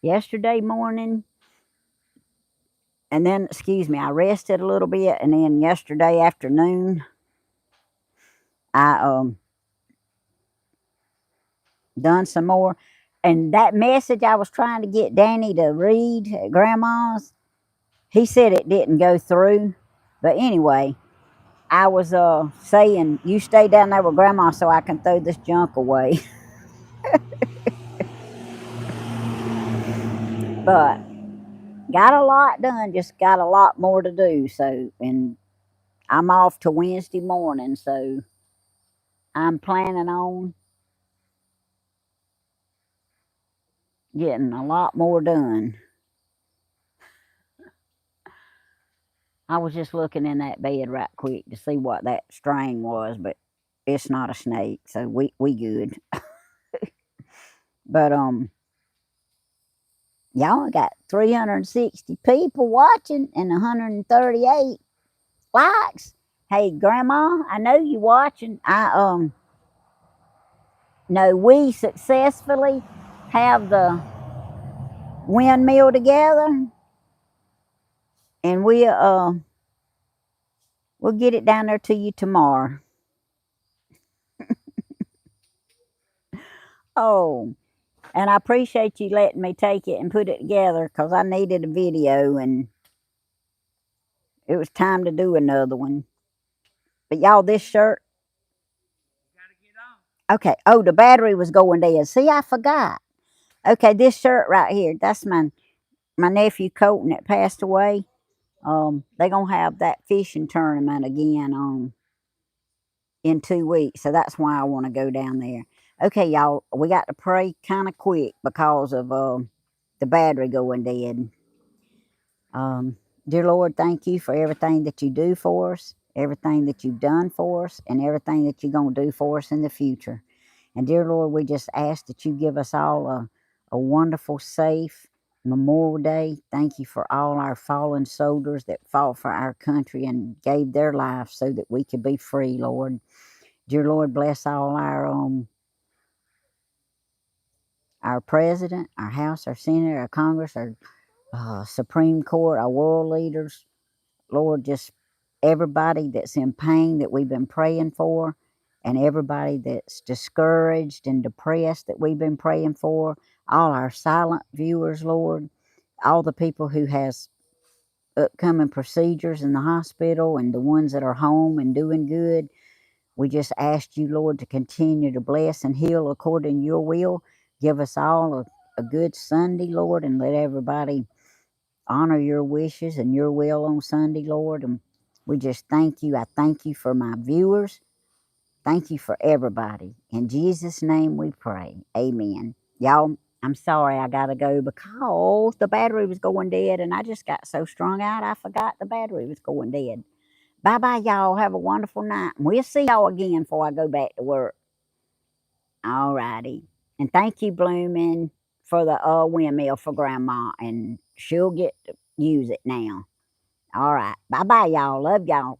Yesterday morning, and then, excuse me, I rested a little bit, and then yesterday afternoon, I done some more. And that message I was trying to get Danny to read at Grandma's, he said it didn't go through. But anyway, I was saying, you stay down there with Grandma so I can throw this junk away. But got a lot done, just got a lot more to do. So, and I'm off to Wednesday morning, so I'm planning on getting a lot more done. I was just looking in that bed right quick to see what that string was, but it's not a snake, so we good. But y'all got 360 people watching and 138 likes. Hey Grandma, I know you watching. I know we successfully have the windmill together, and we'll get it down there to you tomorrow. Oh, and I appreciate you letting me take it and put it together because I needed a video and it was time to do another one. But y'all, this shirt. Okay. Oh, the battery was going dead. See, I forgot. Okay, this shirt right here. That's my nephew Colton that passed away. They gonna have that fishing tournament again in 2 weeks, so that's why I want to go down there. Okay, y'all, we got to pray kind of quick because of the battery going dead. Dear Lord, thank you for everything that you do for us, everything that you've done for us, and everything that you're going to do for us in the future. And dear Lord, we just ask that you give us all a wonderful, safe Memorial Day. Thank you for all our fallen soldiers that fought for our country and gave their lives so that we could be free, Lord. Dear Lord, bless all our president, our House, our Senate, our Congress, our Supreme Court, our world leaders. Lord, just everybody that's in pain that we've been praying for, and everybody that's discouraged and depressed that we've been praying for, all our silent viewers, Lord, all the people who has upcoming procedures in the hospital and the ones that are home and doing good. We just ask you, Lord, to continue to bless and heal according to your will. Give us all a good Sunday, Lord, and let everybody honor your wishes and your will on Sunday, Lord. And we just thank you. I thank you for my viewers. Thank you for everybody. In Jesus' name we pray. Amen. Y'all, I'm sorry I got to go because the battery was going dead and I just got so strung out I forgot the battery was going dead. Bye-bye, y'all. Have a wonderful night. We'll see y'all again before I go back to work. All righty. And thank you, Bloomin', for the windmill for Grandma. And she'll get to use it now. All right. Bye-bye, y'all. Love y'all.